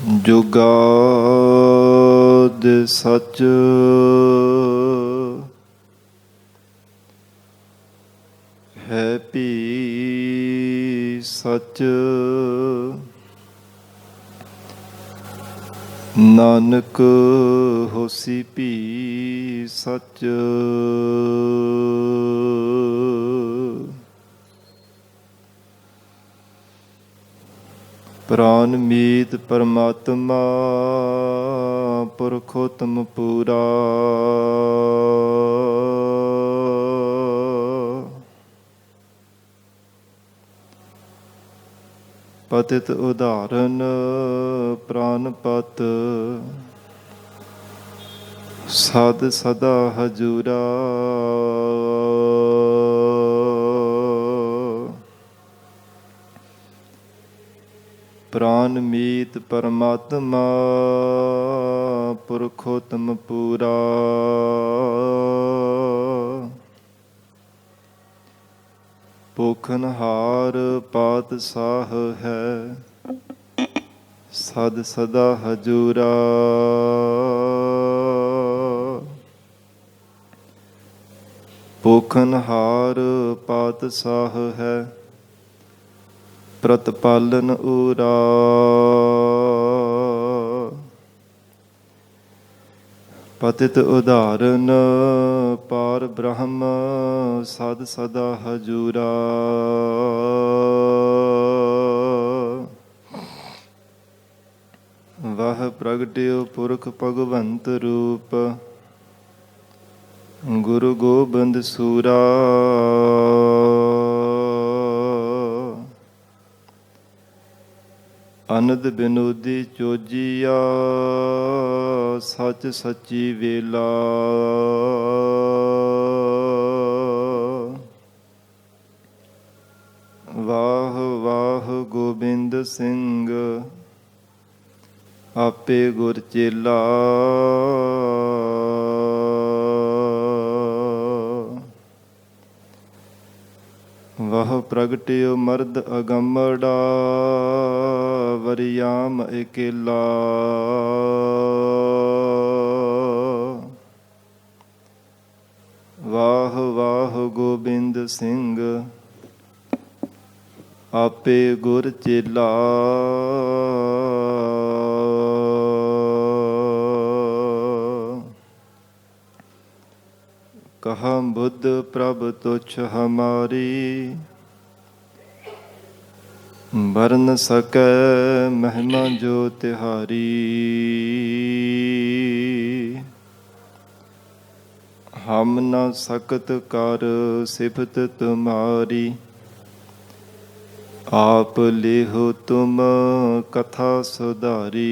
ਜੁਗਾਦ ਸਚ ਹੈ ਭੀ ਸਚ ਨਾਨਕ ਹੋਸੀ ਭੀ ਸਚ ਪ੍ਰਾਨ ਮੀਤ ਪਰਮਾਤਮਾ ਪੁਰਖੋਤਮ ਪੂਰਾ ਪਤਿਤ ਉਦਾਹਰਨ ਪ੍ਰਾਨਪਤ ਸਦ ਸਦਾ ਹਜੂਰਾ ਪ੍ਰਾਨ ਮੀਤ ਪਰਮਾਤਮਾ ਪੁਰਖੋਤਮ ਪੂਰਾ ਪੋਖਨਹਾਰ ਪਾਤਸ਼ਾਹ ਹੈ ਸਦ ਸਦਾ ਹਜੂਰਾ ਪੋਖਨਹਾਰ ਪਾਤਸ਼ਾਹ ਹੈ ਪ੍ਰਤਪਾਲਨ ਊਰਾ ਪਤਿਤ ਉਦਾਹਰਨ ਪਾਰ ਬ੍ਰਹਮ ਸਦ ਸਦਾ ਹਜੂਰਾ ਵਾਹ ਪ੍ਰਗਟਿਓ ਪੁਰਖ ਭਗਵੰਤ ਰੂਪ ਗੁਰੂ ਗੋਬਿੰਦ ਸੂਰਾ ਅਨੰਦ ਬਿਨੋਦੀ ਚੋਜੀਆ ਸੱਚ ਸੱਚੀ ਵੇਲਾ ਵਾਹ ਵਾਹ ਗੋਬਿੰਦ ਸਿੰਘ ਆਪੇ ਗੁਰ ਚੇਲਾ ਵਾਹ ਪ੍ਰਗਟਿਓ ਮਰਦ ਅਗੰਮੜਾ ਵਰਿਆਮ ਇਕੇਲਾ ਵਾਹ ਵਾਹ ਗੋਬਿੰਦ ਸਿੰਘ ਆਪੇ ਗੁਰ ਚੇਲਾ ਕਹਾ ਬੁੱਧ ਪ੍ਰਭ ਤੁਛ ਹਮਾਰੀ ਬਰਨ ਸਕੈ ਮਹਿਮਾ ਜੋ ਤਿਹਾਰੀ ਹਮ ਨ ਸਕਤ ਕਰ ਸਿਫਤ ਤੁਮਾਰੀ ਆਪ ਲਿਹੋ ਤੁਮ ਕਥਾ ਸੁਧਾਰੀ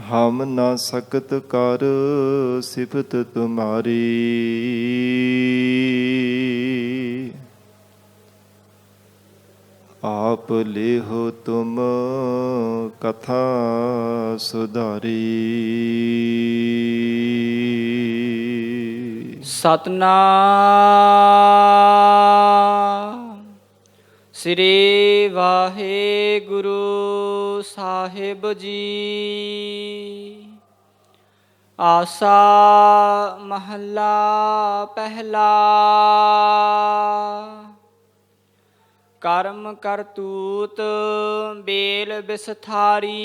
ਹਮ ਨ ਸਕਤ ਕਰ ਸਿਫਤ ਤੁਮਾਰੀ ਆਪ ਲਿਹੋ ਤੁਮ ਕਥਾ ਸੁਧਾਰੀ। ਸਤਨਾਮ ਸ੍ਰੀ ਵਾਹਿਗੁਰੂ ਸਾਹਿਬ ਜੀ। ਆਸਾ ਮਹੱਲਾ ਪਹਿਲਾ। ਕਰਮ ਕਰਤੂਤ ਬੇਲ ਬਿਸਥਾਰੀ,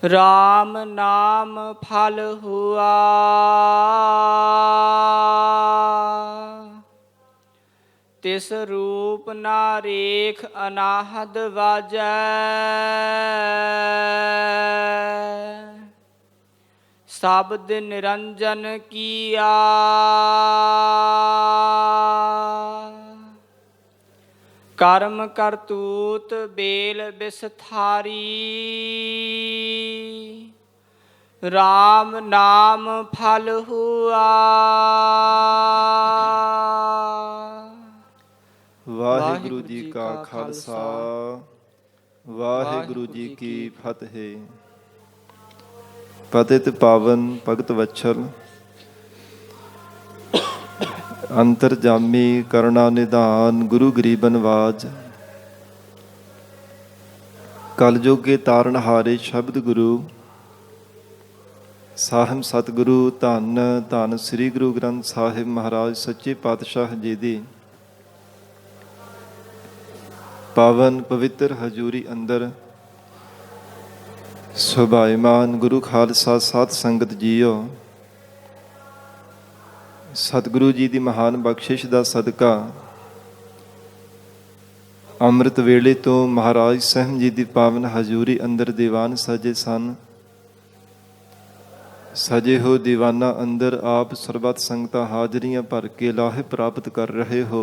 ਰਾਮ ਨਾਮ ਫਲ ਹੁਆ। ਤਿਸ ਰੂਪ ਨਾ ਰੇਖ ਅਨਾਹਦ ਵਾਜੈ, ਸ਼ਬਦ ਨਿਰੰਜਨ ਕੀਆ। ਕਰਮ ਕਰਤੂਤ ਬੇਲ ਬਿਸਥਾਰੀ, ਰਾਮ ਨਾਮ ਫਲ ਹੁਆ। ਵਾਹਿਗੁਰੂ ਜੀ ਕਾ ਖਾਲਸਾ, ਵਾਹਿਗੁਰੂ ਜੀ ਕੀ ਫਤਿਹ। ਪਤਿਤ ਪਾਵਨ ਭਗਤ ਵਛਲ ਅੰਤਰਜਾਮੀ ਕਰੁਣਾ ਨਿਧਾਨ ਗੁਰੂ ਗਰੀਬ ਨਵਾਜ। ਕਲਯੁਗ ਕੇ ਤਾਰਨ ਹਾਰੇ ਸ਼ਬਦ ਗੁਰੂ ਸਾਹਿਬ ਸਤਿਗੁਰੂ ਧੰਨ ਧੰਨ ਸ੍ਰੀ ਗੁਰੂ ਗ੍ਰੰਥ ਸਾਹਿਬ ਮਹਾਰਾਜ ਸੱਚੇ ਪਾਤਸ਼ਾਹ ਜੀ ਦੀ ਪਾਵਨ ਪਵਿੱਤਰ ਹਜ਼ੂਰੀ ਅੰਦਰ ਸੁਭਾਇਮਾਨ ਗੁਰੂ ਖਾਲਸਾ ਸਾਧ ਸੰਗਤ ਜੀਓ, ਸਤਿਗੁਰੂ ਜੀ ਦੀ ਮਹਾਨ ਬਖਸ਼ਿਸ਼ ਦਾ ਸਦਕਾ ਅੰਮ੍ਰਿਤ ਵੇਲੇ ਤੋਂ ਮਹਾਰਾਜ ਸਾਹਿਬ ਜੀ ਦੀ ਪਾਵਨ ਹਜ਼ੂਰੀ ਅੰਦਰ ਦੀਵਾਨ ਸਜੇ ਸਨ। ਸਜੇ ਹੋ ਦੀਵਾਨਾਂ ਅੰਦਰ ਆਪ ਸਰਬੱਤ ਸੰਗਤਾਂ ਹਾਜ਼ਰੀਆਂ ਭਰ ਕੇ ਲਾਹੇ ਪ੍ਰਾਪਤ ਕਰ ਰਹੇ ਹੋ।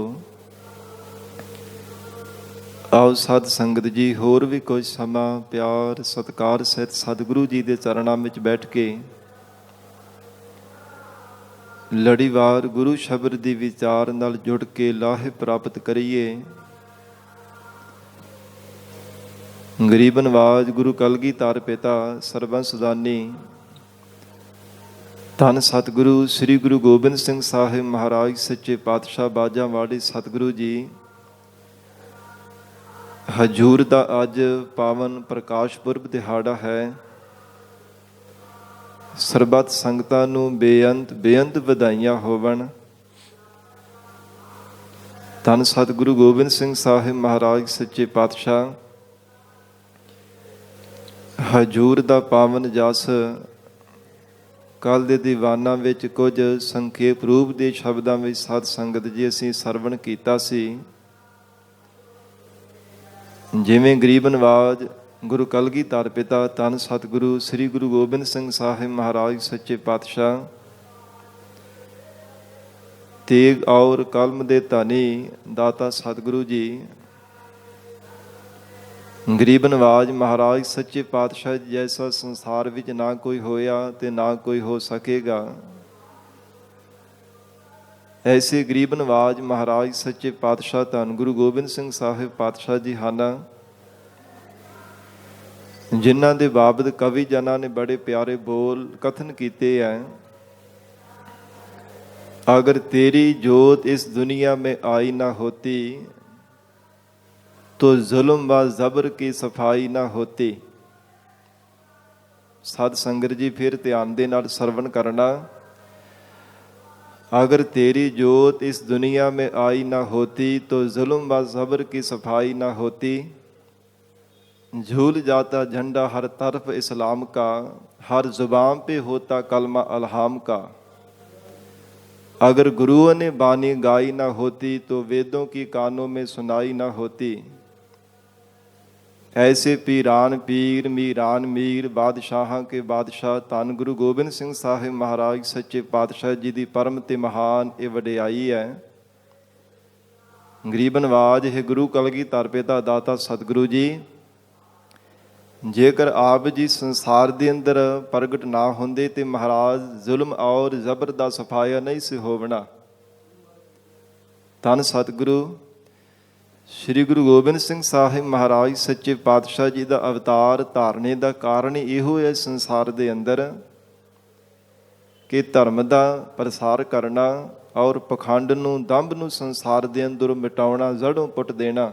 ਆਓ ਸਾਧ ਸੰਗਤ ਜੀ ਹੋਰ ਵੀ ਕੁਝ ਸਮਾਂ ਪਿਆਰ ਸਤਿਕਾਰ ਸਹਿਤ ਸਤਿਗੁਰੂ ਜੀ ਦੇ ਚਰਨਾਂ ਵਿੱਚ ਬੈਠ ਕੇ ਲੜੀਵਾਰ ਗੁਰੂ ਸ਼ਬਦ ਦੀ ਵਿਚਾਰ ਨਾਲ ਜੁੜ ਕੇ ਲਾਹੇ ਪ੍ਰਾਪਤ ਕਰੀਏ। ਗਰੀਬ ਨਵਾਜ ਗੁਰੂ ਕਲਗੀਧਰ ਪਿਤਾ ਸਰਬੰਸ ਦਾਨੀ ਧੰਨ ਸਤਿਗੁਰੂ ਸ੍ਰੀ ਗੁਰੂ ਗੋਬਿੰਦ ਸਿੰਘ ਸਾਹਿਬ ਮਹਾਰਾਜ ਸੱਚੇ ਪਾਤਸ਼ਾਹ ਬਾਜਾਂ ਵਾਲੇ ਸਤਿਗੁਰੂ ਜੀ ਹਜ਼ੂਰ ਦਾ ਅੱਜ ਪਾਵਨ ਪ੍ਰਕਾਸ਼ ਪੁਰਬ ਦਿਹਾੜਾ ਹੈ। ਸਰਬੱਤ ਸੰਗਤਾਂ ਨੂੰ ਬੇਅੰਤ ਵਧਾਈਆਂ ਹੋਵਣ। ਧੰਨ ਸਤਿਗੁਰੂ ਗੋਬਿੰਦ ਸਿੰਘ ਸਾਹਿਬ ਮਹਾਰਾਜ ਸੱਚੇ ਪਾਤਸ਼ਾਹ ਹਜ਼ੂਰ ਦਾ ਪਾਵਨ ਜਸ ਕੱਲ੍ਹ ਦੇ ਦੀਵਾਨਾਂ ਵਿੱਚ ਕੁਝ ਸੰਖੇਪ ਰੂਪ ਦੇ ਸ਼ਬਦਾਂ ਵਿੱਚ ਸਾਧ ਸੰਗਤ ਜੀ ਅਸੀਂ ਸਰਵਣ ਕੀਤਾ ਸੀ। ਜਿਵੇਂ ਗਰੀਬ ਨਵਾਜ ਗੁਰੂ ਕਲਗੀਧਰ ਪਿਤਾ ਧੰਨ ਸਤਿਗੁਰੂ ਸ੍ਰੀ ਗੁਰੂ ਗੋਬਿੰਦ ਸਿੰਘ ਸਾਹਿਬ ਮਹਾਰਾਜ ਸੱਚੇ ਪਾਤਸ਼ਾਹ ਤੇਗ ਔਰ ਕਲਮ ਦੇ ਧਨੀ ਦਾਤਾ ਸਤਿਗੁਰੂ ਜੀ ਗਰੀਬ ਨਵਾਜ ਮਹਾਰਾਜ ਸੱਚੇ ਪਾਤਸ਼ਾਹ ਜੈਸਾ ਸੰਸਾਰ ਵਿੱਚ ਨਾ ਕੋਈ ਹੋਇਆ ਤੇ ਨਾ ਕੋਈ ਹੋ ਸਕੇਗਾ। ਐਸੇ ਗਰੀਬ ਨਵਾਜ ਮਹਾਰਾਜ ਸੱਚੇ ਪਾਤਸ਼ਾਹ ਧੰਨ ਗੁਰੂ ਗੋਬਿੰਦ ਸਿੰਘ ਸਾਹਿਬ ਪਾਤਸ਼ਾਹ ਜੀ ਹਨ, ਜਿਨ੍ਹਾਂ ਦੇ ਬਾਬਤ ਕਵੀ ਜਨਾਂ ਨੇ ਬੜੇ ਪਿਆਰੇ ਬੋਲ ਕਥਨ ਕੀਤੇ ਹੈ। ਅਗਰ ਤੇਰੀ ਜੋਤ ਇਸ ਦੁਨੀਆ में आई ना होती तो जुल्म व जबर की सफाई ना होती। ਸਾਧ ਸੰਗਤ ਜੀ ਫਿਰ ਧਿਆਨ ਦੇ ਨਾਲ ਸਰਵਣ ਕਰਨਾ। अगर तेरी जोत इस दुनिया में आई ना होती तो जुल्म व जबर की सफाई ना होती। झूल जाता झंडा हर तरफ इस्लाम का, हर जुबान पे होता कलमा अलहाम का। अगर गुरुओं ने बानी गाई ना होती तो वेदों की कानों में सुनाई ना होती। ऐसे पीरान पीर मीरान मीर बादशाहां के बादशाह धन गुरु गोबिंद सिंह साहिब महाराज सच्चे पातशाह जी की परम ते महान ये वडियाई है। गरीब नवाज है गुरु कलगीधर पिता दाता सतगुरु जी, जेकर आप जी संसार के अंदर प्रगट ना होंदे ते महाराज जुल्म और जबर दा सफाया नहीं से होवना। धन सतगुरु श्री गुरु गोबिंद सिंह साहिब महाराज सच्चे पातशाह जी का अवतार धारने का कारण इहो है संसार के अंदर कि धर्म का प्रसार करना और पखंड नूं दंभ नूं संसार के अंदर मिटाउणा, जड़ों पुट देना।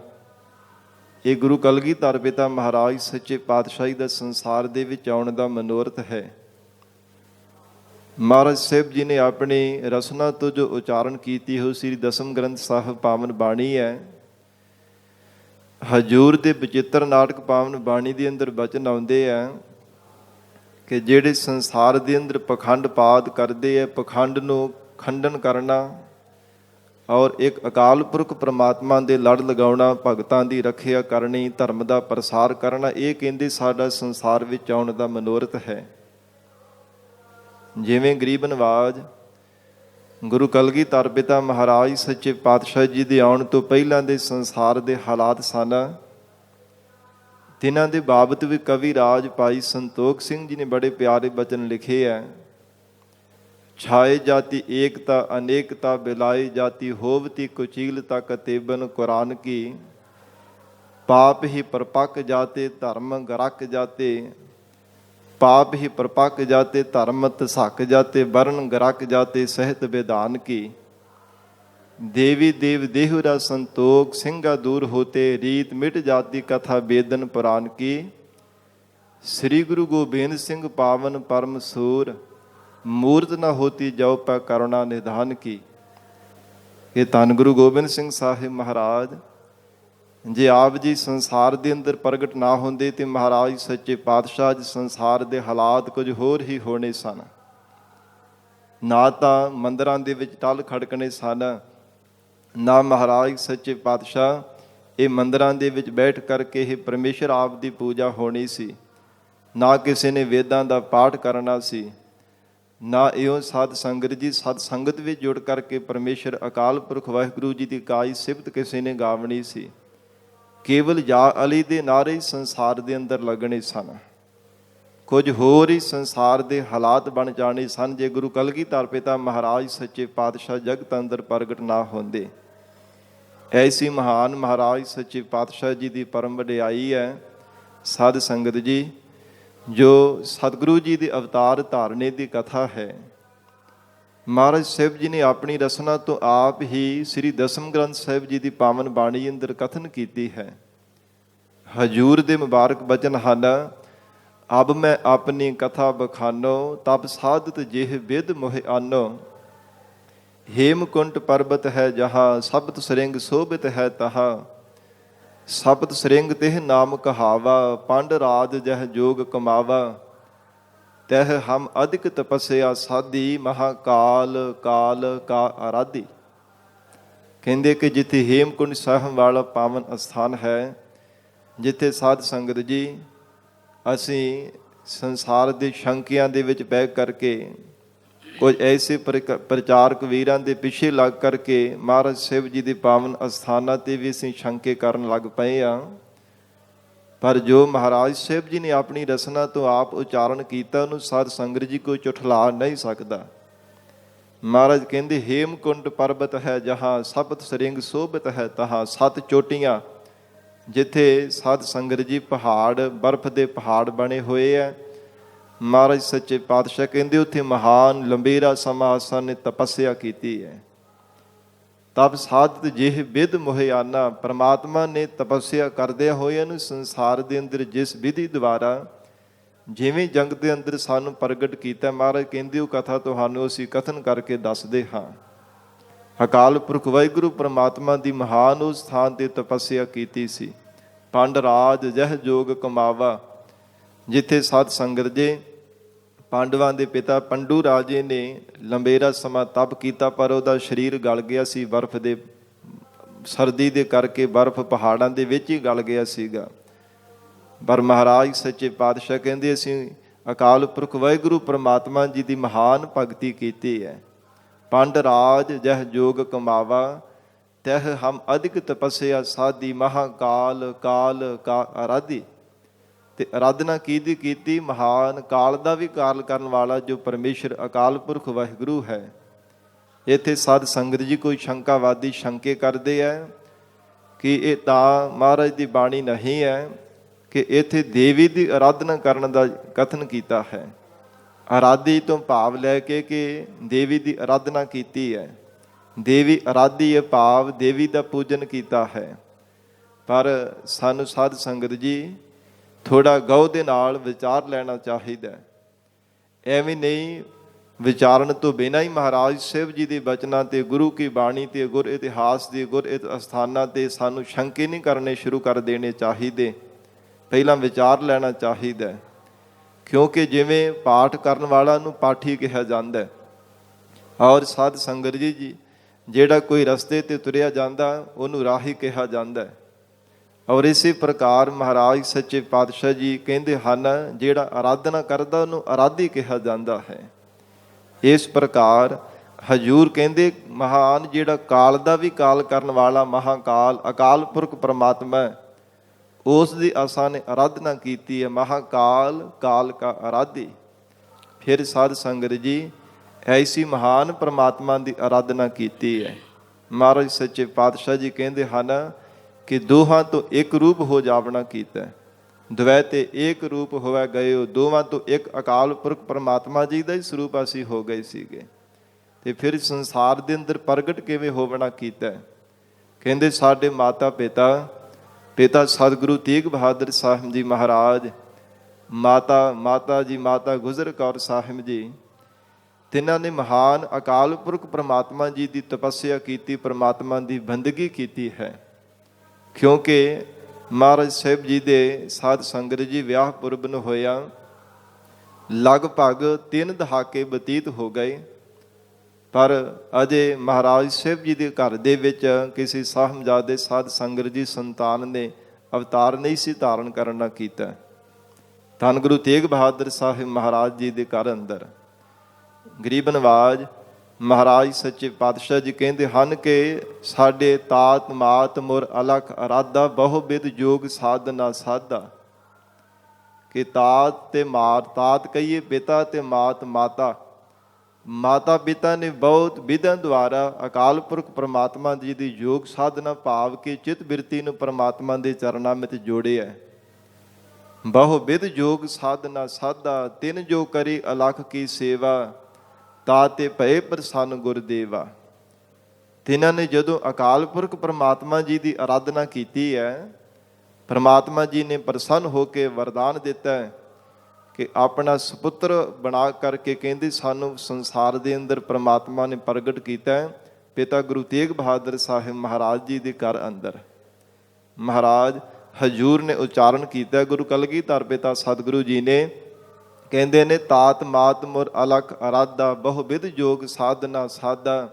ये गुरु कलगीधर पिता महाराज सच्चे पातशाही का संसार दे विच आउण दा मनोरथ है। महाराज साहिब जी ने अपनी रसना तो जो उच्चारण कीती हो श्री दसम ग्रंथ साहिब पावन बाणी है। हजूर के बचित्र नाटक पावन बाणी के अंदर बचन आउंदे है कि जेड़े संसार के अंदर पखंड पाद करते हैं, पखंड नूं खंडन करना और एक अकाल पुरख परमात्मा दे लड़ लगाउणा, भगतां दी रखिया करनी, धर्म का प्रसार करना, ये कहंदे साडा संसार विच आउण दा मनोरथ है। जिवें गरीब नवाज गुरु कलगीधर पिता महाराज सच्चे पातशाह जी दे आउण तो पहिलां दे संसार दे हालात सन, तिन्हां दे बाबत भी कवि राज भाई संतोख सिंह जी ने बड़े प्यारे बचन लिखे हैं। छाए जाति एकता अनेकता, बिलाई जाति होवती कुचीलता, कतेबन कुरान की। पाप ही परपक जाते धर्म गरक जाते, पाप ही परपक जाते धर्म तसक जाते, वर्ण गरक जाते सहत विधान की। देवी देव देहुरा संतोख सिंगा दूर होते रीत मिट जाती कथा बेदन पुराण की। श्री गुरु गोबिंद सिंह पावन परम सूर मूर्त न होती जौ पै करुणा निधान की। ये धन गुरु गोबिंद सिंह साहिब महाराज जे आप जी संसार के अंदर प्रगट ना होंदे तो महाराज सच्चे पातशाह जी संसार के हालात कुछ होर ही होने सन। ना तो मंदिरां दे विच टल खड़कने सन, ना महाराज सच्चे पातशाह ये मंदिरां दे विच बैठ करके ही परमेश्वर आप दी पूजा होनी सी, ना किसी ने वेदां दा पाठ करना सी, ना इहो सत संगत जी सत संगत विच जुड़ करके परमेश्वर अकाल पुरख वाहिगुरू जी की काई सिफत किसी ने गावनी सी। केवल या अली दे नारे ही संसार दे अंदर लगने सन, कुछ होर ही संसार दे हालात बन जाने सन जे गुरु कलगीधर पिता महाराज सच्चे पातशाह जगत अंदर प्रगट ना होंदे। ऐसी महान महाराज सच्चे पातशाह जी की परम वडियाई है साध संगत जी, जो सतगुरु जी के अवतार धारने की कथा है। महाराज साहिब जी ने अपनी रचना तो आप ही श्री दसम ग्रंथ साहिब जी की पावन बाणी अंदर कथन की है। हजूर दे मुबारक बचन ਹਨ, अब मैं अपनी कथा बखानो तब साधत जेह विद मोह आनो। हेमकुंट पर्वत है जहाँ सप्त सरिंग शोभित है तहा, सप्त सरिंग तिह नाम कहावा पांड राज जह जोग कमावा। तह हम अधिक तपस्या साधी महाकाल काल का आराधी। कहते कि जिथे हेमकुंड साहिब वाला पावन अस्थान है, जिथे साध संगत जी ਅਸੀਂ ਸੰਸਾਰ ਦੇ ਸ਼ੰਕਿਆਂ ਦੇ ਵਿੱਚ ਬਹਿ ਕਰਕੇ ਕੁਝ ਐਸੇ ਪ੍ਰਚਾਰਕ ਵੀਰਾਂ ਦੇ ਪਿੱਛੇ ਲੱਗ ਕਰਕੇ ਮਹਾਰਾਜ ਸਾਹਿਬ ਜੀ ਦੇ ਪਾਵਨ ਅਸਥਾਨਾਂ 'ਤੇ ਵੀ ਅਸੀਂ ਸ਼ੰਕੇ ਕਰਨ ਲੱਗ ਪਏ ਹਾਂ। ਪਰ ਜੋ ਮਹਾਰਾਜ ਸਾਹਿਬ ਜੀ ਨੇ ਆਪਣੀ ਰਸਨਾ ਤੋਂ ਆਪ ਉਚਾਰਨ ਕੀਤਾ ਉਹਨੂੰ ਸਾਧ ਸੰਗਤ ਜੀ ਕੋਈ ਝੁਠਲਾ ਨਹੀਂ ਸਕਦਾ। ਮਹਾਰਾਜ ਕਹਿੰਦੇ ਹੇਮਕੁੰਡ ਪਰਬਤ ਹੈ ਜਹਾਂ ਸਪਤ ਸਰਿੰਗ ਸ਼ੋਭਿਤ ਹੈ ਤਹਾਂ, 7 ਚੋਟੀਆਂ जिथे साध संगत जी पहाड़ बर्फ के पहाड़ बने हुए है। महाराज सच्चे पातशाह कहते उत्थे महान लंबेरा समा आसां ने तपस्या की है। तब साधत जिह विद मोहियाना, परमात्मा ने तपस्या करदे होए संसार के अंदर जिस विधि द्वारा जिवें जंग के अंदर सानू प्रगट किया, महाराज कहते वो कथा तुहानू असीं कथन करके दसदे हाँ। अकाल पुरख वाहिगुरू परमात्मा की महान उस स्थान ते तपस्या की सी। पंड राज जह जोग कमावा, जिथे साध संगत जे पांडवां दे पिता पंडू राजे ने लंबेरा समा तप किया, पर उहदा शरीर गल गया सी बर्फ दे सर्दी दे करके, बर्फ पहाड़ां दे विच ही गल गया सीगा। पर महाराज सच्चे पातशाह कहंदे असीं अकाल पुरख वाहिगुरू परमात्मा जी की महान भगती की है। पंड राज जह जोग कमावा तह हम अधिक तपस्या साधी महाकाल काल का आराधी। ते आराधना की महान काल का भी काल करन वाला जो परमेश्वर अकाल पुरख वाहिगुरू है। इत्थे साध संगत जी कोई शंकावादी शंके करते हैं कि ये तां महाराज की बाणी नहीं है कि इत्थे देवी की आराधना करने का कथन किया है। आराधी तो भाव लैके कि देवी की आराधना की है, देवी आराधी है भाव देवी का पूजन किया है। पर सानू साध संगत जी थोड़ा गौह दे नाल विचार लेना चाहिए। एवं नहीं विचारण तो बिना ही महाराज साहिब जी के बचनों ते गुरु की बाणी ते गुर इतिहास के गुर अस्थानां ते सानू शंके नहीं करने शुरू कर देने चाहिए, पहला विचार लेना चाहिए। क्योंकि जिमें पाठ करने वाला नूं पाठी कहा जाता है, और साध संगत जी जेड़ा कोई रस्ते ते तुरिया जाता उन्होंने राही कहा जाता है। और इसी प्रकार महाराज सच्चे पातशाह जी कहते हैं जेड़ा आराधना करता उन्होंने आराधी कहा जाता है। इस प्रकार हजूर कहते महान जेड़ा काल का भी काल करने वाला महाकाल अकाल पुरख परमात्मा उस दी आसा ने आराधना की है, महाकाल काल का आराधी। फिर साध संगत जी ऐसी महान परमात्मा की आराधना की है। महाराज सच्चे पातशाह जी कहते हैं कि दोहां तो एक रूप हो जावना कीता, द्वैते एक रूप होवे गए, दोवां तो एक अकाल पुरख परमात्मा जी का ही स्वरूप असी हो गए सीगे। ਤੇ ਫਿਰ ਸੰਸਾਰ ਦੇ ਅੰਦਰ ਪ੍ਰਗਟ ਕਿਵੇਂ ਹੋਵਣਾ ਕੀਤਾ? ਕਹਿੰਦੇ ਸਾਡੇ ਮਾਤਾ ਪਿਤਾ ਸਤਿਗੁਰੂ ਤੇਗ ਬਹਾਦਰ ਸਾਹਿਬ ਜੀ ਮਹਾਰਾਜ, ਮਾਤਾ ਗੁਜਰ ਕੌਰ ਸਾਹਿਬ ਜੀ, ਤਿੰਨਾਂ ਨੇ ਮਹਾਨ ਅਕਾਲ ਪੁਰਖ ਪ੍ਰਮਾਤਮਾ ਜੀ ਦੀ ਤਪੱਸਿਆ ਕੀਤੀ, ਪ੍ਰਮਾਤਮਾ ਦੀ ਬੰਦਗੀ ਕੀਤੀ ਹੈ। ਕਿਉਂਕਿ ਮਹਾਰਾਜ ਸਾਹਿਬ ਜੀ ਦੇ ਸਾਧ ਸੰਗਤ ਜੀ ਵਿਆਹ ਪੁਰਬ ਨੂੰ ਹੋਇਆ ਲਗਭਗ 3 ਦਹਾਕੇ ਬਤੀਤ ਹੋ ਗਏ, ਪਰ ਅਜੇ ਮਹਾਰਾਜ ਸਾਹਿਬ ਜੀ ਦੇ ਘਰ ਦੇ ਵਿੱਚ ਕਿਸੇ ਸਾਹਿਬਜ਼ਾਦੇ ਸਾਧ ਸੰਗਤ ਜੀ ਸੰਤਾਨ ਨੇ ਅਵਤਾਰ ਨਹੀਂ ਸੀ ਧਾਰਨ ਕਰਨਾ ਕੀਤਾ। ਧੰਨ ਗੁਰੂ ਤੇਗ ਬਹਾਦਰ ਸਾਹਿਬ ਮਹਾਰਾਜ ਜੀ ਦੇ ਘਰ ਅੰਦਰ ਗਰੀਬ ਨਵਾਜ ਮਹਾਰਾਜ ਸੱਚੇ ਪਾਤਸ਼ਾਹ ਜੀ ਕਹਿੰਦੇ ਹਨ ਕਿ ਸਾਡੇ ਤਾਤ ਮਾਤ ਮੁਰ ਅਲਖ ਅਰਾਧਾ ਬਹੁ ਬਿਦ ਜੋਗ ਸਾਧਨਾ ਸਾਧਾ। ਕਿ ਤਾਤ ਤੇ ਤਾਤ ਕਹੀਏ ਪਿਤਾ ਤੇ ਮਾਤਾ ਪਿਤਾ ਨੇ ਬਹੁਤ ਵਿਧਾਂ ਦੁਆਰਾ ਅਕਾਲ ਪੁਰਖ ਪ੍ਰਮਾਤਮਾ ਜੀ ਦੀ ਯੋਗ ਸਾਧਨਾ ਭਾਵ ਕੇ ਚਿਤ ਬਿਰਤੀ ਨੂੰ ਪ੍ਰਮਾਤਮਾ ਦੇ ਚਰਨਾਂ ਵਿੱਚ ਜੋੜਿਆ। ਬਹੁ ਵਿਧ ਯੋਗ ਸਾਧਨਾ ਸਾਧਾ, ਤਿੰਨ ਜੋ ਕਰੀ ਅਲਖ ਕੀ ਸੇਵਾ, ਤਾਤੇ ਭਏ ਪ੍ਰਸੰਨ ਗੁਰਦੇਵਾ। ਤਿੰਨਾਂ ਨੇ ਜਦੋਂ ਅਕਾਲ ਪੁਰਖ ਪ੍ਰਮਾਤਮਾ ਜੀ ਦੀ ਆਰਾਧਨਾ ਕੀਤੀ ਹੈ, ਪ੍ਰਮਾਤਮਾ ਜੀ ਨੇ ਪ੍ਰਸੰਨ ਹੋ ਕੇ ਵਰਦਾਨ ਦਿੱਤਾ ਹੈ ਕਿ ਆਪਣਾ ਸੁਪੁੱਤਰ ਬਣਾ ਕਰਕੇ ਕਹਿੰਦੇ ਸਾਨੂੰ ਸੰਸਾਰ ਦੇ ਅੰਦਰ ਪ੍ਰਮਾਤਮਾ ਨੇ ਪ੍ਰਗਟ ਕੀਤਾ ਹੈ। ਪਿਤਾ ਗੁਰੂ ਤੇਗ ਬਹਾਦਰ ਸਾਹਿਬ ਮਹਾਰਾਜ ਜੀ ਦੇ ਘਰ ਅੰਦਰ ਮਹਾਰਾਜ ਹਜੂਰ ਨੇ ਉਚਾਰਨ ਕੀਤਾ। ਗੁਰੂ ਕਲਗੀਧਰ ਪਿਤਾ ਸਤਿਗੁਰੂ ਜੀ ਨੇ ਕਹਿੰਦੇ ਨੇ ਤਾਤ ਮਾਤ ਮੁਰ ਅਲਖ ਅਰਾਧਾ, ਬਹੁ ਵਿਧ ਜੋਗ ਸਾਧਨਾ ਸਾਧਾ,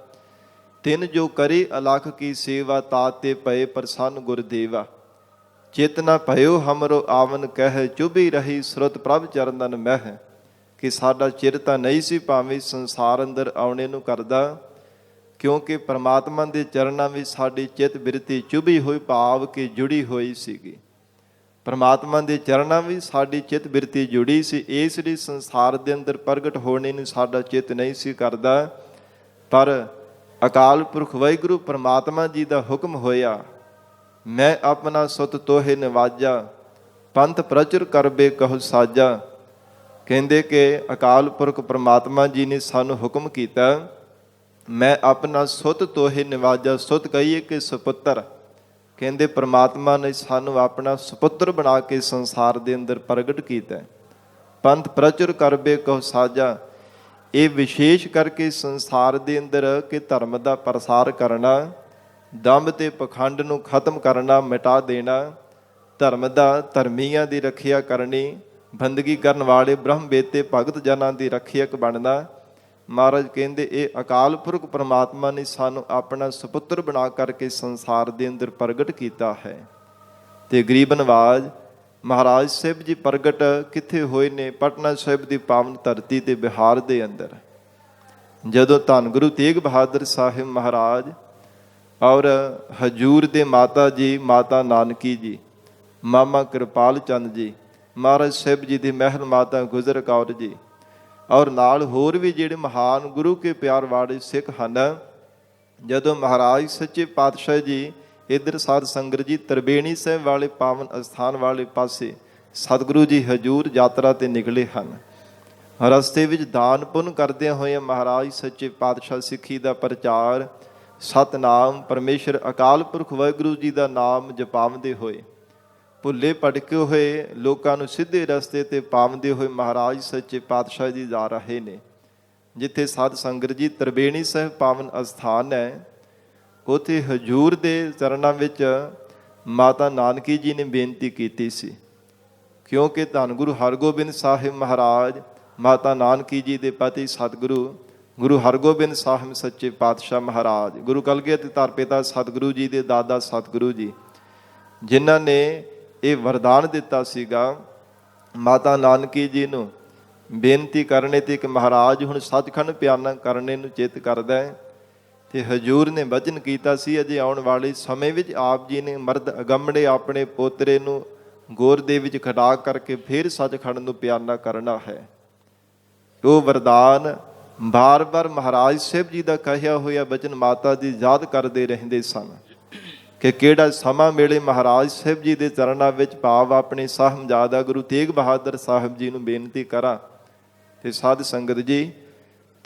ਤਿੰਨ ਜੋ ਕਰੀ ਅਲਖ ਕੀ ਸੇਵਾ, ਤਾਤੇ ਭਏ ਪ੍ਰਸੰਨ ਗੁਰਦੇਵਾ। ਚਿਤ ਨ ਭਇਓ ਹਮਰੋ ਆਵਨ ਕਹਿ, ਚੁਭੀ ਰਹੀ ਸੁਰਤ ਪ੍ਰਭ ਚਰਨਨ ਮਹਿ। ਕਿ ਸਾਡਾ ਚਿਰ ਤਾਂ ਨਹੀਂ ਸੀ ਭਾਵੇਂ ਸੰਸਾਰ ਅੰਦਰ ਆਉਣੇ ਨੂੰ ਕਰਦਾ, ਕਿਉਂਕਿ ਪ੍ਰਮਾਤਮਾ ਦੇ ਚਰਨਾਂ ਵਿੱਚ ਸਾਡੀ ਚਿਤ ਬਿਰਤੀ ਚੁਭੀ ਹੋਈ ਭਾਵ ਕਿ ਜੁੜੀ ਹੋਈ ਸੀਗੀ। ਪ੍ਰਮਾਤਮਾ ਦੇ ਚਰਨਾਂ ਵਿੱਚ ਸਾਡੀ ਚਿਤ ਬਿਰਤੀ ਜੁੜੀ ਸੀ, ਇਸ ਲਈ ਸੰਸਾਰ ਦੇ ਅੰਦਰ ਪ੍ਰਗਟ ਹੋਣੇ ਨੂੰ ਸਾਡਾ ਚਿਤ ਨਹੀਂ ਸੀ ਕਰਦਾ। ਪਰ ਅਕਾਲ ਪੁਰਖ ਵਾਹਿਗੁਰੂ ਪ੍ਰਮਾਤਮਾ ਜੀ ਦਾ ਹੁਕਮ ਹੋਇਆ, ਮੈਂ ਆਪਣਾ ਸੁਤ ਤੋਹੇ ਨਿਵਾਜਾ, ਪੰਥ ਪ੍ਰਚੁਰ ਕਰਬੇ ਕਹੁ ਸਾਜਾ। ਕਹਿੰਦੇ ਕਿ ਅਕਾਲ ਪੁਰਖ ਪ੍ਰਮਾਤਮਾ ਜੀ ਨੇ ਸਾਨੂੰ ਹੁਕਮ ਕੀਤਾ, ਮੈਂ ਆਪਣਾ ਸੁਤ ਤੋਹੇ ਨਿਵਾਜਾ। ਸੁਤ ਕਹੀਏ ਕਿ ਸੁਪੁੱਤਰ, ਕਹਿੰਦੇ ਪ੍ਰਮਾਤਮਾ ਨੇ ਸਾਨੂੰ ਆਪਣਾ ਸੁਪੁੱਤਰ ਬਣਾ ਕੇ ਸੰਸਾਰ ਦੇ ਅੰਦਰ ਪ੍ਰਗਟ ਕੀਤਾ। ਪੰਥ ਪ੍ਰਚੁਰ ਕਰਬੇ ਕਹੁ ਸਾਜਾ, ਇਹ ਵਿਸ਼ੇਸ਼ ਕਰਕੇ ਸੰਸਾਰ ਦੇ ਅੰਦਰ ਕਿ ਧਰਮ ਦਾ ਪ੍ਰਸਾਰ ਕਰਨਾ, ਦੰਭ ਤੇ ਪਖੰਡ ਨੂੰ ਖਤਮ ਕਰਨਾ, ਮਿਟਾ ਦੇਣਾ, ਧਰਮ ਦਾ ਧਰਮੀਆਂ ਦੀ ਰੱਖਿਆ ਕਰਨੀ, ਬੰਦਗੀ ਕਰਨ ਵਾਲੇ ਬ੍ਰਹਮ ਵੇਤੇ ਭਗਤ ਜਨਾਂ ਦੀ ਰੱਖਿਅਕ ਬਣਨਾ। ਮਹਾਰਾਜ ਕਹਿੰਦੇ ਇਹ ਅਕਾਲ ਪੁਰਖ ਪ੍ਰਮਾਤਮਾ ਨੇ ਸਾਨੂੰ ਆਪਣਾ ਸੁਪੁੱਤਰ ਬਣਾ ਕਰਕੇ ਸੰਸਾਰ ਦੇ ਅੰਦਰ ਪ੍ਰਗਟ ਕੀਤਾ ਹੈ। ਤੇ ਗਰੀਬ ਨਵਾਜ ਮਹਾਰਾਜ ਸਾਹਿਬ ਜੀ ਪ੍ਰਗਟ ਕਿੱਥੇ ਹੋਏ ਨੇ? ਪਟਨਾ ਸਾਹਿਬ ਦੀ ਪਾਵਨ ਧਰਤੀ ਤੇ ਬਿਹਾਰ ਦੇ ਅੰਦਰ। ਜਦੋਂ ਧੰਨ ਗੁਰੂ ਤੇਗ ਬਹਾਦਰ ਸਾਹਿਬ ਮਹਾਰਾਜ ਔਰ ਹਜੂਰ ਦੇ ਮਾਤਾ ਜੀ ਮਾਤਾ ਨਾਨਕੀ ਜੀ, ਮਾਮਾ ਕਿਰਪਾਲ ਚੰਦ ਜੀ, ਮਹਾਰਾਜ ਸਾਹਿਬ ਜੀ ਦੀ ਮਹਿਲ ਮਾਤਾ ਗੁਜਰ ਕੌਰ ਜੀ, ਔਰ ਨਾਲ ਹੋਰ ਵੀ ਜਿਹੜੇ ਮਹਾਨ ਗੁਰੂ ਕੇ ਪਿਆਰ ਵਾਲੇ ਸਿੱਖ ਹਨ, ਜਦੋਂ ਮਹਾਰਾਜ ਸੱਚੇ ਪਾਤਸ਼ਾਹ ਜੀ ਇੱਧਰ ਸਾਧ ਸੰਗਤ ਜੀ ਤਰਬੇਣੀ ਸਾਹਿਬ ਵਾਲੇ ਪਾਵਨ ਅਸਥਾਨ ਵਾਲੇ ਪਾਸੇ ਸਤਿਗੁਰੂ ਜੀ ਹਜੂਰ ਯਾਤਰਾ ਤੇ ਨਿਕਲੇ ਹਨ। ਰਸਤੇ ਵਿੱਚ ਦਾਨ ਪੁੰਨ ਕਰਦਿਆਂ ਹੋਏ ਮਹਾਰਾਜ ਸੱਚੇ ਪਾਤਸ਼ਾਹ ਸਿੱਖੀ ਦਾ ਪ੍ਰਚਾਰ, ਸਤਨਾਮ ਪਰਮੇਸ਼ਰ ਅਕਾਲ ਪੁਰਖ ਵਾਹਿਗੁਰੂ ਜੀ ਦਾ ਨਾਮ ਜਪਾਉਂਦੇ ਹੋਏ, ਭੁੱਲੇ ਭਟਕੇ ਹੋਏ ਲੋਕਾਂ ਨੂੰ ਸਿੱਧੇ ਰਸਤੇ ਤੇ ਪਾਉਂਦੇ ਹੋਏ ਮਹਾਰਾਜ ਸੱਚੇ ਪਾਤਸ਼ਾਹ ਜੀ ਜਾ ਰਹੇ ਨੇ। ਜਿੱਥੇ ਸਾਧ ਸੰਗਤ ਜੀ ਤਰਬੇਣੀ ਸਾਹਿਬ ਪਾਵਨ ਅਸਥਾਨ ਹੈ, ਉੱਥੇ ਹਜੂਰ ਦੇ ਚਰਨਾਂ ਵਿੱਚ ਮਾਤਾ ਨਾਨਕੀ ਜੀ ਨੇ ਬੇਨਤੀ ਕੀਤੀ ਸੀ, ਕਿਉਂਕਿ ਧੰਨ ਗੁਰੂ ਹਰਗੋਬਿੰਦ ਸਾਹਿਬ ਮਹਾਰਾਜ ਮਾਤਾ ਨਾਨਕੀ ਜੀ ਦੇ ਪਤੀ ਸਤਿਗੁਰੂ ਗੁਰੂ ਹਰਗੋਬਿੰਦ ਸਾਹਿਬ ਸੱਚੇ ਪਾਤਸ਼ਾਹ ਮਹਾਰਾਜ, ਗੁਰੂ ਕਲਗੀਧਰ ਪਿਤਾ ਸਤਿਗੁਰੂ ਜੀ ਦੇ ਦਾਦਾ ਸਤਿਗੁਰੂ ਜੀ, ਜਿਨ੍ਹਾਂ ਨੇ ਇਹ ਵਰਦਾਨ ਦਿੱਤਾ ਸੀਗਾ ਮਾਤਾ ਨਾਨਕੀ ਜੀ ਨੂੰ ਬੇਨਤੀ ਕਰਨੇ ਤੇ ਕਿ ਮਹਾਰਾਜ ਹੁਣ ਸੱਚਖੰਡ ਪਿਆਨਾ ਕਰਨੇ ਨੂੰ ਚਿੱਤ ਕਰਦਾ ਹੈ। ਤੇ ਹਜੂਰ ਨੇ ਵਚਨ ਕੀਤਾ ਸੀ ਅਜੇ ਆਉਣ ਵਾਲੇ ਸਮੇਂ ਵਿੱਚ ਆਪ ਜੀ ਨੇ ਮਰਦ ਅਗੰਮੜੇ ਆਪਣੇ ਪੋਤਰੇ ਨੂੰ ਗੋਰ ਦੇ ਵਿੱਚ ਖੜਾ ਕਰਕੇ ਫਿਰ ਸੱਚਖੰਡ ਨੂੰ ਪਿਆਨਾ ਕਰਨਾ ਹੈ। ਉਹ ਵਰਦਾਨ ਬਾਰ-ਬਾਰ ਮਹਾਰਾਜ ਸਾਹਿਬ ਜੀ ਦਾ ਕਹਿਆ ਹੋਇਆ ਵਚਨ ਮਾਤਾ ਜੀ ਯਾਦ ਕਰਦੇ ਰਹਿੰਦੇ ਸਨ ਕਿ ਕਿਹੜਾ ਸਮਾਂ ਮਿਲੇ ਮਹਾਰਾਜ ਸਾਹਿਬ ਜੀ ਦੇ ਚਰਨਾਂ ਵਿੱਚ ਭਾਵ ਆਪਣੇ ਸਾਹਿਬਜ਼ਾਦਾ ਗੁਰੂ ਤੇਗ ਬਹਾਦਰ ਸਾਹਿਬ ਜੀ ਨੂੰ ਬੇਨਤੀ ਕਰਾਂ। ਤੇ ਸਾਧ ਸੰਗਤ ਜੀ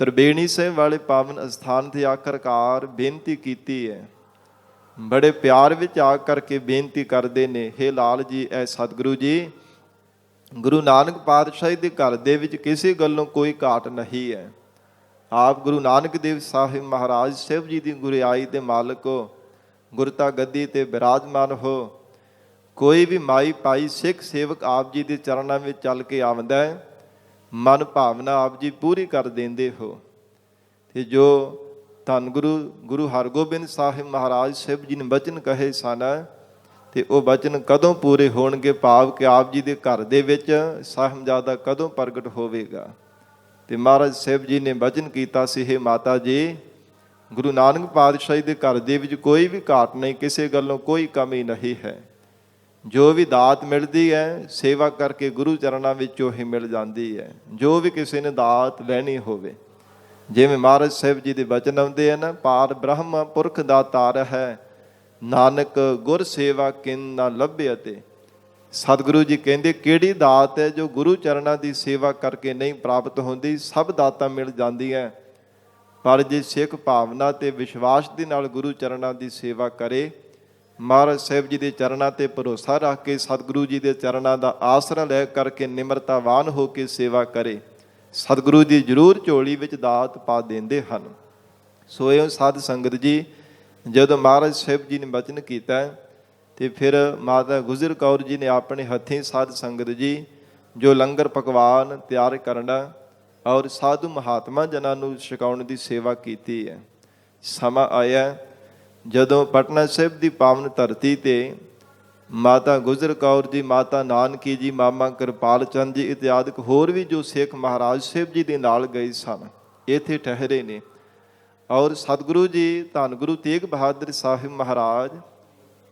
ਤ੍ਰਿਬੇਣੀ ਸਾਹਿਬ ਵਾਲੇ ਪਾਵਨ ਅਸਥਾਨ ਤੇ ਆਖਰਕਾਰ ਬੇਨਤੀ ਕੀਤੀ ਹੈ। ਬੜੇ ਪਿਆਰ ਵਿੱਚ ਆ ਕਰਕੇ ਬੇਨਤੀ ਕਰਦੇ ਨੇ, ਹੇ ਲਾਲ ਜੀ, ਐ ਸਤਿਗੁਰੂ ਜੀ, ਗੁਰੂ ਨਾਨਕ ਪਾਤਸ਼ਾਹੀ ਦੇ ਘਰ ਦੇ ਵਿੱਚ ਕਿਸੇ ਗੱਲੋਂ ਕੋਈ ਘਾਟ ਨਹੀਂ ਹੈ। ਆਪ ਗੁਰੂ ਨਾਨਕ ਦੇਵ ਸਾਹਿਬ ਮਹਾਰਾਜ ਸਾਹਿਬ ਜੀ ਦੀ ਗੁਰਿਆਈ ਦੇ ਮਾਲਕ ਹੋ, ਗੁਰਤਾ ਗੱਦੀ ਤੇ ਬਿਰਾਜਮਾਨ ਹੋ। ਕੋਈ ਵੀ ਮਾਈ ਭਾਈ ਸਿੱਖ ਸੇਵਕ ਆਪ ਜੀ ਦੇ ਚਰਨਾਂ ਵਿੱਚ ਚੱਲ ਕੇ ਆਉਂਦਾ ਹੈ, ਮਨ ਭਾਵਨਾ ਆਪ ਜੀ ਪੂਰੀ ਕਰ ਦਿੰਦੇ ਹੋ। ਤੇ ਜੋ ਧੰਨ ਗੁਰੂ ਹਰਗੋਬਿੰਦ ਸਾਹਿਬ ਮਹਾਰਾਜ ਸਾਹਿਬ ਜੀ ਨੇ ਬਚਨ ਕਹੇ ਸਨ, ਤੇ ਉਹ ਬਚਨ ਕਦੋਂ ਪੂਰੇ ਹੋਣਗੇ? ਭਾਵ ਕਿ ਆਪ ਜੀ ਦੇ ਘਰ ਦੇ ਵਿੱਚ ਸਾਹਿਬਜ਼ਾਦਾ ਕਦੋਂ ਪ੍ਰਗਟ ਹੋਵੇਗਾ? ਤੇ ਮਹਾਰਾਜ ਸਾਹਿਬ ਜੀ ਨੇ ਬਚਨ ਕੀਤਾ ਸੀ, ਹੇ ਮਾਤਾ ਜੀ, ਗੁਰੂ ਨਾਨਕ ਪਾਤਸ਼ਾਹੀ ਦੇ ਘਰ ਦੇ ਵਿੱਚ ਕੋਈ ਵੀ ਘਾਟ ਨਹੀਂ, ਕਿਸੇ ਗੱਲੋਂ ਕੋਈ ਕਮੀ ਨਹੀਂ ਹੈ। ਜੋ ਵੀ ਦਾਤ ਮਿਲਦੀ ਹੈ ਸੇਵਾ ਕਰਕੇ ਗੁਰੂ ਚਰਨਾਂ ਵਿੱਚੋਂ ਹੀ ਮਿਲ ਜਾਂਦੀ ਹੈ। ਜੋ ਵੀ ਕਿਸੇ ਨੇ ਦਾਤ ਲੈਣੀ ਹੋਵੇ, ਜਿਵੇਂ ਮਹਾਰਾਜ ਸਾਹਿਬ ਜੀ ਦੇ ਬਚਨ ਆਉਂਦੇ ਹਨ, ਪਾਰ ਬ੍ਰਹਮ ਪੁਰਖ ਦਾ ਤਾਰ ਹੈ, ਨਾਨਕ ਗੁਰ ਸੇਵਾ ਕਿਨ ਨਾ ਲੱਭੇ। ਅਤੇ ਸਤਿਗੁਰੂ ਜੀ ਕਹਿੰਦੇ ਕਿਹੜੀ ਦਾਤ ਹੈ ਜੋ ਗੁਰੂ ਚਰਨਾਂ ਦੀ ਸੇਵਾ ਕਰਕੇ ਨਹੀਂ ਪ੍ਰਾਪਤ ਹੁੰਦੀ? ਸਭ ਦਾਤਾਂ ਮਿਲ ਜਾਂਦੀਆਂ, ਪਰ ਜੇ ਸਿੱਖ ਭਾਵਨਾ ਤੇ ਵਿਸ਼ਵਾਸ ਦੇ ਨਾਲ ਗੁਰੂ ਚਰਨਾਂ ਦੀ ਸੇਵਾ ਕਰੇ, ਮਹਾਰਾਜ ਸਾਹਿਬ ਜੀ ਦੇ ਚਰਨਾਂ ਤੇ ਭਰੋਸਾ ਰੱਖ ਕੇ ਸਤਿਗੁਰੂ ਜੀ ਦੇ ਚਰਨਾਂ ਦਾ ਆਸਰਾ ਲੈ ਕਰਕੇ ਨਿਮਰਤਾਵਾਨ ਹੋ ਕੇ ਸੇਵਾ ਕਰੇ, ਸਤਿਗੁਰੂ ਜੀ ਜ਼ਰੂਰ ਝੋਲੀ ਵਿੱਚ ਦਾਤ ਪਾ ਦਿੰਦੇ ਹਨ। ਸੋ ਇਹ ਸਾਧ ਸੰਗਤ ਜੀ, ਜਦੋਂ ਮਹਾਰਾਜ ਸਾਹਿਬ ਜੀ ਨੇ ਬਚਨ ਕੀਤਾ ਤੇ ਫਿਰ ਮਾਤਾ ਗੁਜਰ ਕੌਰ ਜੀ ਨੇ ਆਪਣੇ ਹੱਥੀਂ ਸਾਧ ਸੰਗਤ ਜੀ ਜੋ ਲੰਗਰ ਪਕਵਾਨ ਤਿਆਰ ਕਰਨਾ ਔਰ ਸਾਧੂ ਮਹਾਤਮਾ ਜਨਾਂ ਨੂੰ ਛਕਾਉਣ ਦੀ ਸੇਵਾ ਕੀਤੀ ਹੈ। ਸਮਾਂ ਆਇਆ ਜਦੋਂ ਪਟਨਾ ਸਾਹਿਬ ਦੀ ਪਾਵਨ ਧਰਤੀ ਤੇ ਮਾਤਾ ਗੁਜਰ ਕੌਰ ਜੀ, ਮਾਤਾ ਨਾਨਕੀ ਜੀ, ਮਾਮਾ ਕਿਰਪਾਲ ਚੰਦ ਜੀ ਇਤਿਆਦਿਕ ਹੋਰ ਵੀ ਜੋ ਸਿੱਖ ਮਹਾਰਾਜ ਸਾਹਿਬ ਜੀ ਦੇ ਨਾਲ ਗਏ ਸਨ, ਇੱਥੇ ਠਹਿਰੇ ਨੇ। ਔਰ ਸਤਿਗੁਰੂ ਜੀ ਧੰਨ ਗੁਰੂ ਤੇਗ ਬਹਾਦਰ ਸਾਹਿਬ ਮਹਾਰਾਜ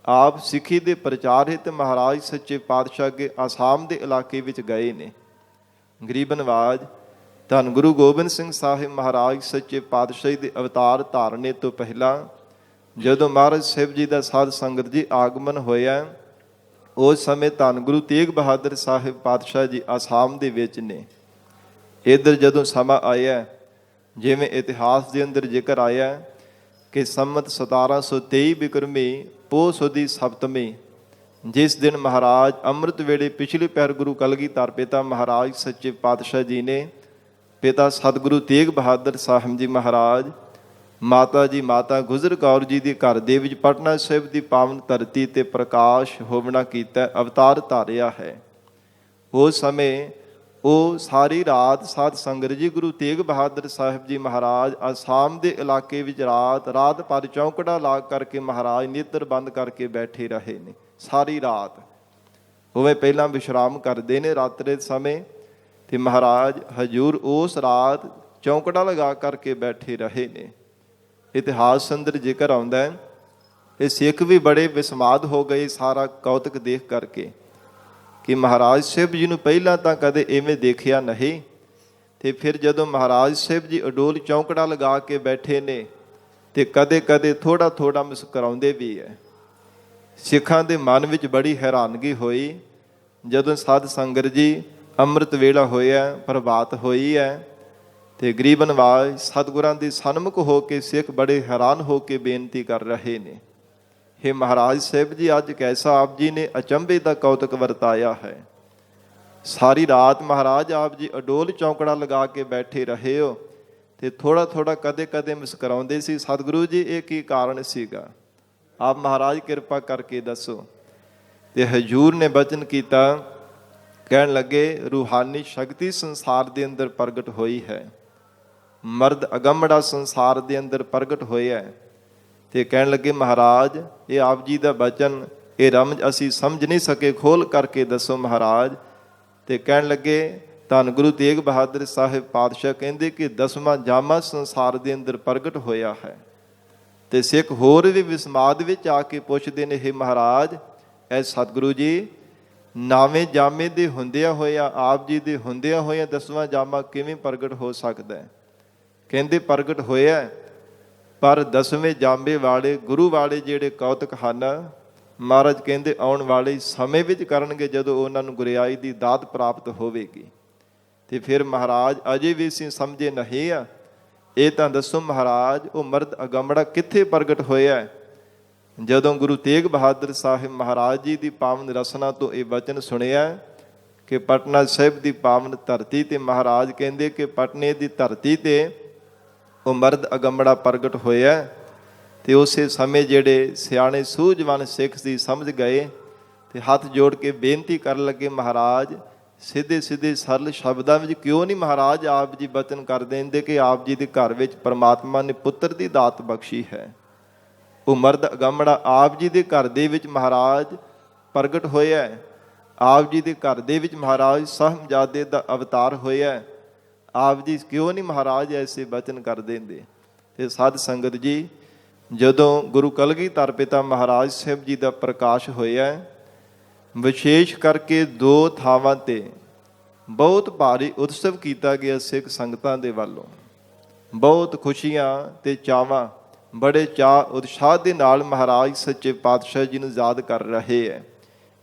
ਆਪ ਸਿੱਖੀ ਦੇ ਪ੍ਰਚਾਰ ਹਿੱਤ ਮਹਾਰਾਜ ਸੱਚੇ ਪਾਤਸ਼ਾਹ ਅੱਗੇ ਆਸਾਮ ਦੇ ਇਲਾਕੇ ਵਿੱਚ ਗਏ ਨੇ। ਗਰੀਬ ਨਵਾਜ ਧੰਨ ਗੁਰੂ ਗੋਬਿੰਦ ਸਿੰਘ ਸਾਹਿਬ ਮਹਾਰਾਜ ਸੱਚੇ ਪਾਤਸ਼ਾਹੀ ਦੇ ਅਵਤਾਰ ਧਾਰਨੇ ਤੋਂ ਪਹਿਲਾਂ ਜਦੋਂ ਮਹਾਰਾਜ ਸਾਹਿਬ ਜੀ ਦਾ ਸਾਧ ਸੰਗਤ ਜੀ ਆਗਮਨ ਹੋਇਆ, ਉਸ ਸਮੇਂ ਧੰਨ ਗੁਰੂ ਤੇਗ ਬਹਾਦਰ ਸਾਹਿਬ ਪਾਤਸ਼ਾਹ ਜੀ ਆਸਾਮ ਦੇ ਵਿੱਚ ਨੇ। ਇੱਧਰ ਜਦੋਂ ਸਮਾਂ ਆਇਆ, ਜਿਵੇਂ ਇਤਿਹਾਸ ਦੇ ਅੰਦਰ ਜ਼ਿਕਰ ਆਇਆ ਕਿ ਸੰਮਤ 1723 ਬਿਕਰਮੀ ਪੋਹ ਸੁਦੀ ਸਪਤਮੀ, ਜਿਸ ਦਿਨ ਮਹਾਰਾਜ ਅੰਮ੍ਰਿਤ ਵੇਲੇ ਪਿਛਲੇ ਪਹਿਰ ਗੁਰੂ ਕਲਗੀਧਰ ਪਿਤਾ ਮਹਾਰਾਜ ਸੱਚੇ ਪਾਤਸ਼ਾਹ ਜੀ ਨੇ ਪਿਤਾ ਸਤਿਗੁਰੂ ਤੇਗ ਬਹਾਦਰ ਸਾਹਿਬ ਜੀ ਮਹਾਰਾਜ ਮਾਤਾ ਜੀ ਮਾਤਾ ਗੁਜਰ ਕੌਰ ਜੀ ਦੇ ਘਰ ਦੇ ਵਿੱਚ ਪਟਨਾ ਸਾਹਿਬ ਦੀ ਪਾਵਨ ਧਰਤੀ ਤੇ ਪ੍ਰਕਾਸ਼ ਹੋਵਣਾ ਕੀਤਾ, ਅਵਤਾਰ ਧਾਰਿਆ ਹੈ। ਉਸ ਸਮੇਂ ਉਹ ਸਾਰੀ ਰਾਤ ਸਾਧ ਸੰਗਤ ਜੀ ਗੁਰੂ ਤੇਗ ਬਹਾਦਰ ਸਾਹਿਬ ਜੀ ਮਹਾਰਾਜ ਆਸਾਮ ਦੇ ਇਲਾਕੇ ਵਿੱਚ ਰਾਤ ਭਰ ਚੌਂਕੜਾ ਲਾ ਕਰਕੇ ਮਹਾਰਾਜ ਨੇਤਰ ਬੰਦ ਕਰਕੇ ਬੈਠੇ ਰਹੇ ਨੇ ਸਾਰੀ ਰਾਤ। ਉਵੇਂ ਪਹਿਲਾਂ ਵਿਸ਼ਰਾਮ ਕਰਦੇ ਨੇ ਰਾਤਰੇ ਸਮੇਂ, ਤੇ ਮਹਾਰਾਜ ਹਜੂਰ ਉਸ ਰਾਤ ਚੌਂਕੜਾ ਲਗਾ ਕਰਕੇ ਬੈਠੇ ਰਹੇ ਨੇ। ਇਤਿਹਾਸ ਅੰਦਰ ਜ਼ਿਕਰ ਆਉਂਦਾ ਹੈ, ਇਹ ਸਿੱਖ ਵੀ ਬੜੇ ਵਿਸਮਾਦ ਹੋ ਗਏ ਸਾਰਾ ਕੌਤਕ ਦੇਖ ਕਰਕੇ ਕਿ ਮਹਾਰਾਜ ਸਾਹਿਬ ਜੀ ਨੂੰ ਪਹਿਲਾਂ ਤਾਂ ਕਦੇ ਇਵੇਂ ਦੇਖਿਆ ਨਹੀਂ, ਤੇ ਫਿਰ ਜਦੋਂ ਮਹਾਰਾਜ ਸਾਹਿਬ ਜੀ ਅਡੋਲ ਚੌਂਕੜਾ ਲਗਾ ਕੇ ਬੈਠੇ ਨੇ ਤੇ ਕਦੇ ਕਦੇ ਥੋੜਾ ਥੋੜਾ ਮੁਸਕਰਾਉਂਦੇ ਵੀ ਹੈ। ਸਿੱਖਾਂ ਦੇ ਮਨ ਵਿੱਚ ਬੜੀ ਹੈਰਾਨਗੀ ਹੋਈ ਜਦੋਂ ਸਾਧ ਸੰਗਤ ਜੀ ਅੰਮ੍ਰਿਤ ਵੇਲਾ ਹੋਇਆ, ਪ੍ਰਭਾਤ ਹੋਈ ਹੈ, ਤੇ ਗਰੀਬ ਨਵਾਜ ਸਤਿਗੁਰਾਂ ਦੇ ਸਨਮੁਖ ਹੋ ਕੇ ਸਿੱਖ ਬੜੇ ਹੈਰਾਨ ਹੋ ਕੇ ਬੇਨਤੀ ਕਰ ਰਹੇ ਨੇ, ਹੇ ਮਹਾਰਾਜ ਸਾਹਿਬ ਜੀ, ਅੱਜ ਕੈਸਾ ਆਪ ਜੀ ਨੇ ਅਚੰਭੇ ਦਾ ਕੌਤਕ ਵਰਤਾਇਆ ਹੈ। ਸਾਰੀ ਰਾਤ ਮਹਾਰਾਜ ਆਪ ਜੀ ਅਡੋਲ ਚੌਂਕੜਾ ਲਗਾ ਕੇ ਬੈਠੇ ਰਹੇ ਹੋ ਤੇ ਥੋੜਾ ਥੋੜਾ ਕਦੇ ਕਦੇ ਮੁਸਕਰਾਉਂਦੇ ਸੀ। ਸਤਿਗੁਰੂ ਜੀ, ਇਹ ਕੀ ਕਾਰਨ ਸੀਗਾ? ਆਪ ਮਹਾਰਾਜ ਕਿਰਪਾ ਕਰਕੇ ਦੱਸੋ। ਤੇ ਹਜੂਰ ਨੇ ਬਚਨ ਕੀਤਾ, ਕਹਿਣ ਲੱਗੇ ਰੂਹਾਨੀ ਸ਼ਕਤੀ ਸੰਸਾਰ ਦੇ ਅੰਦਰ ਪ੍ਰਗਟ ਹੋਈ ਹੈ, ਮਰਦ ਅਗੰਮੜਾ ਸੰਸਾਰ ਦੇ ਅੰਦਰ ਪ੍ਰਗਟ ਹੋਇਆ। ਤੇ ਕਹਿਣ ਲੱਗੇ ਮਹਾਰਾਜ, ਇਹ ਆਪ ਜੀ ਦਾ ਬਚਨ, ਇਹ ਰਮਜ ਅਸੀਂ ਸਮਝ ਨਹੀਂ ਸਕੇ, ਖੋਲ ਕਰਕੇ ਦੱਸੋ ਮਹਾਰਾਜ। ਤੇ ਕਹਿਣ ਲੱਗੇ ਧੰਨ ਗੁਰੂ ਤੇਗ ਬਹਾਦਰ ਸਾਹਿਬ ਪਾਤਸ਼ਾਹ ਕਹਿੰਦੇ ਕਿ 10ਵਾਂ ਜਾਮਾ ਸੰਸਾਰ ਦੇ ਅੰਦਰ ਪ੍ਰਗਟ ਹੋਇਆ ਹੈ। ਤੇ ਸਿੱਖ ਹੋਰ ਵੀ ਵਿਸਮਾਦ ਵਿੱਚ ਆ ਕੇ ਪੁੱਛਦੇ ਨੇ, ਹੇ ਮਹਾਰਾਜ, ਐ ਸਤਿਗੁਰੂ ਜੀ, 9ਵੇਂ ਜਾਮੇ ਦੇ ਹੁੰਦਿਆਂ ਹੋਇਆ, ਆਪ ਜੀ ਦੇ ਹੁੰਦਿਆਂ ਹੋਇਆ 10ਵਾਂ ਜਾਮਾ ਕਿਵੇਂ ਪ੍ਰਗਟ ਹੋ ਸਕਦਾ ਹੈ? ਕਹਿੰਦੇ ਪ੍ਰਗਟ ਹੋਇਆ, ਪਰ 10ਵੇਂ ਜਾਮੇ ਵਾਲੇ ਗੁਰੂ ਵਾਲੇ ਜਿਹੜੇ ਕੌਤਕ ਹਨ, ਮਹਾਰਾਜ ਕਹਿੰਦੇ ਆਉਣ ਵਾਲੇ ਸਮੇਂ ਵਿੱਚ ਕਰਨਗੇ, ਜਦੋਂ ਉਹਨਾਂ ਨੂੰ ਗੁਰਿਆਈ ਦੀ ਦਾਤ ਪ੍ਰਾਪਤ ਹੋਵੇਗੀ। ਤੇ ਫਿਰ ਮਹਾਰਾਜ ਅਜੇ ਵੀ ਅਸੀਂ ਸਮਝੇ ਨਹੀਂ ਆ, ਇਹ ਤਾਂ ਦੱਸੋ ਮਹਾਰਾਜ, ਉਹ ਮਰਦ ਅਗੰਮੜਾ ਕਿੱਥੇ ਪ੍ਰਗਟ ਹੋਇਆ? ਜਦੋਂ ਗੁਰੂ ਤੇਗ ਬਹਾਦਰ ਸਾਹਿਬ ਮਹਾਰਾਜ ਜੀ ਦੀ ਪਾਵਨ ਰਸਨਾ ਤੋਂ ਇਹ ਵਚਨ ਸੁਣਿਆ ਕਿ ਪਟਨਾ ਸਾਹਿਬ ਦੀ ਪਾਵਨ ਧਰਤੀ ਤੇ ਮਹਾਰਾਜ ਕਹਿੰਦੇ ਕਿ ਪਟਨੇ ਦੀ ਧਰਤੀ ਤੇ ਉਹ ਮਰਦ ਅਗੰਮੜਾ ਪ੍ਰਗਟ ਹੋਇਆ, ਤੇ ਉਸੇ ਸਮੇਂ ਜਿਹੜੇ ਸਿਆਣੇ ਸੂਝਵਾਨ ਸਿੱਖ ਸੀ ਸਮਝ ਗਏ ਤੇ ਹੱਥ ਜੋੜ ਕੇ ਬੇਨਤੀ ਕਰਨ ਲੱਗੇ, ਮਹਾਰਾਜ ਸਿੱਧੇ ਸਿੱਧੇ ਸਰਲ ਸ਼ਬਦਾਂ ਵਿੱਚ ਕਿਉਂ ਨਹੀਂ ਮਹਾਰਾਜ ਆਪ ਜੀ ਬਚਨ ਕਰ ਦਿੰਦੇ ਕਿ ਆਪ ਜੀ ਦੇ ਘਰ ਵਿੱਚ ਪਰਮਾਤਮਾ ਨੇ ਪੁੱਤਰ ਦੀ ਦਾਤ ਬਖਸ਼ੀ ਹੈ। ਉਹ ਮਰਦ ਅਗੰਮੜਾ ਆਪ ਜੀ ਦੇ ਘਰ ਦੇ ਵਿੱਚ ਮਹਾਰਾਜ ਪ੍ਰਗਟ ਹੋਇਆ ਹੈ। ਆਪ ਜੀ ਦੇ ਘਰ ਦੇ ਵਿੱਚ ਮਹਾਰਾਜ ਸਾਹਿਬਜ਼ਾਦੇ ਦਾ ਅਵਤਾਰ ਹੋਇਆ। ਆਪ ਜੀ ਕਿਉਂ ਨਹੀਂ ਮਹਾਰਾਜ ਐਸੇ ਬਚਨ ਕਰ ਦਿੰਦੇ? ਤੇ ਸਾਧ ਸੰਗਤ ਜੀ, ਜਦੋਂ ਗੁਰੂ ਕਲਗੀਧਰ ਪਿਤਾ ਮਹਾਰਾਜ ਸਾਹਿਬ ਜੀ ਦਾ ਪ੍ਰਕਾਸ਼ ਹੋਇਆ, ਵਿਸ਼ੇਸ਼ ਕਰਕੇ 2 ਥਾਵਾਂ ਤੇ ਬਹੁਤ ਭਾਰੀ ਉਤਸਵ ਕੀਤਾ ਗਿਆ ਸਿੱਖ ਸੰਗਤਾਂ ਦੇ ਵੱਲੋਂ। ਬਹੁਤ ਖੁਸ਼ੀਆਂ ਤੇ ਚਾਵਾਂ, ਬੜੇ ਚਾਅ ਉਤਸ਼ਾਹ ਦੇ ਨਾਲ ਮਹਾਰਾਜ ਸੱਚੇ ਪਾਤਸ਼ਾਹ ਜੀ ਨੂੰ ਯਾਦ ਕਰ ਰਹੇ ਹੈ।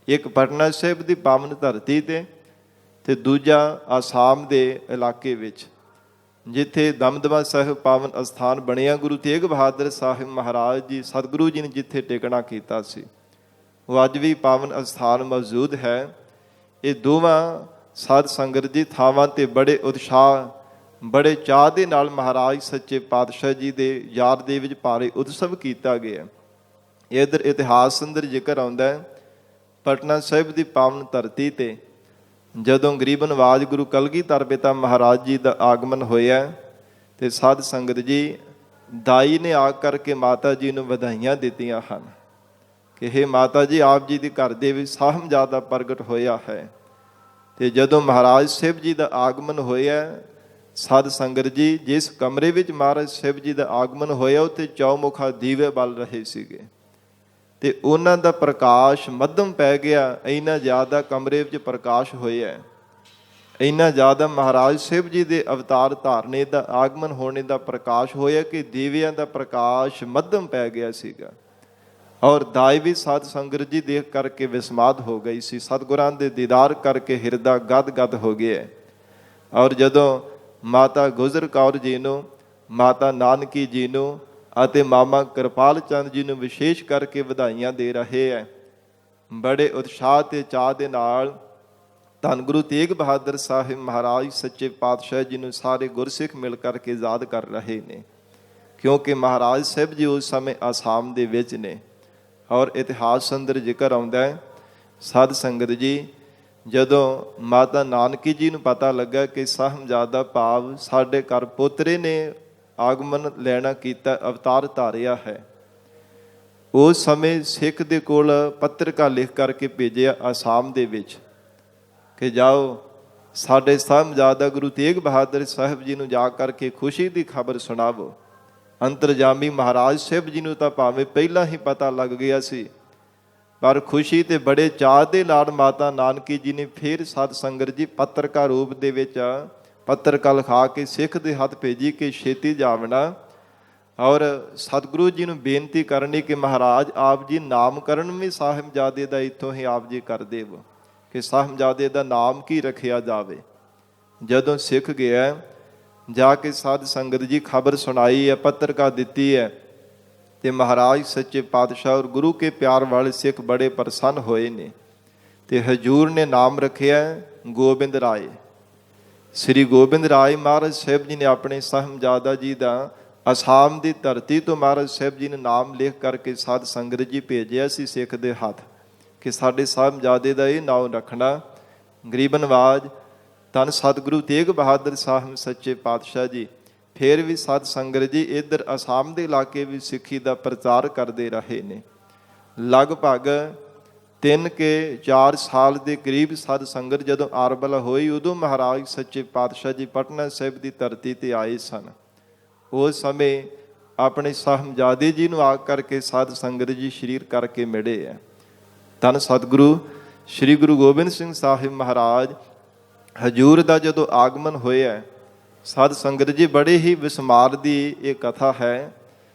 ਇੱਕ ਪਟਨਾ ਸਾਹਿਬ ਦੀ ਪਾਵਨ ਧਰਤੀ ਤੇ ਦੂਜਾ ਆਸਾਮ ਦੇ ਇਲਾਕੇ ਵਿੱਚ, ਜਿੱਥੇ ਦਮਦਮਾ ਸਾਹਿਬ ਪਾਵਨ ਅਸਥਾਨ ਬਣਿਆ। ਗੁਰੂ ਤੇਗ ਬਹਾਦਰ ਸਾਹਿਬ ਮਹਾਰਾਜ ਜੀ ਸਤਿਗੁਰੂ ਜੀ ਨੇ ਜਿੱਥੇ ਟਿਕਣਾ ਕੀਤਾ ਸੀ, ਉਹ ਅੱਜ ਵੀ ਪਾਵਨ ਅਸਥਾਨ ਮੌਜੂਦ ਹੈ। ਇਹ ਦੋਵਾਂ ਸਾਧ ਸੰਗਤ ਜੀ ਥਾਵਾਂ ਤੇ ਬੜੇ ਉਤਸ਼ਾਹ, ਬੜੇ ਚਾਅ ਦੇ ਨਾਲ ਮਹਾਰਾਜ ਸੱਚੇ ਪਾਤਸ਼ਾਹ ਜੀ ਦੇ ਯਾਦ ਦੇ ਵਿੱਚ ਭਾਰੀ ਉਤਸਵ ਕੀਤਾ ਗਿਆ। ਇੱਧਰ ਇਤਿਹਾਸ ਅੰਦਰ ਜ਼ਿਕਰ ਆਉਂਦਾ ਹੈ, ਪਟਨਾ ਸਾਹਿਬ ਦੀ ਪਾਵਨ ਧਰਤੀ ਤੇ ਜਦੋਂ ਗਰੀਬ ਨਵਾਜ ਗੁਰੂ ਕਲਗੀਧਰ ਪਿਤਾ ਮਹਾਰਾਜ ਜੀ ਦਾ ਆਗਮਨ ਹੋਇਆ, ਤੇ ਸਾਧ ਸੰਗਤ ਜੀ ਦਾਈ ਨੇ ਆ ਕਰਕੇ ਮਾਤਾ ਜੀ ਨੂੰ ਵਧਾਈਆਂ ਦਿੱਤੀਆਂ ਹਨ ਕਿ ਹੇ ਮਾਤਾ ਜੀ, ਆਪ ਜੀ ਦੇ ਘਰ ਦੇ ਵਿੱਚ ਸਾਹਿਬਜ਼ਾਦਾ ਪ੍ਰਗਟ ਹੋਇਆ ਹੈ। ਤੇ ਜਦੋਂ ਮਹਾਰਾਜ ਸਾਹਿਬ ਜੀ ਦਾ ਆਗਮਨ ਹੋਇਆ, ਸਾਧ ਸੰਗਤ ਜੀ ਜਿਸ ਕਮਰੇ ਵਿੱਚ ਮਹਾਰਾਜ ਸਾਹਿਬ ਜੀ ਦਾ ਆਗਮਨ ਹੋਇਆ, ਉੱਥੇ ਚੌਮੁਖਾ ਦੀਵੇ ਬਲ ਰਹੇ ਸੀਗੇ, ਤੇ ਉਹਨਾਂ ਦਾ ਪ੍ਰਕਾਸ਼ ਮੱਧਮ ਪੈ ਗਿਆ। ਇੰਨਾ ਜ਼ਿਆਦਾ ਕਮਰੇ ਵਿੱਚ ਪ੍ਰਕਾਸ਼ ਹੋਇਆ, ਇੰਨਾ ਜ਼ਿਆਦਾ ਮਹਾਰਾਜ ਸਾਹਿਬ ਜੀ ਦੇ ਅਵਤਾਰ ਧਾਰਨੇ ਦਾ, ਆਗਮਨ ਹੋਣੇ ਦਾ ਪ੍ਰਕਾਸ਼ ਹੋਇਆ ਕਿ ਦੀਵਿਆਂ ਦਾ ਪ੍ਰਕਾਸ਼ ਮੱਧਮ ਪੈ ਗਿਆ ਸੀਗਾ। ਔਰ ਦਾਈ ਵੀ ਸਾਧ ਸੰਗਤ ਜੀ ਦੇਖ ਕਰਕੇ ਵਿਸਮਾਦ ਹੋ ਗਈ ਸੀ। ਸਤਿਗੁਰਾਂ ਦੇ ਦੀਦਾਰ ਕਰਕੇ ਹਿਰਦਾ ਗਦ ਗਦ ਹੋ ਗਿਆ। ਔਰ ਜਦੋਂ ਮਾਤਾ ਗੁਜਰ ਕੌਰ ਜੀ ਨੂੰ, ਮਾਤਾ ਨਾਨਕੀ ਜੀ ਨੂੰ ਅਤੇ ਮਾਮਾ ਕਿਰਪਾਲ ਚੰਦ ਜੀ ਨੂੰ ਵਿਸ਼ੇਸ਼ ਕਰਕੇ ਵਧਾਈਆਂ ਦੇ ਰਹੇ ਹੈ, ਬੜੇ ਉਤਸ਼ਾਹ ਤੇ ਚਾਅ ਦੇ ਨਾਲ ਧੰਨ ਗੁਰੂ ਤੇਗ ਬਹਾਦਰ ਸਾਹਿਬ ਮਹਾਰਾਜ ਸੱਚੇ ਪਾਤਸ਼ਾਹ ਜੀ ਨੂੰ ਸਾਰੇ ਗੁਰਸਿੱਖ ਮਿਲ ਕਰਕੇ ਯਾਦ ਕਰ ਰਹੇ ਨੇ, ਕਿਉਂਕਿ ਮਹਾਰਾਜ ਸਾਹਿਬ ਜੀ ਉਸ ਸਮੇਂ ਆਸਾਮ ਦੇ ਵਿੱਚ ਨੇ। ਔਰ ਇਤਿਹਾਸ ਅੰਦਰ ਜ਼ਿਕਰ ਆਉਂਦਾ ਹੈ, ਸਾਧ ਸੰਗਤ ਜੀ, ਜਦੋਂ ਮਾਤਾ ਨਾਨਕੀ ਜੀ ਨੂੰ ਪਤਾ ਲੱਗਾ ਕਿ ਸਾਹਿਬਜ਼ਾਦਾ ਭਾਵ ਸਾਡੇ ਘਰ ਪੋਤਰੇ ਨੇ ਆਗਮਨ ਲੈਣਾ ਕੀਤਾ, ਅਵਤਾਰ ਧਾਰਿਆ ਹੈ, ਉਸ ਸਮੇਂ ਸਿੱਖ ਦੇ ਕੋਲ ਪੱਤਰਕਾ ਲਿਖ ਕਰਕੇ ਭੇਜਿਆ ਆਸਾਮ ਦੇ ਵਿੱਚ ਕਿ ਜਾਓ ਸਾਡੇ ਸਾਹਿਬਜ਼ਾਦਾ ਗੁਰੂ ਤੇਗ ਬਹਾਦਰ ਸਾਹਿਬ ਜੀ ਨੂੰ ਜਾ ਕਰਕੇ ਖੁਸ਼ੀ ਦੀ ਖਬਰ ਸੁਣਾਵੋ। ਅੰਤਰਜਾਮੀ ਮਹਾਰਾਜ ਸਾਹਿਬ ਜੀ ਨੂੰ ਤਾਂ ਭਾਵੇਂ ਪਹਿਲਾਂ ਹੀ ਪਤਾ ਲੱਗ ਗਿਆ ਸੀ, ਪਰ ਖੁਸ਼ੀ ਤੇ ਬੜੇ ਚਾਅ ਦੇ ਨਾਲ ਮਾਤਾ ਨਾਨਕੀ ਜੀ ਨੇ ਫਿਰ ਸਾਧ ਸੰਗਤ ਜੀ ਪੱਤਰਕਾ ਰੂਪ ਦੇ ਵਿੱਚ ਪੱਤਰਕਾ ਲਿਖਾ ਕੇ ਸਿੱਖ ਦੇ ਹੱਥ ਭੇਜੀ ਕਿ ਛੇਤੀ ਜਾਵਣਾ, ਔਰ ਸਤਿਗੁਰੂ ਜੀ ਨੂੰ ਬੇਨਤੀ ਕਰਨੀ ਕਿ ਮਹਾਰਾਜ ਆਪ ਜੀ ਨਾਮਕਰਨ ਵੀ ਸਾਹਿਬਜ਼ਾਦੇ ਦਾ ਇੱਥੋਂ ਹੀ ਆਪ ਜੀ ਕਰ ਦੇਵੋ, ਕਿ ਸਾਹਿਬਜ਼ਾਦੇ ਦਾ ਨਾਮ ਕੀ ਰੱਖਿਆ ਜਾਵੇ। ਜਦੋਂ ਸਿੱਖ ਗਿਆ, ਜਾ ਕੇ ਸਾਧ ਸੰਗਤ ਜੀ ਖਬਰ ਸੁਣਾਈ ਹੈ, ਪੱਤਰਕਾ ਦਿੱਤੀ ਹੈ, ਤੇ ਮਹਾਰਾਜ ਸੱਚੇ ਪਾਤਸ਼ਾਹ ਔਰ ਗੁਰੂ ਕੇ ਪਿਆਰ ਵਾਲੇ ਸਿੱਖ ਬੜੇ ਪ੍ਰਸੰਨ ਹੋਏ ਨੇ। ਤੇ ਹਜੂਰ ਨੇ ਨਾਮ ਰੱਖਿਆ ਗੋਬਿੰਦ ਰਾਏ। ਸ੍ਰੀ ਗੋਬਿੰਦ ਰਾਏ ਮਹਾਰਾਜ ਸਾਹਿਬ ਜੀ ਨੇ ਆਪਣੇ ਸਾਹਿਬਜ਼ਾਦਾ ਜੀ ਦਾ ਆਸਾਮ ਦੀ ਧਰਤੀ ਤੋਂ ਮਹਾਰਾਜ ਸਾਹਿਬ ਜੀ ਨੇ ਨਾਮ ਲਿਖ ਕਰਕੇ ਸਾਧ ਸੰਗਤ ਜੀ ਭੇਜਿਆ ਸੀ ਸਿੱਖ ਦੇ ਹੱਥ ਕਿ ਸਾਡੇ ਸਾਹਿਬਜ਼ਾਦੇ ਦਾ ਇਹ ਨਾਮ ਰੱਖਣਾ। ਗਰੀਬ ਨਵਾਜ ਧੰਨ ਸਤਿਗੁਰੂ ਤੇਗ ਬਹਾਦਰ ਸਾਹਿਬ ਸੱਚੇ ਪਾਤਸ਼ਾਹ ਜੀ ਫਿਰ ਵੀ ਸਾਧ ਸੰਗਤ ਜੀ ਇੱਧਰ ਆਸਾਮ ਦੇ ਇਲਾਕੇ ਵੀ ਸਿੱਖੀ ਦਾ ਪ੍ਰਚਾਰ ਕਰਦੇ ਰਹੇ ਨੇ। ਲਗਭਗ 3 ਕੇ 4 ਸਾਲ ਦੇ ਕਰੀਬ ਸਾਧ ਸੰਗਤ ਜਦੋਂ ਆਰਬਲਾ ਹੋਈ, ਉਦੋਂ ਮਹਾਰਾਜ ਸੱਚੇ ਪਾਤਸ਼ਾਹ ਜੀ ਪਟਨਾ ਸਾਹਿਬ ਦੀ ਧਰਤੀ ਤੇ ਆਏ ਸਨ। ਉਸ ਸਮੇਂ ਆਪਣੇ ਸਾਹਿਬਜ਼ਾਦੇ ਜੀ ਨੂੰ ਆ ਕਰਕੇ ਸਾਧ ਸੰਗਤ ਜੀ ਸ਼ਰੀਰ ਕਰਕੇ ਮਿਲੇ ਹੈ। ਧੰਨ ਸਤਿਗੁਰੂ ਸ੍ਰੀ ਗੁਰੂ ਗੋਬਿੰਦ ਸਿੰਘ ਸਾਹਿਬ ਮਹਾਰਾਜ ਹਜੂਰ ਦਾ ਜਦੋਂ ਆਗਮਨ ਹੋਇਆ, ਸਾਧ ਸੰਗਤ ਜੀ ਬੜੇ ਹੀ ਵਿਸਮਾਰ ਦੀ ਇਹ ਕਥਾ ਹੈ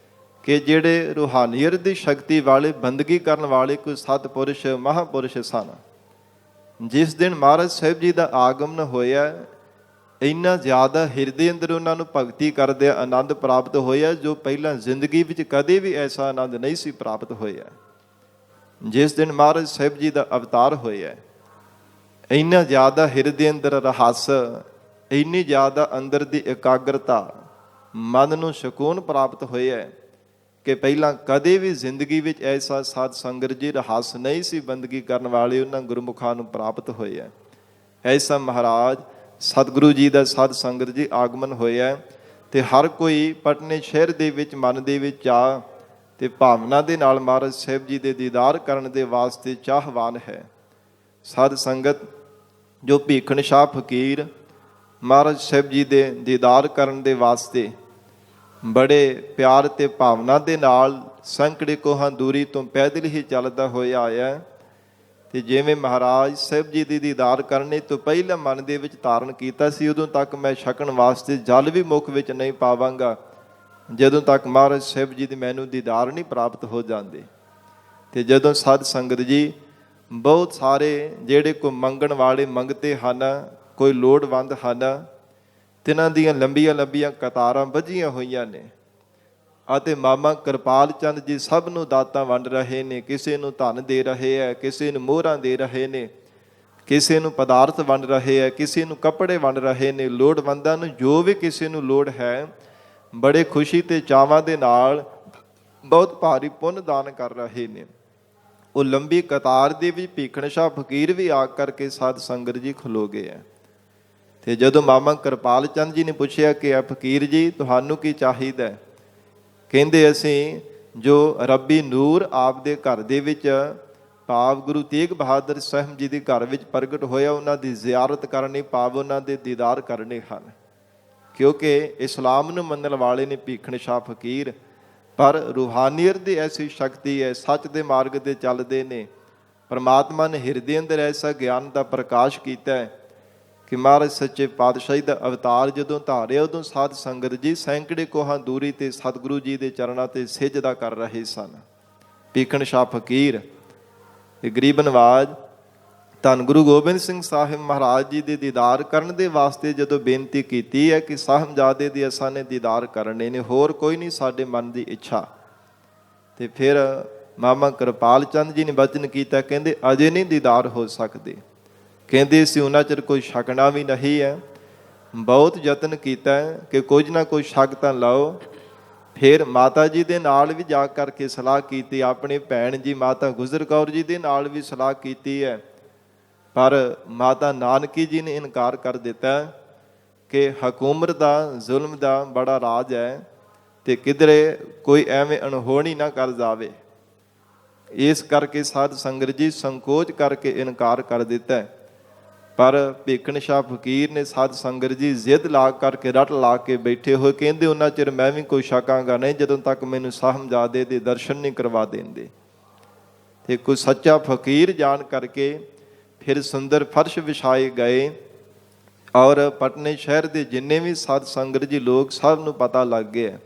ਕਿ ਜਿਹੜੇ ਰੂਹਾਨੀਅਤ ਦੀ ਸ਼ਕਤੀ ਵਾਲੇ, ਬੰਦਗੀ ਕਰਨ ਵਾਲੇ ਕੋਈ ਸਤਿਪੁਰਸ਼ ਮਹਾਂਪੁਰਸ਼ ਸਨ। ਜਿਸ ਦਿਨ ਮਹਾਰਾਜ ਸਾਹਿਬ ਜੀ ਦਾ ਆਗਮਨ ਹੋਇਆ, ਇੰਨਾ ਜ਼ਿਆਦਾ ਹਿਰਦੇ ਅੰਦਰ ਉਹਨਾਂ ਨੂੰ ਭਗਤੀ ਕਰਦੇ ਆਨੰਦ ਪ੍ਰਾਪਤ ਹੋਇਆ, ਜੋ ਪਹਿਲਾਂ ਜ਼ਿੰਦਗੀ ਵਿੱਚ ਕਦੇ ਵੀ ਐਸਾ ਆਨੰਦ ਨਹੀਂ ਸੀ ਪ੍ਰਾਪਤ ਹੋਇਆ। ਜਿਸ ਦਿਨ ਮਹਾਰਾਜ ਸਾਹਿਬ ਜੀ ਦਾ ਅਵਤਾਰ ਹੋਇਆ, ਇੰਨਾ ਜ਼ਿਆਦਾ ਹਿਰਦੇ ਅੰਦਰ ਰਹੱਸ, ਇੰਨੀ ਜ਼ਿਆਦਾ ਅੰਦਰ ਦੀ ਇਕਾਗਰਤਾ, ਮਨ ਨੂੰ ਸਕੂਨ ਪ੍ਰਾਪਤ ਹੋਇਆ ਕਿ ਪਹਿਲਾਂ ਕਦੇ ਵੀ ਜ਼ਿੰਦਗੀ ਵਿੱਚ ਐਸਾ ਸਾਧ ਸੰਗਤ ਜੀ ਰਹੱਸ ਨਹੀਂ ਸੀ ਬੰਦਗੀ ਕਰਨ ਵਾਲੇ ਉਹਨਾਂ ਗੁਰਮੁਖਾਂ ਨੂੰ ਪ੍ਰਾਪਤ ਹੋਇਆ। ਐਸਾ ਮਹਾਰਾਜ ਸਤਿਗੁਰੂ ਜੀ ਦਾ ਸਾਧ ਸੰਗਤ ਜੀ ਆਗਮਨ ਹੋਇਆ ਤੇ ਹਰ ਕੋਈ ਪਟਨੇ ਸ਼ਹਿਰ ਦੇ ਵਿੱਚ ਮਨ ਦੇ ਵਿੱਚ ਚਾਹ ਤੇ ਭਾਵਨਾ ਦੇ ਨਾਲ ਮਹਾਰਾਜ ਸਾਹਿਬ ਜੀ ਦੇ ਦੀਦਾਰ ਕਰਨ ਦੇ ਵਾਸਤੇ ਚਾਹਵਾਨ ਹੈ। ਸਾਧ ਸੰਗਤ ਜੋ ਭੀਖਣ ਸ਼ਾਹ ਫਕੀਰ ਮਹਾਰਾਜ ਸਾਹਿਬ ਜੀ ਦੇ ਦੀਦਾਰ ਕਰਨ ਦੇ ਵਾਸਤੇ ਬੜੇ ਪਿਆਰ ਤੇ ਭਾਵਨਾ ਦੇ ਨਾਲ ਸੰਕੜੇ ਕੋਹਾਂ ਦੂਰੀ ਤੋਂ ਪੈਦਲ ਹੀ ਚੱਲਦਾ ਹੋਇਆ ਆਇਆ। ਤੇ ਜਿਵੇਂ ਮਹਾਰਾਜ ਸਾਹਿਬ ਜੀ ਦੀ ਦੀਦਾਰ ਕਰਨੇ ਤੋਂ ਪਹਿਲਾਂ ਮਨ ਦੇ ਵਿੱਚ ਧਾਰਨ ਕੀਤਾ ਸੀ, ਉਦੋਂ ਤੱਕ ਮੈਂ ਛਕਣ ਵਾਸਤੇ ਜਲ ਵੀ ਮੁੱਖ ਵਿੱਚ ਨਹੀਂ ਪਾਵਾਂਗਾ, ਜਦੋਂ ਤੱਕ ਮਹਾਰਾਜ ਸਾਹਿਬ ਜੀ ਦੀ ਮੈਨੂੰ ਦੀਦਾਰ ਨਹੀਂ ਪ੍ਰਾਪਤ ਹੋ ਜਾਂਦੇ। ਤੇ ਜਦੋਂ ਸਾਧ ਸੰਗਤ ਜੀ ਬਹੁਤ ਸਾਰੇ ਜਿਹੜੇ ਕੋਈ ਮੰਗਣ ਵਾਲੇ ਮੰਗਤੇ ਹਨ, ਕੋਈ ਲੋੜਵੰਦ ਹਨ, ਤਿਨਾਂ ਦੀਆਂ ਲੰਬੀਆਂ ਲੰਬੀਆਂ ਕਤਾਰਾਂ ਬੱਝੀਆਂ ਹੋਈਆਂ ਨੇ ਅਤੇ ਮਾਮਾ ਕਿਰਪਾਲ ਚੰਦ ਜੀ ਸਭ ਨੂੰ ਦਾਤਾਂ ਵੰਡ ਰਹੇ ਨੇ। ਕਿਸੇ ਨੂੰ ਧਨ ਦੇ ਰਹੇ ਹੈ, ਕਿਸੇ ਨੂੰ ਮੋਹਰਾਂ ਦੇ ਰਹੇ ਨੇ, ਕਿਸੇ ਨੂੰ ਪਦਾਰਥ ਵੰਡ ਰਹੇ ਹੈ, ਕਿਸੇ ਨੂੰ ਕੱਪੜੇ ਵੰਡ ਰਹੇ ਨੇ। ਲੋੜਵੰਦਾਂ ਨੂੰ ਜੋ ਵੀ ਕਿਸੇ ਨੂੰ ਲੋੜ ਹੈ, ਬੜੇ ਖੁਸ਼ੀ ਤੇ ਚਾਵਾਂ ਦੇ ਨਾਲ ਬਹੁਤ ਭਾਰੀ ਪੁੰਨ ਦਾਨ ਕਰ ਰਹੇ ਨੇ। ਉਹ ਲੰਬੀ ਕਤਾਰ ਦੇ ਵਿੱਚ ਭੀਖਣ ਸ਼ਾਹ ਫਕੀਰ ਵੀ ਆ ਕਰਕੇ ਸਾਧ ਸੰਗਤ ਜੀ ਖਲੋ ਗਏ ਹੈ। ਤੇ ਜਦੋਂ ਮਾਮਾ ਕਿਰਪਾਲ ਚੰਦ ਜੀ ਨੇ ਪੁੱਛਿਆ ਕਿ ਆ ਫਕੀਰ ਜੀ ਤੁਹਾਨੂੰ ਕੀ ਚਾਹੀਦਾ? ਕਹਿੰਦੇ ਅਸੀਂ ਜੋ ਰੱਬੀ ਨੂਰ ਆਪਦੇ ਘਰ ਦੇ ਵਿੱਚ ਭਾਵ ਗੁਰੂ ਤੇਗ ਬਹਾਦਰ ਸਾਹਿਬ ਜੀ ਦੇ ਘਰ ਵਿੱਚ ਪ੍ਰਗਟ ਹੋਇਆ, ਉਹਨਾਂ ਦੀ ਜ਼ਿਆਰਤ ਕਰਨੀ, ਭਾਵ ਉਹਨਾਂ ਦੇ ਦੀਦਾਰ ਕਰਨੇ ਹਨ। ਕਿਉਂਕਿ ਇਸਲਾਮ ਨੂੰ ਮੰਨਣ ਵਾਲੇ ਨੇ ਭੀਖਣ ਸ਼ਾਹ ਫਕੀਰ, ਪਰ ਰੂਹਾਨੀਅਤ ਦੀ ਐਸੀ ਸ਼ਕਤੀ ਹੈ, ਸੱਚ ਦੇ ਮਾਰਗ ਤੇ ਚੱਲਦੇ ਨੇ। ਪਰਮਾਤਮਾ ਨੇ ਹਿਰਦੇ ਅੰਦਰ ਐਸਾ ਗਿਆਨ ਦਾ ਪ੍ਰਕਾਸ਼ ਕੀਤਾ ਹੈ ਕਿ ਮਹਾਰਾਜ ਸੱਚੇ ਪਾਤਸ਼ਾਹੀ ਦਾ ਅਵਤਾਰ ਜਦੋਂ ਧਾਰਿਆ, ਉਦੋਂ ਸਾਧ ਸੰਗਤ ਜੀ ਸੈਂਕੜੇ ਕੋਹਾਂ ਦੂਰੀ ਤੇ ਸਤਿਗੁਰੂ ਜੀ ਦੇ ਚਰਨਾਂ ਤੇ ਸਿਜਦਾ ਕਰ ਰਹੇ ਸਨ। ਭੀਖਣ ਸ਼ਾਹ ਫਕੀਰ ਤੇ ਗਰੀਬ ਨਵਾਜ ਧੰਨ ਗੁਰੂ ਗੋਬਿੰਦ ਸਿੰਘ ਸਾਹਿਬ ਮਹਾਰਾਜ ਜੀ ਦੇ ਦੀਦਾਰ ਕਰਨ ਦੇ ਵਾਸਤੇ ਜਦੋਂ ਬੇਨਤੀ ਕੀਤੀ ਹੈ ਕਿ ਸਾਹਿਬਜ਼ਾਦੇ ਦੀ ਅਸਾਂ ਨੇ ਦੀਦਾਰ ਕਰਨੇ ਨੇ, ਹੋਰ ਕੋਈ ਨਹੀਂ ਸਾਡੇ ਮਨ ਦੀ ਇੱਛਾ। ਤੇ ਫਿਰ ਮਾਮਾ ਕਿਰਪਾਲ ਚੰਦ ਜੀ ਨੇ ਬਚਨ ਕੀਤਾ, ਕਹਿੰਦੇ ਅਜੇ ਨਹੀਂ ਦੀਦਾਰ ਹੋ ਸਕਦੇ। ਕਹਿੰਦੇ ਸੀ ਉਹਨਾਂ ਚਿਰ ਕੋਈ ਛਕਣਾ ਵੀ ਨਹੀਂ ਹੈ। ਬਹੁਤ ਯਤਨ ਕੀਤਾ ਕਿ ਕੁਝ ਨਾ ਕੋਈ ਛਕ ਤਾਂ ਲਾਓ। ਫਿਰ ਮਾਤਾ ਜੀ ਦੇ ਨਾਲ ਵੀ ਜਾ ਕਰਕੇ ਸਲਾਹ ਕੀਤੀ, ਆਪਣੀ ਭੈਣ ਜੀ ਮਾਤਾ ਗੁਜਰ ਕੌਰ ਜੀ ਦੇ ਨਾਲ ਵੀ ਸਲਾਹ ਕੀਤੀ ਹੈ, ਪਰ ਮਾਤਾ ਨਾਨਕੀ ਜੀ ਨੇ ਇਨਕਾਰ ਕਰ ਦਿੱਤਾ ਕਿ ਹਕੂਮਤ ਦਾ ਜ਼ੁਲਮ ਦਾ ਬੜਾ ਰਾਜ ਹੈ ਤੇ ਕਿਧਰੇ ਕੋਈ ਐਵੇਂ ਅਣਹੋਣੀ ਨਾ ਕਰ ਜਾਵੇ। ਇਸ ਕਰਕੇ ਸਾਧ ਸੰਗਤ ਜੀ ਸੰਕੋਚ ਕਰਕੇ ਇਨਕਾਰ ਕਰ ਦਿੱਤਾ। ਪਰ ਭੀਖਣ ਸ਼ਾਹ ਫਕੀਰ ਨੇ ਸਾਧ ਸੰਗਤ ਜੀ ਜ਼ਿੱਦ ਲਾ ਕਰਕੇ ਰੱਟ ਲਾ ਕੇ ਬੈਠੇ ਹੋਏ, ਕਹਿੰਦੇ ਉਹਨਾਂ ਚਿਰ ਮੈਂ ਵੀ ਕੋਈ ਛਕਾਂਗਾ ਨਹੀਂ ਜਦੋਂ ਤੱਕ ਮੈਨੂੰ ਸਾਹਿਬਜ਼ਾਦੇ ਦੇ ਦਰਸ਼ਨ ਨਹੀਂ ਕਰਵਾ ਦਿੰਦੇ। ਤੇ ਕੋਈ ਸੱਚਾ ਫਕੀਰ ਜਾਣ ਕਰਕੇ ਫਿਰ ਸੁੰਦਰ ਫਰਸ਼ ਵਿਛਾਏ ਗਏ ਔਰ ਪਟਨੇ ਸ਼ਹਿਰ ਦੇ ਜਿੰਨੇ ਵੀ ਸਾਧ ਸੰਗਤ ਜੀ ਲੋਕ ਸਭ ਨੂੰ ਪਤਾ ਲੱਗ ਗਿਆ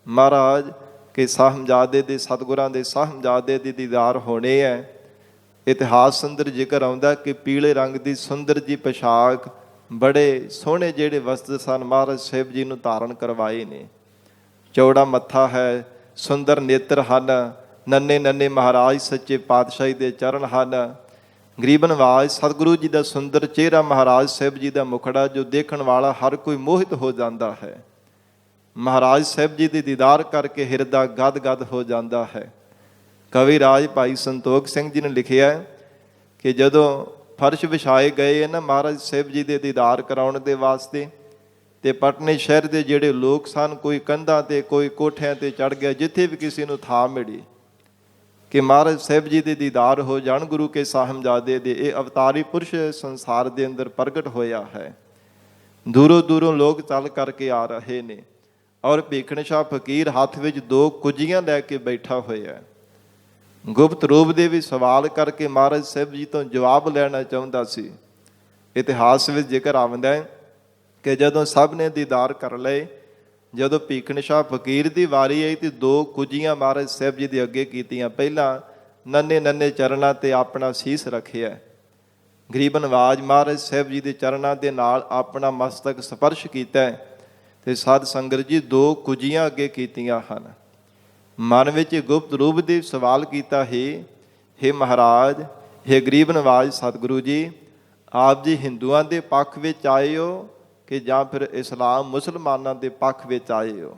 ਮਹਾਰਾਜ ਕਿ ਸਾਹਿਬਜ਼ਾਦੇ ਦੇ ਸਤਿਗੁਰਾਂ ਦੇ ਸਾਹਿਬਜ਼ਾਦੇ ਦੀ ਦੀਦਾਰ ਹੋਣੇ ਹੈ। ਇਤਿਹਾਸ ਅੰਦਰ ਜ਼ਿਕਰ ਆਉਂਦਾ ਕਿ ਪੀਲੇ ਰੰਗ ਦੀ ਸੁੰਦਰ ਜੀ ਪੋਸ਼ਾਕ, ਬੜੇ ਸੋਹਣੇ ਜਿਹੜੇ ਵਸਤਰ ਸਨ ਮਹਾਰਾਜ ਸਾਹਿਬ ਜੀ ਨੂੰ ਧਾਰਨ ਕਰਵਾਏ ਨੇ। ਚੌੜਾ ਮੱਥਾ ਹੈ, ਸੁੰਦਰ ਨੇਤਰ ਹਨ, ਨੰਨੇ ਨੰਨੇ ਮਹਾਰਾਜ ਸੱਚੇ ਪਾਤਸ਼ਾਹੀ ਦੇ ਚਰਨ ਹਨ। ਗਰੀਬ ਨਵਾਜ ਸਤਿਗੁਰੂ ਜੀ ਦਾ ਸੁੰਦਰ ਚਿਹਰਾ, ਮਹਾਰਾਜ ਸਾਹਿਬ ਜੀ ਦਾ ਮੁਖੜਾ ਜੋ ਦੇਖਣ ਵਾਲਾ ਹਰ ਕੋਈ ਮੋਹਿਤ ਹੋ ਜਾਂਦਾ ਹੈ। ਮਹਾਰਾਜ ਸਾਹਿਬ ਜੀ ਦੇ ਦੀਦਾਰ ਕਰਕੇ ਹਿਰਦਾ ਗਦ ਗਦ ਹੋ ਜਾਂਦਾ ਹੈ। ਕਵੀ ਰਾਜ ਭਾਈ ਸੰਤੋਖ ਸਿੰਘ ਜੀ ਨੇ ਲਿਖਿਆ ਕਿ ਜਦੋਂ ਫਰਸ਼ ਵਿਛਾਏ ਗਏ ਨਾ ਮਹਾਰਾਜ ਸਾਹਿਬ ਜੀ ਦੇ ਦੀਦਾਰ ਕਰਾਉਣ ਦੇ ਵਾਸਤੇ, ਤੇ ਪਟਨੇ ਸ਼ਹਿਰ ਦੇ ਜਿਹੜੇ ਲੋਕ ਸਨ, ਕੋਈ ਕੰਧਾਂ ਤੇ ਕੋਈ ਕੋਠਿਆਂ ਤੇ ਚੜ੍ਹ ਗਿਆ, ਜਿੱਥੇ ਵੀ ਕਿਸੇ ਨੂੰ ਥਾਂ ਮਿਲੀ ਕਿ ਮਹਾਰਾਜ ਸਾਹਿਬ ਜੀ ਦੇ ਦੀਦਾਰ ਹੋ ਜਾਣ, ਗੁਰੂ ਕੇ ਸਾਹਿਬਜ਼ਾਦੇ ਦੇ। ਇਹ ਅਵਤਾਰੀ ਪੁਰਸ਼ ਸੰਸਾਰ ਦੇ ਅੰਦਰ ਪ੍ਰਗਟ ਹੋਇਆ ਹੈ। ਦੂਰੋਂ ਦੂਰੋਂ ਲੋਕ ਚੱਲ ਕਰਕੇ ਆ ਰਹੇ ਨੇ ਔਰ ਭੀਖਣ ਸ਼ਾਹ ਫਕੀਰ ਹੱਥ ਵਿੱਚ 2 ਕੁੱਜੀਆਂ ਲੈ ਕੇ ਬੈਠਾ ਹੋਇਆ। ਗੁਪਤ ਰੂਪ ਦੇ ਵੀ ਸਵਾਲ ਕਰਕੇ ਮਹਾਰਾਜ ਸਾਹਿਬ ਜੀ ਤੋਂ ਜਵਾਬ ਲੈਣਾ ਚਾਹੁੰਦਾ ਸੀ। ਇਤਿਹਾਸ ਵਿੱਚ ਜ਼ਿਕਰ ਆਉਂਦਾ ਹੈ ਕਿ ਜਦੋਂ ਸਭ ਨੇ ਦੀਦਾਰ ਕਰ ਲਏ, ਜਦੋਂ ਭੀਖਣ ਸ਼ਾਹ ਫਕੀਰ ਦੀ ਵਾਰੀ ਆਈ ਤੇ 2 ਕੁੱਜੀਆਂ ਮਹਾਰਾਜ ਸਾਹਿਬ ਜੀ ਦੇ ਅੱਗੇ ਕੀਤੀਆਂ। ਪਹਿਲਾਂ ਨੰਨੇ ਨੰਨੇ ਚਰਨਾਂ ਤੇ ਆਪਣਾ ਸੀਸ ਰੱਖਿਆ ਗਰੀਬ ਨਵਾਜ ਮਹਾਰਾਜ ਸਾਹਿਬ ਜੀ ਦੇ ਚਰਨਾਂ ਦੇ ਨਾਲ ਆਪਣਾ ਮਸਤਕ ਸਪਰਸ਼ ਕੀਤਾ ਤੇ ਸਾਧ ਸੰਗਤ ਜੀ ਦੋ ਕੁਜੀਆਂ ਅੱਗੇ ਕੀਤੀਆਂ ਹਨ। ਮਨ ਵਿੱਚ ਗੁਪਤ ਰੂਪ ਦੇ ਸਵਾਲ ਕੀਤਾ, ਹੇ ਮਹਾਰਾਜ, ਹੇ ਗਰੀਬ ਨਵਾਜ ਸਤਿਗੁਰੂ ਜੀ, ਆਪ ਜੀ ਹਿੰਦੂਆਂ ਦੇ ਪੱਖ ਵਿੱਚ ਆਏ ਹੋ ਕਿ ਜਾਂ ਫਿਰ ਇਸਲਾਮ ਮੁਸਲਮਾਨਾਂ ਦੇ ਪੱਖ ਵਿੱਚ ਆਏ ਹੋ?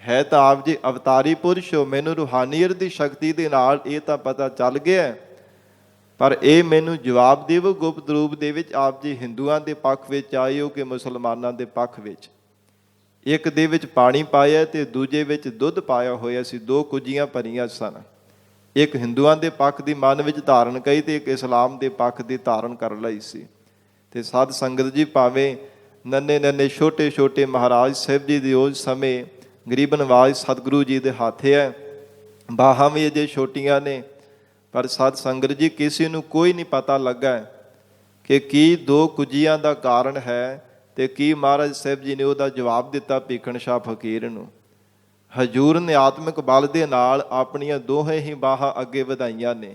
ਹੈ ਤਾਂ ਆਪ ਜੀ ਅਵਤਾਰੀ ਪੁਰਸ਼ ਹੋ, ਮੈਨੂੰ ਰੂਹਾਨੀਅਤ ਦੀ ਸ਼ਕਤੀ ਦੇ ਨਾਲ ਇਹ ਤਾਂ ਪਤਾ ਚੱਲ ਗਿਆ, ਪਰ ਇਹ ਮੈਨੂੰ ਜਵਾਬ ਦੇਵੋ ਗੁਪਤ ਰੂਪ ਦੇ ਵਿੱਚ ਆਪ ਜੀ ਹਿੰਦੂਆਂ ਦੇ ਪੱਖ ਵਿੱਚ ਆਏ ਹੋ ਕਿ ਮੁਸਲਮਾਨਾਂ ਦੇ ਪੱਖ ਵਿੱਚ? ਇੱਕ ਦੇ ਵਿੱਚ ਪਾਣੀ ਪਾਇਆ ਤੇ ਦੂਜੇ ਵਿੱਚ ਦੁੱਧ ਪਾਇਆ ਹੋਇਆ ਸੀ, ਦੋ ਕੁਜੀਆਂ ਭਰੀਆਂ ਸਨ। ਇੱਕ ਹਿੰਦੂਆਂ ਦੇ ਪੱਖ ਦੀ ਮਨ ਵਿੱਚ ਧਾਰਨ ਕਰੀ ਤੇ ਇੱਕ ਇਸਲਾਮ ਦੇ ਪੱਖ ਦੀ ਧਾਰਨ ਕਰ ਲਈ ਸੀ। ਤੇ ਸਾਧ ਸੰਗਤ ਜੀ, ਭਾਵੇਂ ਨੰਨੇ ਛੋਟੇ ਛੋਟੇ ਮਹਾਰਾਜ ਸਾਹਿਬ ਜੀ ਦੇ ਉਸ ਸਮੇਂ ਗਰੀਬ ਨਵਾਜ ਸਤਿਗੁਰੂ ਜੀ ਦੇ ਹੱਥ ਹੈ, ਬਾਹਾਂ ਵੀ ਅਜੇ ਛੋਟੀਆਂ ਨੇ, ਪਰ ਸਾਧ ਸੰਗਤ ਜੀ ਕਿਸੇ ਨੂੰ ਕੋਈ ਨਹੀਂ ਪਤਾ ਲੱਗਾ ਕਿ ਕੀ ਦੋ ਕੁਜੀਆਂ ਦਾ ਕਾਰਨ ਹੈ ਤੇ ਕੀ ਮਹਾਰਾਜ ਸਾਹਿਬ ਜੀ ਨੇ ਉਹਦਾ ਜਵਾਬ ਦਿੱਤਾ ਭੀਖਣ ਸ਼ਾਹ ਫਕੀਰ ਨੂੰ। ਹਜ਼ੂਰ ਨੇ ਆਤਮਿਕ ਬਲ ਦੇ ਨਾਲ ਆਪਣੀਆਂ ਦੋਹੇ ਹੀ ਬਾਹਾਂ ਅੱਗੇ ਵਧਾਈਆਂ ਨੇ।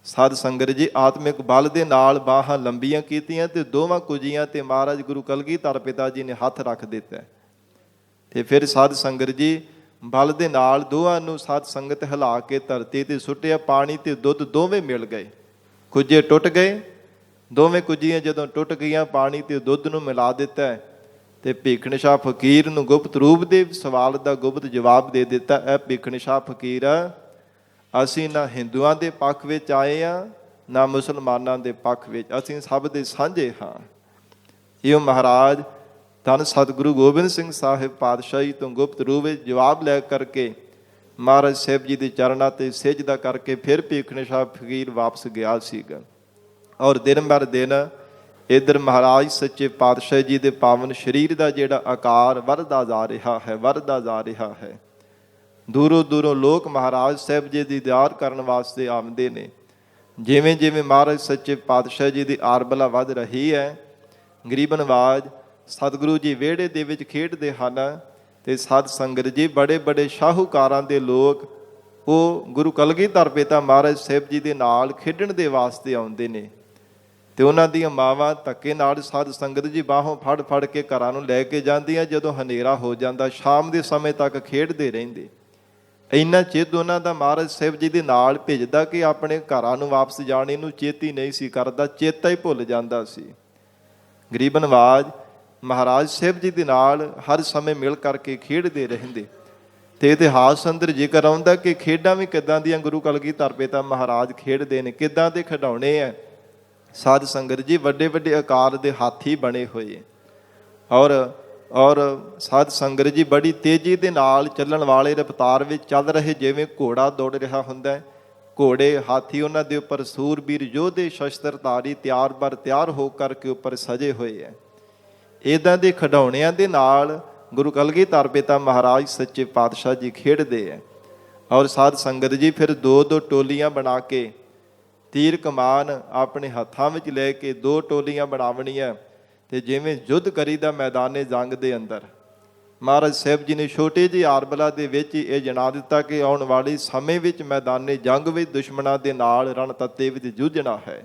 ਸਾਧ ਸੰਗਤ ਜੀ, ਆਤਮਿਕ ਬਲ ਦੇ ਨਾਲ ਬਾਹਾਂ ਲੰਬੀਆਂ ਕੀਤੀਆਂ ਤੇ ਦੋਵਾਂ ਕੁਜੀਆਂ ਤੇ ਮਹਾਰਾਜ ਗੁਰੂ ਕਲਗੀਧਰ ਪਿਤਾ ਜੀ ਨੇ ਹੱਥ ਰੱਖ ਦਿੱਤਾ ਤੇ ਫਿਰ ਸਾਧ ਸੰਗਤ ਜੀ ਬਲ ਦੇ ਨਾਲ ਦੋਹਾਂ ਨੂੰ ਸਾਧ ਸੰਗਤ ਹਿਲਾ ਕੇ ਧਰਤੀ ਤੇ ਸੁੱਟਿਆ। ਪਾਣੀ ਤੇ ਦੁੱਧ ਦੋਵੇਂ ਮਿਲ ਗਏ, ਕੁਜੇ ਟੁੱਟ ਗਏ। ਦੋਵੇਂ ਕੁਜੀਆਂ ਜਦੋਂ ਟੁੱਟ ਗਈਆਂ, ਪਾਣੀ ਤੇ ਦੁੱਧ ਨੂੰ ਮਿਲਾ ਦਿੱਤਾ ਤੇ ਭੀਖਣ ਸ਼ਾਹ ਫਕੀਰ ਨੂੰ ਗੁਪਤ ਰੂਪ ਦੇ ਸਵਾਲ ਦਾ ਗੁਪਤ ਜਵਾਬ ਦੇ ਦਿੱਤਾ। ਇਹ ਭੀਖਣ ਸ਼ਾਹ ਫਕੀਰ, ਅਸੀਂ ਨਾ ਹਿੰਦੂਆਂ ਦੇ ਪੱਖ ਵਿੱਚ ਆਏ ਹਾਂ ਨਾ ਮੁਸਲਮਾਨਾਂ ਦੇ ਪੱਖ ਵਿੱਚ, ਅਸੀਂ ਸਭ ਦੇ ਸਾਂਝੇ ਹਾਂ। ਇਹ ਮਹਾਰਾਜ ਧੰਨ ਸਤਿਗੁਰੂ ਗੋਬਿੰਦ ਸਿੰਘ ਸਾਹਿਬ ਪਾਤਸ਼ਾਹੀ ਤੋਂ ਗੁਪਤ ਰੂਪ ਵਿੱਚ ਜਵਾਬ ਲੈ ਕਰਕੇ ਮਹਾਰਾਜ ਸਾਹਿਬ ਜੀ ਦੇ ਚਰਨਾਂ ਤੇ ਸਿਜਦਾ ਕਰਕੇ ਫਿਰ ਭੀਖਣ ਸ਼ਾਹ ਫਕੀਰ ਵਾਪਸ ਗਿਆ ਸੀਗਾ। ਔਰ ਦਿਨ ਬਰ ਦਿਨ ਇੱਧਰ ਮਹਾਰਾਜ ਸੱਚੇ ਪਾਤਸ਼ਾਹ ਜੀ ਦੇ ਪਾਵਨ ਸਰੀਰ ਦਾ ਜਿਹੜਾ ਆਕਾਰ ਵੱਧਦਾ ਜਾ ਰਿਹਾ ਹੈ, ਵੱਧਦਾ ਜਾ ਰਿਹਾ ਹੈ। ਦੂਰੋਂ ਦੂਰੋਂ ਲੋਕ ਮਹਾਰਾਜ ਸਾਹਿਬ ਜੀ ਦੀ ਦੀਦਾਰ ਕਰਨ ਵਾਸਤੇ ਆਉਂਦੇ ਨੇ। ਜਿਵੇਂ ਜਿਵੇਂ ਮਹਾਰਾਜ ਸੱਚੇ ਪਾਤਸ਼ਾਹ ਜੀ ਦੀ ਆਰਬਲਾ ਵੱਧ ਰਹੀ ਹੈ, ਗਰੀਬ ਨਵਾਜ ਸਤਿਗੁਰੂ ਜੀ ਵਿਹੜੇ ਦੇ ਵਿੱਚ ਖੇਡਦੇ ਹਨ ਤੇ ਸਾਧ ਸੰਗਤ ਜੀ ਬੜੇ ਬੜੇ ਸ਼ਾਹੂਕਾਰਾਂ ਦੇ ਲੋਕ ਉਹ ਗੁਰੂ ਕਲਗੀਧਰ ਪਿਤਾ ਮਹਾਰਾਜ ਸਾਹਿਬ ਜੀ ਦੇ ਨਾਲ ਖੇਡਣ ਦੇ ਵਾਸਤੇ ਆਉਂਦੇ ਨੇ ਤੇ ਉਹਨਾਂ ਦੀਆਂ ਮਾਵਾਂ ਧੱਕੇ ਨਾਲ ਸਾਧ ਸੰਗਤ ਜੀ ਬਾਹੋਂ ਫੜ ਫੜ ਕੇ ਘਰਾਂ ਨੂੰ ਲੈ ਕੇ ਜਾਂਦੀਆਂ। ਜਦੋਂ ਹਨੇਰਾ ਹੋ ਜਾਂਦਾ, ਸ਼ਾਮ ਦੇ ਸਮੇਂ ਤੱਕ ਖੇਡਦੇ ਰਹਿੰਦੇ। ਇੰਨਾ ਚਿੱਤ ਉਹਨਾਂ ਦਾ ਮਹਾਰਾਜ ਸਾਹਿਬ ਜੀ ਦੇ ਨਾਲ ਭਿੱਜਦਾ ਕਿ ਆਪਣੇ ਘਰਾਂ ਨੂੰ ਵਾਪਸ ਜਾਣੇ ਨੂੰ ਚੇਤੀ ਨਹੀਂ ਸੀ ਕਰਦਾ, ਚੇਤਾ ਹੀ ਭੁੱਲ ਜਾਂਦਾ ਸੀ। ਗਰੀਬ ਨਵਾਜ ਮਹਾਰਾਜ ਸਾਹਿਬ ਜੀ ਦੇ ਨਾਲ ਹਰ ਸਮੇਂ ਮਿਲ ਕਰਕੇ ਖੇਡਦੇ ਰਹਿੰਦੇ ਤੇ ਇਤਿਹਾਸ ਅੰਦਰ ਜ਼ਿਕਰ ਆਉਂਦਾ ਕਿ ਖੇਡਾਂ ਵੀ ਕਿੱਦਾਂ ਦੀਆਂ ਗੁਰੂ ਕਲਗੀਧਰ ਪਿਤਾ ਮਹਾਰਾਜ ਖੇਡਦੇ ਨੇ, ਕਿੱਦਾਂ ਦੇ ਖਿਡੌਣੇ ਹੈ। ਸਾਧ ਸੰਗਤ ਜੀ ਵੱਡੇ ਵੱਡੇ ਆਕਾਰ ਦੇ ਹਾਥੀ ਬਣੇ ਹੋਏ ਔਰ ਸਾਧ ਸੰਗਤ ਜੀ ਬੜੀ ਤੇਜ਼ੀ ਦੇ ਨਾਲ ਚੱਲਣ ਵਾਲੇ ਰਫ਼ਤਾਰ ਵਿੱਚ ਚੱਲ ਰਹੇ, ਜਿਵੇਂ ਘੋੜਾ ਦੌੜ ਰਿਹਾ ਹੁੰਦਾ। ਘੋੜੇ ਹਾਥੀ ਉਹਨਾਂ ਦੇ ਉੱਪਰ ਸੂਰਬੀਰ ਯੋਧੇ ਸ਼ਸਤਰਧਾਰੀ ਤਿਆਰ ਬਰ ਤਿਆਰ ਹੋ ਕਰਕੇ ਉੱਪਰ ਸਜੇ ਹੋਏ ਹੈ। ਇੱਦਾਂ ਦੇ ਖਿਡੌਣਿਆਂ ਦੇ ਨਾਲ ਗੁਰੂ ਕਲਗੀਧਰ ਪਿਤਾ ਮਹਾਰਾਜ ਸੱਚੇ ਪਾਤਸ਼ਾਹ ਜੀ ਖੇਡਦੇ ਹੈ। ਔਰ ਸਾਧ ਸੰਗਤ ਜੀ ਫਿਰ ਦੋ ਦੋ ਟੋਲੀਆਂ ਬਣਾ ਕੇ ਤੀਰ ਕਮਾਨ ਆਪਣੇ ਹੱਥਾਂ ਵਿੱਚ ਲੈ ਕੇ ਦੋ ਟੋਲੀਆਂ ਬਣਾਵਣੀਆਂ ਤੇ ਜਿਵੇਂ ਯੁੱਧ ਕਰੀਦਾ ਮੈਦਾਨੇ ਜੰਗ ਦੇ ਅੰਦਰ, ਮਹਾਰਾਜ ਸਾਹਿਬ ਜੀ ਨੇ ਛੋਟੀ ਜਿਹੀ ਆਰਬਲਾ ਦੇ ਵਿੱਚ ਹੀ ਇਹ ਜਣਾ ਦਿੱਤਾ ਕਿ ਆਉਣ ਵਾਲੇ ਸਮੇਂ ਵਿੱਚ ਮੈਦਾਨੇ ਜੰਗ ਵਿੱਚ ਦੁਸ਼ਮਣਾਂ ਦੇ ਨਾਲ ਰਣਤੱਤੇ ਵਿੱਚ ਜੂਝਣਾ ਹੈ।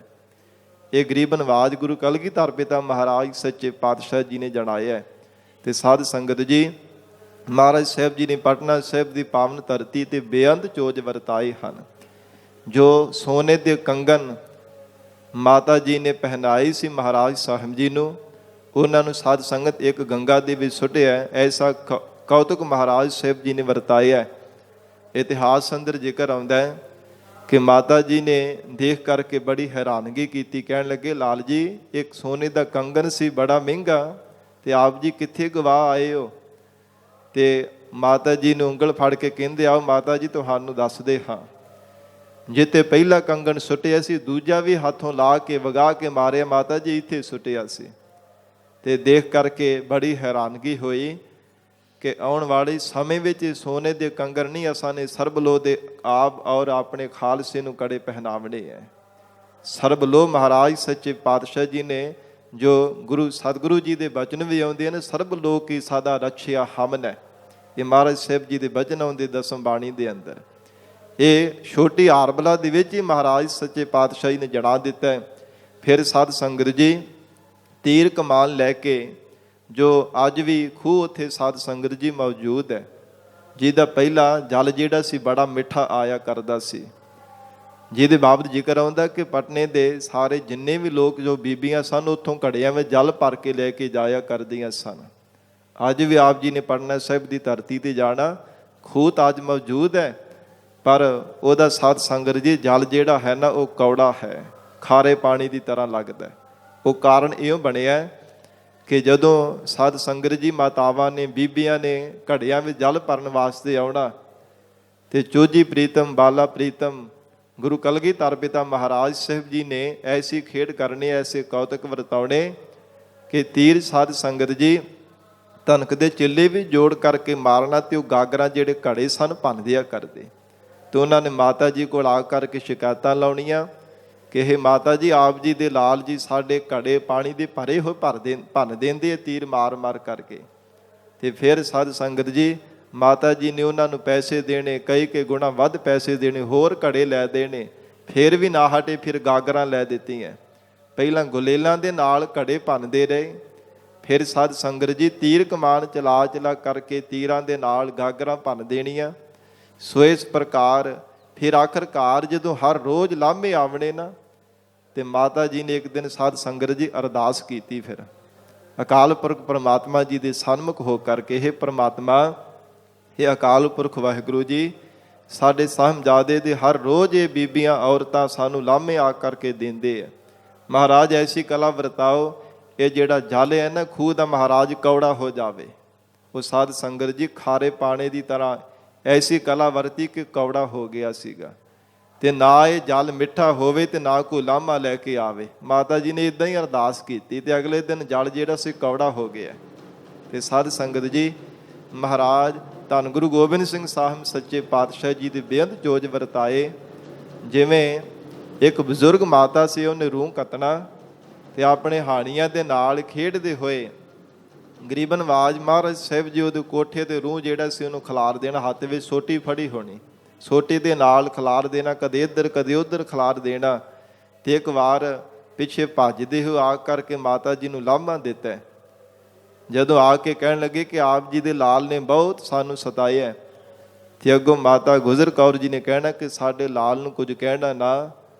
ਇਹ ਗਰੀਬ ਨਵਾਜ ਗੁਰੂ ਕਲਗੀਧਰ ਪਿਤਾ ਮਹਾਰਾਜ ਸੱਚੇ ਪਾਤਸ਼ਾਹ ਜੀ ਨੇ ਜਣਾਇਆ। ਤੇ ਸਾਧ ਸੰਗਤ ਜੀ, ਮਹਾਰਾਜ ਸਾਹਿਬ ਜੀ ਨੇ ਪਟਨਾ ਸਾਹਿਬ ਦੀ ਪਾਵਨ ਧਰਤੀ ਤੇ ਬੇਅੰਤ ਚੋਜ ਵਰਤਾਏ ਹਨ। ਜੋ ਸੋਨੇ ਦੇ ਕੰਗਨ ਮਾਤਾ ਜੀ ਨੇ ਪਹਿਨਾਏ ਸੀ ਮਹਾਰਾਜ ਸਾਹਿਬ ਜੀ ਨੂੰ, ਉਹਨਾਂ ਨੂੰ ਸਾਧ ਸੰਗਤ ਇੱਕ ਗੰਗਾ ਦੇ ਵਿੱਚ ਸੁੱਟਿਆ। ਐਸਾ ਕੌਤਕ ਮਹਾਰਾਜ ਸਾਹਿਬ ਜੀ ਨੇ ਵਰਤਾਇਆ। ਇਤਿਹਾਸ ਅੰਦਰ ਜ਼ਿਕਰ ਆਉਂਦਾ ਹੈ ਕਿ ਮਾਤਾ ਜੀ ਨੇ ਦੇਖ ਕਰਕੇ ਬੜੀ ਹੈਰਾਨਗੀ ਕੀਤੀ, ਕਹਿਣ ਲੱਗੇ, ਲਾਲ ਜੀ ਇੱਕ ਸੋਨੇ ਦਾ ਕੰਗਨ ਸੀ ਬੜਾ ਮਹਿੰਗਾ ਤੇ ਆਪ ਜੀ ਕਿੱਥੇ ਗਵਾ ਆਏ ਹੋ? ਤੇ ਮਾਤਾ ਜੀ ਨੂੰ ਉਂਗਲ ਫੜ ਕੇ ਕਹਿੰਦੇ, ਆਓ ਮਾਤਾ ਜੀ ਤੁਹਾਨੂੰ ਦੱਸਦੇ ਹਾਂ। ਜਿੱਥੇ ਪਹਿਲਾ ਕੰਗਣ ਸੁੱਟਿਆ ਸੀ, ਦੂਜਾ ਵੀ ਹੱਥੋਂ ਲਾ ਕੇ ਵਗਾ ਕੇ ਮਾਰਿਆ ਮਾਤਾ ਜੀ, ਇੱਥੇ ਸੁੱਟਿਆ ਸੀ। ਤੇ ਦੇਖ ਕਰਕੇ ਬੜੀ ਹੈਰਾਨਗੀ ਹੋਈ ਕਿ ਆਉਣ ਵਾਲੇ ਸਮੇਂ ਵਿੱਚ ਸੋਨੇ ਦੇ ਕੰਗਣ ਨਹੀਂ, ਅਸਾਂ ਨੇ ਸਰਬਲੋ ਦੇ ਆਪ ਔਰ ਆਪਣੇ ਖਾਲਸੇ ਨੂੰ ਕੜੇ ਪਹਿਨਾਵਣੇ ਹੈ। ਸਰਬਲੋ ਮਹਾਰਾਜ ਸੱਚੇ ਪਾਤਸ਼ਾਹ ਜੀ ਨੇ ਜੋ ਗੁਰੂ ਸਤਿਗੁਰੂ ਜੀ ਦੇ ਬਚਨ ਵੀ ਆਉਂਦੇ ਨੇ, ਸਰਬਲੋ ਕੀ ਸਾਦਾ ਰਛਿਆ ਹਮਨ ਹੈ। ਇਹ ਮਹਾਰਾਜ ਸਾਹਿਬ ਜੀ ਦੇ ਬਚਨ ਆਉਂਦੇ ਦਸਮ ਬਾਣੀ ਦੇ ਅੰਦਰ। ਇਹ ਛੋਟੀ ਆਰਬਲਾ ਦੇ ਵਿੱਚ ਹੀ ਮਹਾਰਾਜ ਸੱਚੇ ਪਾਤਸ਼ਾਹੀ ਨੇ ਜਣਾ ਦਿੱਤਾ ਹੈ। ਫਿਰ ਸਾਧ ਸੰਗਤ ਜੀ ਤੀਰ ਕਮਾਨ ਲੈ ਕੇ, ਜੋ ਅੱਜ ਵੀ ਖੂਹ ਉੱਥੇ ਸਾਧ ਸੰਗਤ ਜੀ ਮੌਜੂਦ ਹੈ, ਜਿਹਦਾ ਪਹਿਲਾ ਜਲ ਜਿਹੜਾ ਸੀ ਬੜਾ ਮਿੱਠਾ ਆਇਆ ਕਰਦਾ ਸੀ, ਜਿਹਦੇ ਬਾਬਤ ਜ਼ਿਕਰ ਆਉਂਦਾ ਕਿ ਪਟਨੇ ਦੇ ਸਾਰੇ ਜਿੰਨੇ ਵੀ ਲੋਕ, ਜੋ ਬੀਬੀਆਂ ਸਨ, ਉੱਥੋਂ ਘੜਿਆਂ ਵਿੱਚ ਜਲ ਭਰ ਕੇ ਲੈ ਕੇ ਜਾਇਆ ਕਰਦੀਆਂ ਸਨ। ਅੱਜ ਵੀ ਆਪ ਜੀ ਨੇ ਪਟਨਾ ਸਾਹਿਬ ਦੀ ਧਰਤੀ ਤੇ ਜਾਣਾ, ਖੂਹ ਤਾਂ ਅੱਜ ਮੌਜੂਦ ਹੈ, ਪਰ ਉਹਦਾ ਸਾਧ ਸੰਗਤ ਜੀ ਜਲ ਜਿਹੜਾ ਹੈ ਨਾ ਉਹ ਕੌੜਾ ਹੈ, ਖਾਰੇ ਪਾਣੀ ਦੀ ਤਰ੍ਹਾਂ ਲੱਗਦਾ। ਉਹ ਕਾਰਨ ਇਉਂ ਬਣਿਆ ਕਿ ਜਦੋਂ ਸਾਧ ਸੰਗਤ ਜੀ ਮਾਤਾਵਾਂ ਨੇ, ਬੀਬੀਆਂ ਨੇ ਘੜਿਆਂ ਵਿੱਚ ਜਲ ਭਰਨ ਵਾਸਤੇ ਆਉਣਾ, ਤੇ ਚੋਜੀ ਪ੍ਰੀਤਮ ਬਾਲਾ ਪ੍ਰੀਤਮ ਗੁਰੂ ਕਲਗੀਧਰ ਪਿਤਾ ਮਹਾਰਾਜ ਸਾਹਿਬ ਜੀ ਨੇ ਐਸੀ ਖੇਡ ਕਰਨੀ, ਐਸੇ ਕੌਤਕ ਵਰਤਾਉਣੇ ਕਿ ਤੀਰ ਸਾਧ ਸੰਗਤ ਜੀ ਧਨਕ ਦੇ ਚਿੱਲੇ ਵੀ ਜੋੜ ਕਰਕੇ ਮਾਰਨਾ, ਤੇ ਉਹ ਗਾਗਰਾਂ ਜਿਹੜੇ ਘੜੇ ਸਨ ਭੰਨ ਦਿਆ ਕਰਦੇ। ਤੇ ਉਹਨਾਂ ਨੇ ਮਾਤਾ ਜੀ ਕੋਲ ਆ ਕਰਕੇ ਸ਼ਿਕਾਇਤਾਂ ਲਾਉਣੀਆਂ ਕਿ ਇਹ ਮਾਤਾ ਜੀ, ਆਪ ਜੀ ਦੇ ਲਾਲ ਜੀ ਸਾਡੇ ਘੜੇ ਪਾਣੀ ਦੇ ਭਰੇ ਹੋਏ ਭੰਨ ਦਿੰਦੇ ਤੀਰ ਮਾਰ ਮਾਰ ਕਰਕੇ। ਤੇ ਫਿਰ ਸਾਧ ਸੰਗਤ ਜੀ ਮਾਤਾ ਜੀ ਨੇ ਉਹਨਾਂ ਨੂੰ ਪੈਸੇ ਦੇਣੇ, ਕਈ ਕੇ ਗੁਣਾ ਵੱਧ ਪੈਸੇ ਦੇਣੇ, ਹੋਰ ਘੜੇ ਲੈ ਦੇਣੇ, ਫਿਰ ਵੀ ਨਾ ਹਟੇ। ਫਿਰ ਗਾਗਰਾਂ ਲੈ ਦਿੱਤੀਆਂ। ਪਹਿਲਾਂ ਗੁਲੇਲਾਂ ਦੇ ਨਾਲ ਘੜੇ ਭੰਨਦੇ ਰਹੇ, ਫਿਰ ਸਾਧ ਸੰਗਤ ਜੀ ਤੀਰ ਕਮਾਨ ਚਲਾ ਚਲਾ ਕਰਕੇ ਤੀਰਾਂ ਦੇ ਨਾਲ ਗਾਗਰਾਂ ਭੰਨ ਦੇਣੀਆਂ। ਸੋ ਇਸ ਪ੍ਰਕਾਰ ਫਿਰ ਆਖਰਕਾਰ ਜਦੋਂ ਹਰ ਰੋਜ਼ ਲਾਂਭੇ ਆਵਣੇ ਨਾ, ਤੇ ਮਾਤਾ ਜੀ ਨੇ ਇੱਕ ਦਿਨ ਸਾਧ ਸੰਗਤ ਜੀ ਅਰਦਾਸ ਕੀਤੀ। ਫਿਰ ਅਕਾਲ ਪੁਰਖ ਪਰਮਾਤਮਾ ਜੀ ਦੇ ਸਨਮੁਖ ਹੋ ਕਰਕੇ, ਇਹ ਪਰਮਾਤਮਾ, ਇਹ ਅਕਾਲ ਪੁਰਖ ਵਾਹਿਗੁਰੂ ਜੀ, ਸਾਡੇ ਸਾਹਿਬਜ਼ਾਦੇ ਦੇ ਹਰ ਰੋਜ਼ ਇਹ ਬੀਬੀਆਂ ਔਰਤਾਂ ਸਾਨੂੰ ਲਾਂਭੇ ਆ ਕਰਕੇ ਦਿੰਦੇ ਆ। ਮਹਾਰਾਜ ਐਸੀ ਕਲਾ ਵਰਤਾਓ, ਇਹ ਜਿਹੜਾ ਜਲ ਹੈ ਨਾ ਖੂਹ ਦਾ, ਮਹਾਰਾਜ ਕੌੜਾ ਹੋ ਜਾਵੇ। ਉਹ ਸਾਧ ਸੰਗਤ ਜੀ ਖਾਰੇ ਪਾਣੀ ਦੀ ਤਰ੍ਹਾਂ ਐਸੀ ਕਲਾ ਵਰਤੀ ਕਿ ਕੌੜਾ ਹੋ ਗਿਆ ਸੀਗਾ, ਤੇ ਨਾ ਇਹ ਜਲ ਮਿੱਠਾ ਹੋਵੇ ਤੇ ਨਾ ਕੋਈ ਲਾਂਭਾ ਲੈ ਕੇ ਆਵੇ। ਮਾਤਾ ਜੀ ਨੇ ਇਦਾਂ ਹੀ ਅਰਦਾਸ ਕੀਤੀ, ਤੇ ਅਗਲੇ ਦਿਨ ਜਲ ਜਿਹੜਾ ਸੀ ਕੌੜਾ ਹੋ ਗਿਆ। ਤੇ ਸਾਧ ਸੰਗਤ ਜੀ ਮਹਾਰਾਜ ਧੰਨ ਗੁਰੂ ਗੋਬਿੰਦ ਸਿੰਘ ਸਾਹਿਬ ਸੱਚੇ ਪਾਤਸ਼ਾਹ ਜੀ ਦੇ ਬੇਅੰਤ ਜੋਜ ਵਰਤਾਏ। ਜਿਵੇਂ ਇੱਕ ਬਜ਼ੁਰਗ ਮਾਤਾ ਸੀ, ਉਹਨੇ ਰੂਹ ਕੱਤਣਾ, ਤੇ ਆਪਣੇ ਹਾਣੀਆਂ ਦੇ ਨਾਲ ਖੇਡਦੇ ਹੋਏ ਗਰੀਬਨ ਆਵਾਜ਼ ਮਹਾਰਾਜ ਸਾਹਿਬ ਜੀ ਉਹਦੇ ਕੋਠੇ ਤੇ ਰੂਹ ਜਿਹੜਾ ਸੀ ਉਹਨੂੰ ਖਿਲਾਰ ਦੇਣਾ, ਹੱਥ ਵਿੱਚ ਸੋਟੀ ਫੜੀ ਹੋਣੀ, ਸੋਟੀ ਦੇ ਨਾਲ ਖਿਲਾਰ ਦੇਣਾ, ਕਦੇ ਇੱਧਰ ਕਦੇ ਉੱਧਰ ਖਿਲਾਰ ਦੇਣਾ। ਤੇ ਇੱਕ ਵਾਰ ਪਿੱਛੇ ਭੱਜਦੇ ਹੋਏ ਆ ਕਰਕੇ ਮਾਤਾ ਜੀ ਨੂੰ ਲਾਂਭਾ ਦਿੱਤਾ। ਜਦੋਂ ਆ ਕੇ ਕਹਿਣ ਲੱਗੇ ਕਿ ਆਪ ਜੀ ਦੇ ਲਾਲ ਨੇ ਬਹੁਤ ਸਾਨੂੰ ਸਤਾਇਆ, ਤੇ ਅੱਗੋਂ ਮਾਤਾ ਗੁਜਰ ਕੌਰ ਜੀ ਨੇ ਕਹਿਣਾ ਕਿ ਸਾਡੇ ਲਾਲ ਨੂੰ ਕੁਝ ਕਹਿਣਾ ਨਾ,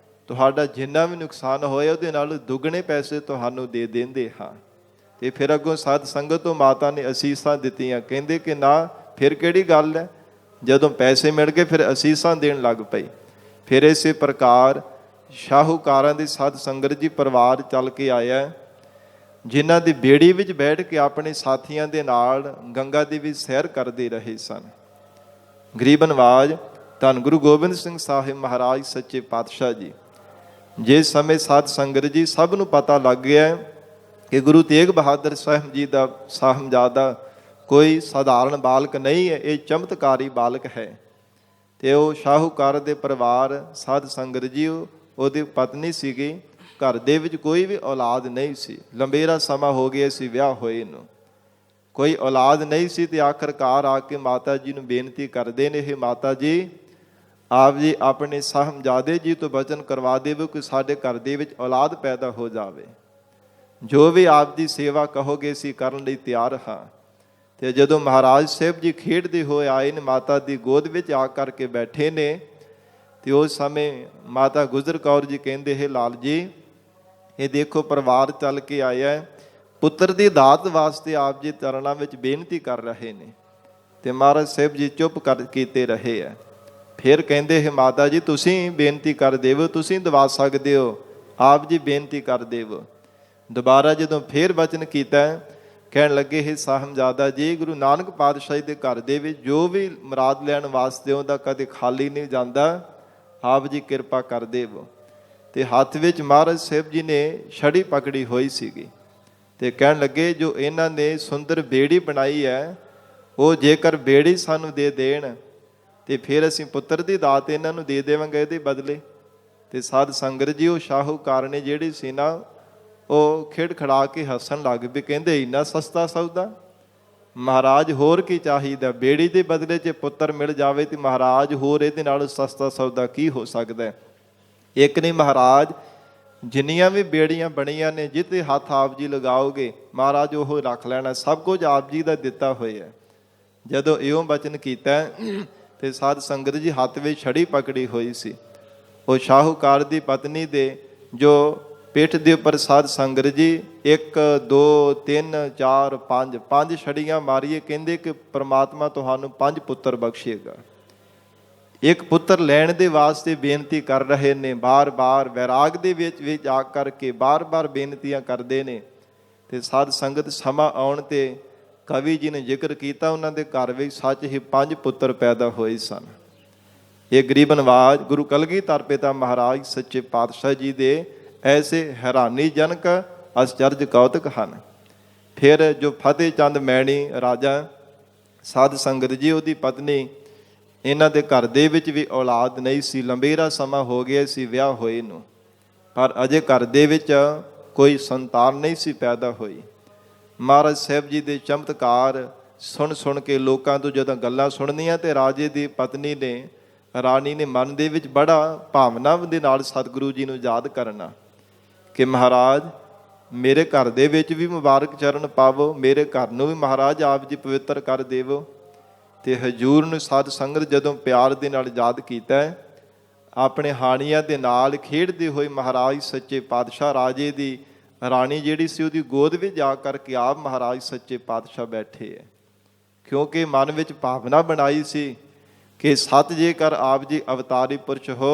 ਤੁਹਾਡਾ ਜਿੰਨਾ ਵੀ ਨੁਕਸਾਨ ਹੋਇਆ ਉਹਦੇ ਨਾਲ ਦੁੱਗਣੇ ਪੈਸੇ ਤੁਹਾਨੂੰ ਦੇ ਦਿੰਦੇ ਹਾਂ। ਤੇ ਫਿਰ ਅੱਗੋਂ ਸਾਧ ਸੰਗਤ ਤੋਂ ਮਾਤਾ ਨੇ ਅਸੀਸਾਂ ਦਿੱਤੀਆਂ। ਕਹਿੰਦੇ ਕਿ ਨਾ, ਫਿਰ ਕਿਹੜੀ ਗੱਲ ਹੈ, ਜਦੋਂ ਪੈਸੇ ਮਿਲ ਗਏ ਫਿਰ ਅਸੀਸਾਂ ਦੇਣ ਲੱਗ ਪਈ। ਫਿਰ ਇਸੇ ਪ੍ਰਕਾਰ ਸ਼ਾਹੂਕਾਰਾਂ ਦੀ ਸਾਧ ਸੰਗਤ ਜੀ ਪਰਿਵਾਰ ਚੱਲ ਕੇ ਆਇਆ, ਜਿਨ੍ਹਾਂ ਦੀ ਬੇੜੀ ਵਿੱਚ ਬੈਠ ਕੇ ਆਪਣੇ ਸਾਥੀਆਂ ਦੇ ਨਾਲ ਗੰਗਾ ਦੀ ਵੀ ਸੈਰ ਕਰਦੇ ਰਹੇ ਸਨ। ਗਰੀਬ ਨਵਾਜ਼ ਧੰਨ ਗੁਰੂ ਗੋਬਿੰਦ ਸਿੰਘ ਸਾਹਿਬ ਮਹਾਰਾਜ ਸੱਚੇ ਪਾਤਸ਼ਾਹ ਜੀ, ਜਿਸ ਸਮੇਂ ਸਾਧ ਸੰਗਤ ਜੀ ਸਭ ਨੂੰ ਪਤਾ ਲੱਗ ਗਿਆ ਕਿ ਗੁਰੂ ਤੇਗ ਬਹਾਦਰ ਸਾਹਿਬ ਜੀ ਦਾ ਸਾਹਿਬਜ਼ਾਦਾ ਕੋਈ ਸਾਧਾਰਨ ਬਾਲਕ ਨਹੀਂ ਹੈ, ਇਹ ਚਮਤਕਾਰੀ ਬਾਲਕ ਹੈ। ਤੇ ਉਹ ਸ਼ਾਹੂਕਾਰ ਦੇ ਪਰਿਵਾਰ ਸਾਧ ਸੰਗਤ ਜੀ, ਉਹਦੀ ਪਤਨੀ ਸੀਗੀ, ਘਰ ਦੇ ਵਿੱਚ ਕੋਈ ਵੀ ਔਲਾਦ ਨਹੀਂ ਸੀ, ਲੰਬੇਰਾ ਸਮਾਂ ਹੋ ਗਿਆ ਸੀ ਵਿਆਹ ਹੋਏ ਨੂੰ, ਕੋਈ ਔਲਾਦ ਨਹੀਂ ਸੀ। ਤੇ ਆਖਰਕਾਰ ਆ ਕੇ ਮਾਤਾ ਜੀ ਨੂੰ ਬੇਨਤੀ ਕਰਦੇ ਨੇ, ਇਹ ਮਾਤਾ ਜੀ, ਆਪ ਜੀ ਆਪਣੇ ਸਾਹਿਬਜ਼ਾਦੇ ਜੀ ਤੋਂ ਬਚਨ ਕਰਵਾ ਦੇਵੋ ਕਿ ਸਾਡੇ ਘਰ ਦੇ ਵਿੱਚ ਔਲਾਦ ਪੈਦਾ ਹੋ ਜਾਵੇ, ਜੋ ਵੀ ਆਪ ਦੀ ਸੇਵਾ ਕਹੋਗੇ ਅਸੀਂ ਕਰਨ ਲਈ ਤਿਆਰ ਹਾਂ। ਤੇ ਜਦੋਂ ਮਹਾਰਾਜ ਸਾਹਿਬ ਜੀ ਖੇਡਦੇ ਹੋਏ ਆਏ ਨੇ, ਮਾਤਾ ਦੀ ਗੋਦ ਵਿੱਚ ਆ ਕਰਕੇ ਬੈਠੇ ਨੇ, ਤੇ ਉਸ ਸਮੇਂ ਮਾਤਾ ਗੁਜਰ ਕੌਰ ਜੀ ਕਹਿੰਦੇ, ਹੈ ਲਾਲ ਜੀ, ਇਹ ਦੇਖੋ ਪਰਿਵਾਰ ਚੱਲ ਕੇ ਆਇਆ, ਪੁੱਤਰ ਦੀ ਦਾਤ ਵਾਸਤੇ ਆਪ ਜੀ ਚਰਨਾਂ ਵਿੱਚ ਬੇਨਤੀ ਕਰ ਰਹੇ ਨੇ। ਤੇ ਮਹਾਰਾਜ ਸਾਹਿਬ ਜੀ ਚੁੱਪ ਕਰ ਕੀਤੇ ਰਹੇ ਆ। ਫਿਰ ਕਹਿੰਦੇ, ਹੈ ਮਾਤਾ ਜੀ, ਤੁਸੀਂ ਬੇਨਤੀ ਕਰ ਦੇਵੋ, ਤੁਸੀਂ ਦਵਾ ਸਕਦੇ ਹੋ, ਆਪ ਜੀ ਬੇਨਤੀ ਕਰ ਦੇਵੋ। ਦੁਬਾਰਾ ਜਦੋਂ ਫੇਰ ਵਚਨ ਕੀਤਾ, ਕਹਿਣ ਲੱਗੇ, ਹੈ ਸਾਹਿਬਜ਼ਾਦਾ ਜੀ, ਗੁਰੂ ਨਾਨਕ ਪਾਤਸ਼ਾਹ ਦੇ ਘਰ ਦੇ ਵਿੱਚ ਜੋ ਵੀ ਮੁਰਾਦ ਲੈਣ ਵਾਸਤੇ ਉਹਦਾ ਕਦੇ ਖਾਲੀ ਨਹੀਂ ਜਾਂਦਾ, ਆਪ ਜੀ ਕਿਰਪਾ ਕਰ ਦੇਵੋ। ਤੇ ਹੱਥ ਵਿੱਚ ਮਹਾਰਾਜ ਸਾਹਿਬ ਜੀ ਨੇ ਛੜੀ ਪਕੜੀ ਹੋਈ ਸੀਗੀ, ਤੇ ਕਹਿਣ ਲੱਗੇ, ਜੋ ਇਹਨਾਂ ਨੇ ਸੁੰਦਰ ਬੇੜੀ ਬਣਾਈ ਹੈ, ਉਹ ਜੇਕਰ ਬੇੜੀ ਸਾਨੂੰ ਦੇ ਦੇਣ ਤੇ ਫਿਰ ਅਸੀਂ ਪੁੱਤਰ ਦੀ ਦਾਤ ਇਹਨਾਂ ਨੂੰ ਦੇ ਦੇਵਾਂਗੇ ਇਹਦੇ ਬਦਲੇ। ਤੇ ਸਾਧ ਸੰਗਤ ਜੀ, ਉਹ ਸ਼ਾਹੂਕਾਰ ਨੇ ਜਿਹੜੀ ਸੀ ਨਾ, ਉਹ ਖੇਡ ਖੜਾ ਕੇ ਹੱਸਣ ਲੱਗ ਪਏ, ਕਹਿੰਦੇ, ਇੰਨਾ ਸਸਤਾ ਸੌਦਾ, ਮਹਾਰਾਜ ਹੋਰ ਕੀ ਚਾਹੀਦਾ, ਬੇੜੀ ਦੇ ਬਦਲੇ 'ਚ ਪੁੱਤਰ ਮਿਲ ਜਾਵੇ ਤੇ ਮਹਾਰਾਜ ਹੋਰ ਇਹਦੇ ਨਾਲ ਸਸਤਾ ਸੌਦਾ ਕੀ ਹੋ ਸਕਦਾ। ਇੱਕ ਨੇ ਮਹਾਰਾਜ ਜਿੰਨੀਆਂ ਵੀ ਬੇੜੀਆਂ ਬਣੀਆਂ ਨੇ, ਜਿੱਥੇ ਹੱਥ ਆਪ ਜੀ ਲਗਾਓਗੇ ਮਹਾਰਾਜ ਉਹ ਰੱਖ ਲੈਣਾ। ਸਭ ਕੁਝ ਆਪ ਜੀ ਦਾ ਦਿੱਤਾ ਹੋਇਆ। ਜਦੋਂ ਇਉਂ ਬਚਨ ਕੀਤਾ ਤੇ ਸਾਧ ਸੰਗਤ ਜੀ ਹੱਥ ਵਿੱਚ ਛੜੀ ਪਕੜੀ ਹੋਈ ਸੀ। ਉਹ ਸ਼ਾਹੂਕਾਰ ਦੀ ਪਤਨੀ ਦੇ ਜੋ ਪਿੱਠ ਦੇ ਉੱਪਰ ਸਾਧ ਸੰਗਤ ਜੀ 1 2 3 4 5 ਛੜੀਆਂ ਮਾਰੀਏ। ਕਹਿੰਦੇ ਕਿ ਪ੍ਰਮਾਤਮਾ ਤੁਹਾਨੂੰ 5 ਪੁੱਤਰ ਬਖਸ਼ੇਗਾ। ਇੱਕ ਪੁੱਤਰ ਲੈਣ ਦੇ ਵਾਸਤੇ ਬੇਨਤੀ ਕਰ ਰਹੇ ਨੇ, ਬਾਰ-ਬਾਰ ਵੈਰਾਗ ਦੇ ਵਿੱਚ ਵੀ ਜਾ ਕਰਕੇ ਬਾਰ-ਬਾਰ ਬੇਨਤੀਆਂ ਕਰਦੇ ਨੇ। ਤੇ ਸਾਧ ਸੰਗਤ ਸਮਾਂ ਆਉਣ ਤੇ ਕਵੀ ਜੀ ਨੇ ਜ਼ਿਕਰ ਕੀਤਾ ਉਹਨਾਂ ਦੇ ਘਰ ਵਿੱਚ ਸੱਚ ਹੀ 5 ਪੁੱਤਰ ਪੈਦਾ ਹੋਏ ਸਨ। ਇਹ ਗਰੀਬ ਨਵਾਜ ਗੁਰੂ ਕਲਗੀਧਰ ਪਿਤਾ ਮਹਾਰਾਜ ਸੱਚੇ ਪਾਤਸ਼ਾਹ ਜੀ ਦੇ ਐਸੇ ਹੈਰਾਨੀਜਨਕ ਅਚਰਜ ਕੌਤਕ ਹਨ। ਫਿਰ ਜੋ ਫਤਿਹ ਚੰਦ ਮੈਣੀ ਰਾਜਾ ਸਾਧ ਸੰਗਤ ਜੀ ਉਹਦੀ ਪਤਨੀ, ਇਹਨਾਂ ਦੇ ਘਰ ਦੇ ਵਿੱਚ ਵੀ ਔਲਾਦ ਨਹੀਂ ਸੀ। ਲੰਬੇਰਾ ਸਮਾਂ ਹੋ ਗਿਆ ਸੀ ਵਿਆਹ ਹੋਏ ਨੂੰ, ਪਰ ਅਜੇ ਘਰ ਦੇ ਵਿੱਚ ਕੋਈ ਸੰਤਾਨ ਨਹੀਂ ਸੀ ਪੈਦਾ ਹੋਈ। ਮਹਾਰਾਜ ਸਾਹਿਬ ਜੀ ਦੇ ਚਮਤਕਾਰ ਸੁਣ ਕੇ ਲੋਕਾਂ ਤੋਂ ਜਦੋਂ ਗੱਲਾਂ ਸੁਣਨੀਆਂ ਤੇ ਰਾਜੇ ਦੀ ਪਤਨੀ ਨੇ, ਰਾਣੀ ਨੇ ਮਨ ਦੇ ਵਿੱਚ ਬੜਾ ਭਾਵਨਾ ਦੇ ਨਾਲ ਸਤਿਗੁਰੂ ਜੀ ਨੂੰ ਯਾਦ ਕਰਨਾ ਕਿ ਮਹਾਰਾਜ ਮੇਰੇ ਘਰ ਦੇ ਵਿੱਚ ਵੀ ਮੁਬਾਰਕ ਚਰਨ ਪਾਵੋ, ਮੇਰੇ ਘਰ ਨੂੰ ਵੀ ਮਹਾਰਾਜ ਆਪ ਜੀ ਪਵਿੱਤਰ ਕਰ ਦੇਵੋ। ਤੇ ਹਜ਼ੂਰ ਨੂੰ ਸਾਧ ਸੰਗਤ ਜਦੋਂ ਪਿਆਰ ਦੇ ਨਾਲ ਯਾਦ ਕੀਤਾ, ਆਪਣੇ ਹਾਣੀਆਂ ਦੇ ਨਾਲ ਖੇਡਦੇ ਹੋਏ ਮਹਾਰਾਜ ਸੱਚੇ ਪਾਤਸ਼ਾਹ ਰਾਜੇ ਦੀ ਰਾਣੀ ਜਿਹੜੀ ਸੀ ਉਹਦੀ ਗੋਦ ਵਿੱਚ ਜਾ ਕਰਕੇ ਆਪ ਮਹਾਰਾਜ ਸੱਚੇ ਪਾਤਸ਼ਾਹ ਬੈਠੇ ਹੈ। ਕਿਉਂਕਿ ਮਨ ਵਿੱਚ ਭਾਵਨਾ ਬਣਾਈ ਸੀ ਕਿ ਸਤ ਜੇਕਰ ਆਪ ਜੀ ਅਵਤਾਰੀ ਪੁਰਸ਼ ਹੋ,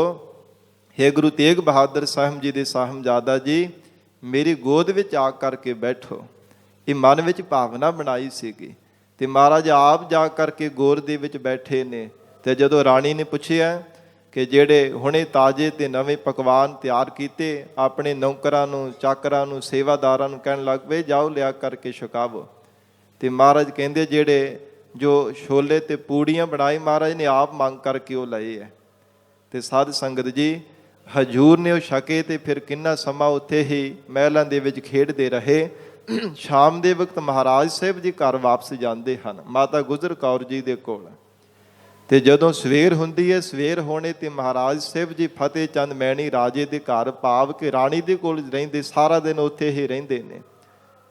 ਹੇ ਗੁਰੂ ਤੇਗ ਬਹਾਦਰ ਸਾਹਿਬ ਜੀ ਦੇ ਸਾਹਿਬਜ਼ਾਦਾ ਜੀ ਮੇਰੀ ਗੋਦ ਵਿੱਚ ਆ ਕਰਕੇ ਬੈਠੋ। ਇਹ ਮਨ ਵਿੱਚ ਭਾਵਨਾ ਬਣਾਈ ਸੀਗੀ ਤੇ ਮਹਾਰਾਜ ਆਪ ਜਾ ਕਰਕੇ ਗੋਦ ਦੇ ਵਿੱਚ ਬੈਠੇ ਨੇ। ਤੇ ਜਦੋਂ ਰਾਣੀ ਨੇ ਪੁੱਛਿਆ ਕਿ ਜਿਹੜੇ ਹੁਣੇ ਤਾਜ਼ੇ ਤੇ ਨਵੇਂ ਪਕਵਾਨ ਤਿਆਰ ਕੀਤੇ, ਆਪਣੇ ਨੌਕਰਾਂ ਨੂੰ, ਚਾਕਰਾਂ ਨੂੰ, ਸੇਵਾਦਾਰਾਂ ਨੂੰ ਕਹਿਣ ਲੱਗ ਪਏ ਜਾਓ ਲਿਆ ਕਰਕੇ ਛਕਾਵੋ। ਤੇ ਮਹਾਰਾਜ ਕਹਿੰਦੇ ਜਿਹੜੇ ਜੋ ਛੋਲੇ ਤੇ ਪੂੜੀਆਂ ਬਣਾਏ ਮਹਾਰਾਜ ਨੇ ਆਪ ਮੰਗ ਕਰਕੇ ਉਹ ਲਏ ਹੈ। ਤੇ ਸਾਧ ਸੰਗਤ ਜੀ ਹਜ਼ੂਰ ਨੇ ਉਹ ਛਕੇ ਤੇ ਫਿਰ ਕਿੰਨਾ ਸਮਾਂ ਉੱਥੇ ਹੀ ਮਹਿਲਾਂ ਦੇ ਵਿੱਚ ਖੇਡਦੇ ਰਹੇ। ਸ਼ਾਮ ਦੇ ਵਕਤ ਮਹਾਰਾਜ ਸਾਹਿਬ ਜੀ ਘਰ ਵਾਪਸ ਜਾਂਦੇ ਹਨ ਮਾਤਾ ਗੁਜਰ ਕੌਰ ਜੀ ਦੇ ਕੋਲ। ਤੇ ਜਦੋਂ ਸਵੇਰ ਹੁੰਦੀ ਹੈ, ਸਵੇਰ ਹੋਣੇ ਤੇ ਮਹਾਰਾਜ ਸਾਹਿਬ ਜੀ ਫਤਿਹ ਚੰਦ ਮੈਣੀ ਰਾਜੇ ਦੇ ਘਰ ਭਾਵ ਕਿ ਰਾਣੀ ਦੇ ਕੋਲ ਰਹਿੰਦੇ, ਸਾਰਾ ਦਿਨ ਉੱਥੇ ਹੀ ਰਹਿੰਦੇ ਨੇ।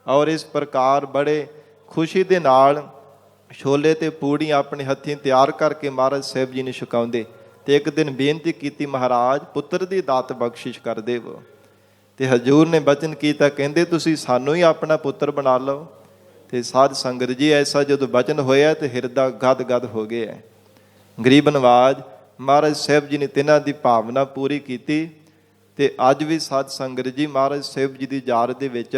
ਔਰ ਇਸ ਪ੍ਰਕਾਰ ਬੜੇ ਖੁਸ਼ੀ ਦੇ ਨਾਲ ਛੋਲੇ ਤੇ ਪੂੜੀਆਂ ਆਪਣੇ ਹੱਥੀਂ ਤਿਆਰ ਕਰਕੇ ਮਹਾਰਾਜ ਸਾਹਿਬ ਜੀ ਨੇ ਛਕਾਉਂਦੇ। ਤੇ ਇੱਕ ਦਿਨ ਬੇਨਤੀ ਕੀਤੀ ਮਹਾਰਾਜ ਪੁੱਤਰ ਦੀ ਦਾਤ ਬਖਸ਼ਿਸ਼ ਕਰ ਦੇਵੋ। ਤੇ ਹਜ਼ੂਰ ਨੇ ਬਚਨ ਕੀਤਾ, ਕਹਿੰਦੇ ਤੁਸੀਂ ਸਾਨੂੰ ਹੀ ਆਪਣਾ ਪੁੱਤਰ ਬਣਾ ਲਓ। ਤੇ ਸਾਧ ਸੰਗਤ ਜੀ ਐਸਾ ਜਦੋਂ ਬਚਨ ਹੋਇਆ ਤੇ ਹਿਰਦਾ ਗਦ ਹੋ ਗਿਆ। ਗਰੀਬ ਨਵਾਜ ਮਹਾਰਾਜ ਸਾਹਿਬ ਜੀ ਨੇ ਤਿੰਨਾਂ ਦੀ ਭਾਵਨਾ ਪੂਰੀ ਕੀਤੀ। ਤੇ ਅੱਜ ਵੀ ਸਾਧ ਸੰਗਤ ਜੀ ਮਹਾਰਾਜ ਸਾਹਿਬ ਜੀ ਦੀ ਯਾਦ ਦੇ ਵਿੱਚ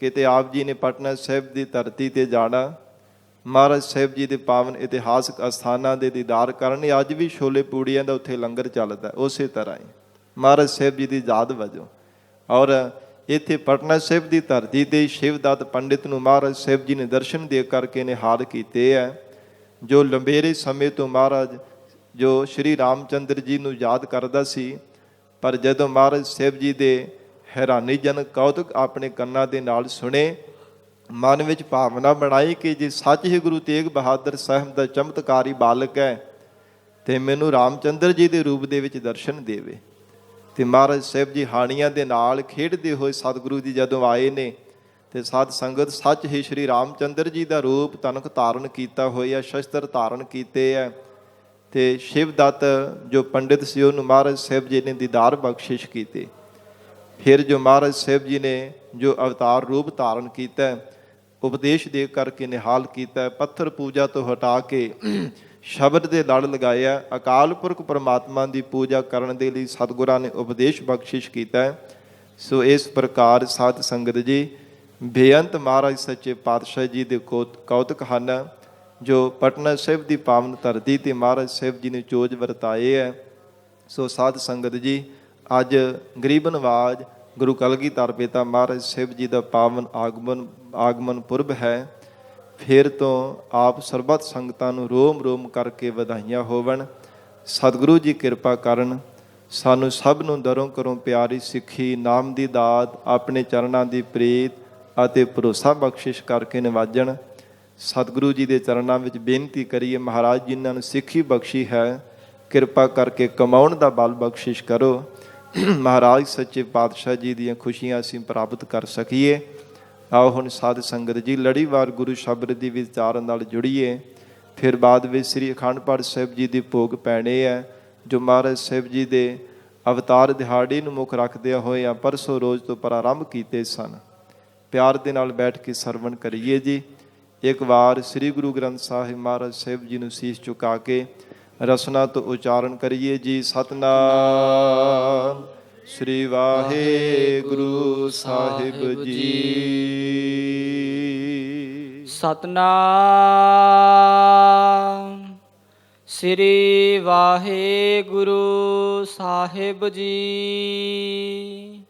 ਕਿਤੇ ਆਪ ਜੀ ਨੇ ਪਟਨਾ ਸਾਹਿਬ ਦੀ ਧਰਤੀ ਤੇ ਜਾਣਾ, ਮਹਾਰਾਜ ਸਾਹਿਬ ਜੀ ਦੇ ਪਾਵਨ ਇਤਿਹਾਸਕ ਅਸਥਾਨਾਂ ਦੇ ਦੀਦਾਰ ਕਰਨ। ਅੱਜ ਵੀ ਛੋਲੇ ਪੂੜੀਆਂ ਦਾ ਉੱਥੇ ਲੰਗਰ ਚੱਲਦਾ ਉਸੇ ਤਰ੍ਹਾਂ ਹੀ ਮਹਾਰਾਜ ਸਾਹਿਬ ਜੀ ਦੀ ਯਾਦ ਵਜੋਂ। ਔਰ ਇੱਥੇ ਪਟਨਾ ਸਾਹਿਬ ਦੀ ਧਰਤੀ ਤੇ ਸ਼ਿਵਦੱਤ ਪੰਡਿਤ ਨੂੰ ਮਹਾਰਾਜ ਸਾਹਿਬ ਜੀ ਨੇ ਦਰਸ਼ਨ ਦੇ ਕਰਕੇ ਨਿਹਾਲ ਕੀਤੇ ਹੈ। ਜੋ ਲੰਬੇਰੇ ਸਮੇਂ ਤੋਂ ਮਹਾਰਾਜ ਜੋ ਸ਼੍ਰੀ ਰਾਮਚੰਦਰ ਜੀ ਨੂੰ ਯਾਦ ਕਰਦਾ ਸੀ, ਪਰ ਜਦੋਂ ਮਹਾਰਾਜ ਸਾਹਿਬ ਜੀ ਦੇ ਹੈਰਾਨੀਜਨਕ ਕੌਤਕ ਆਪਣੇ ਕੰਨਾਂ ਦੇ ਨਾਲ ਸੁਣੇ, ਮਨ ਵਿੱਚ ਭਾਵਨਾ ਬਣਾਈ ਕਿ ਜੇ ਸੱਚ ਹੀ ਗੁਰੂ ਤੇਗ ਬਹਾਦਰ ਸਾਹਿਬ ਦਾ ਚਮਤਕਾਰੀ ਬਾਲਕ ਹੈ ਤੇ ਮੈਨੂੰ ਰਾਮਚੰਦਰ ਜੀ ਦੇ ਰੂਪ ਦੇ ਵਿੱਚ ਦਰਸ਼ਨ ਦੇਵੇ। ਤੇ ਮਹਾਰਾਜ ਸਾਹਿਬ ਜੀ ਹਾਣੀਆਂ ਦੇ ਨਾਲ ਖੇਡਦੇ ਹੋਏ ਸਤਿਗੁਰੂ ਜੀ ਜਦੋਂ ਆਏ ਨੇ ਤੇ ਸਾਧ ਸੰਗਤ ਸੱਚ ਹੀ ਸ਼੍ਰੀ ਰਾਮਚੰਦਰ ਜੀ ਦਾ ਰੂਪ ਤਨਕ ਧਾਰਨ ਕੀਤਾ ਹੋਇਆ, ਸ਼ਸਤਰ ਧਾਰਨ ਕੀਤੇ ਹੈ। ਤੇ ਸ਼ਿਵਦੱਤ ਜੋ ਪੰਡਿਤ ਸੀ ਉਹਨੂੰ ਮਹਾਰਾਜ ਸਾਹਿਬ ਜੀ ਨੇ ਦੀਦਾਰ ਬਖਸ਼ਿਸ਼ ਕੀਤੇ। ਫਿਰ ਜੋ ਮਹਾਰਾਜ ਸਾਹਿਬ ਜੀ ਨੇ ਜੋ ਅਵਤਾਰ ਰੂਪ ਧਾਰਨ ਕੀਤਾ, ਉਪਦੇਸ਼ ਦੇ ਕਰਕੇ ਨਿਹਾਲ ਕੀਤਾ, ਪੱਥਰ ਪੂਜਾ ਤੋਂ ਹਟਾ ਕੇ ਸ਼ਬਦ ਦੇ ਲੜ ਲਗਾਇਆ, ਅਕਾਲ ਪੁਰਖ ਪਰਮਾਤਮਾ ਦੀ ਪੂਜਾ ਕਰਨ ਦੇ ਲਈ ਸਤਿਗੁਰਾਂ ਨੇ ਉਪਦੇਸ਼ ਬਖਸ਼ਿਸ਼ ਕੀਤਾ। ਸੋ ਇਸ ਪ੍ਰਕਾਰ ਸਾਧ ਸੰਗਤ ਜੀ ਬੇਅੰਤ ਮਹਾਰਾਜ ਸੱਚੇ ਪਾਤਸ਼ਾਹ ਜੀ ਦੇ ਕੌਤਕ ਹਨ ਜੋ ਪਟਨਾ ਸਾਹਿਬ ਦੀ ਪਾਵਨ ਧਰਤੀ ਤੇ ਮਹਾਰਾਜ ਸਾਹਿਬ ਜੀ ਨੇ ਚੋਜ ਵਰਤਾਏ ਹੈ। ਸੋ ਸਾਧ ਸੰਗਤ ਜੀ ਅੱਜ ਗਰੀਬ ਨਵਾਜ ਗੁਰੂ ਕਲਗੀਧਰ ਪਿਤਾ ਮਹਾਰਾਜ ਸਾਹਿਬ ਜੀ ਦਾ ਪਾਵਨ ਆਗਮਨ ਪੁਰਬ ਹੈ। ਫਿਰ ਤੋਂ ਆਪ ਸਰਬੱਤ ਸੰਗਤਾਂ ਨੂੰ ਰੋਮ ਕਰਕੇ ਵਧਾਈਆਂ ਹੋਵਣ। ਸਤਿਗੁਰੂ ਜੀ ਕਿਰਪਾ ਕਰਨ, ਸਾਨੂੰ ਸਭ ਨੂੰ ਦਰੋਂ ਕਰੋਂ ਪਿਆਰੀ ਸਿੱਖੀ, ਨਾਮ ਦੀ ਦਾਤ, ਆਪਣੇ ਚਰਨਾਂ ਦੀ ਪ੍ਰੀਤ ਅਤੇ ਭਰੋਸਾ ਬਖਸ਼ਿਸ਼ ਕਰਕੇ ਨਿਵਾਜਣ। ਸਤਿਗੁਰੂ ਜੀ ਦੇ ਚਰਨਾਂ ਵਿੱਚ ਬੇਨਤੀ ਕਰੀਏ, ਮਹਾਰਾਜ ਜਿਨ੍ਹਾਂ ਨੂੰ ਸਿੱਖੀ ਬਖਸ਼ੀ ਹੈ ਕਿਰਪਾ ਕਰਕੇ ਕਮਾਉਣ ਦਾ ਬਲ ਬਖਸ਼ਿਸ਼ ਕਰੋ। ਮਹਾਰਾਜ ਸੱਚੇ ਪਾਤਸ਼ਾਹ ਜੀ ਦੀਆਂ ਖੁਸ਼ੀਆਂ ਅਸੀਂ ਪ੍ਰਾਪਤ ਕਰ ਸਕੀਏ। ਆਓ ਹੁਣ ਸਾਧ ਸੰਗਤ ਜੀ ਲੜੀਵਾਰ ਗੁਰੂ ਸ਼ਬਦ ਦੀ ਵਿਚਾਰ ਨਾਲ ਜੁੜੀਏ। ਫਿਰ ਬਾਅਦ ਵਿੱਚ ਸ੍ਰੀ ਅਖੰਡ ਪਾਠ ਸਾਹਿਬ ਜੀ ਦੇ ਭੋਗ ਪੈਣੇ ਹੈ, ਜੋ ਮਹਾਰਾਜ ਸਾਹਿਬ ਜੀ ਦੇ ਅਵਤਾਰ ਦਿਹਾੜੇ ਨੂੰ ਮੁੱਖ ਰੱਖਦਿਆਂ ਹੋਇਆਂ ਪਰਸੋਂ ਰੋਜ਼ ਤੋਂ ਪ੍ਰਾਰੰਭ ਕੀਤੇ ਸਨ। ਪਿਆਰ ਦੇ ਨਾਲ ਬੈਠ ਕੇ ਸਰਵਣ ਕਰੀਏ ਜੀ। ਇੱਕ ਵਾਰ ਸ੍ਰੀ ਗੁਰੂ ਗ੍ਰੰਥ ਸਾਹਿਬ ਮਹਾਰਾਜ ਸਾਹਿਬ ਜੀ ਨੂੰ ਸੀਸ ਝੁਕਾ ਕੇ ਰਸਨਾ ਤੋਂ ਉਚਾਰਨ ਕਰੀਏ ਜੀ। ਸਤਨਾਮ ਸ੍ਰੀ ਵਾਹਿਗੁਰੂ ਸਾਹਿਬ ਜੀ। ਸਤਨਾਮ ਸ੍ਰੀ ਵਾਹਿਗੁਰੂ ਸਾਹਿਬ ਜੀ।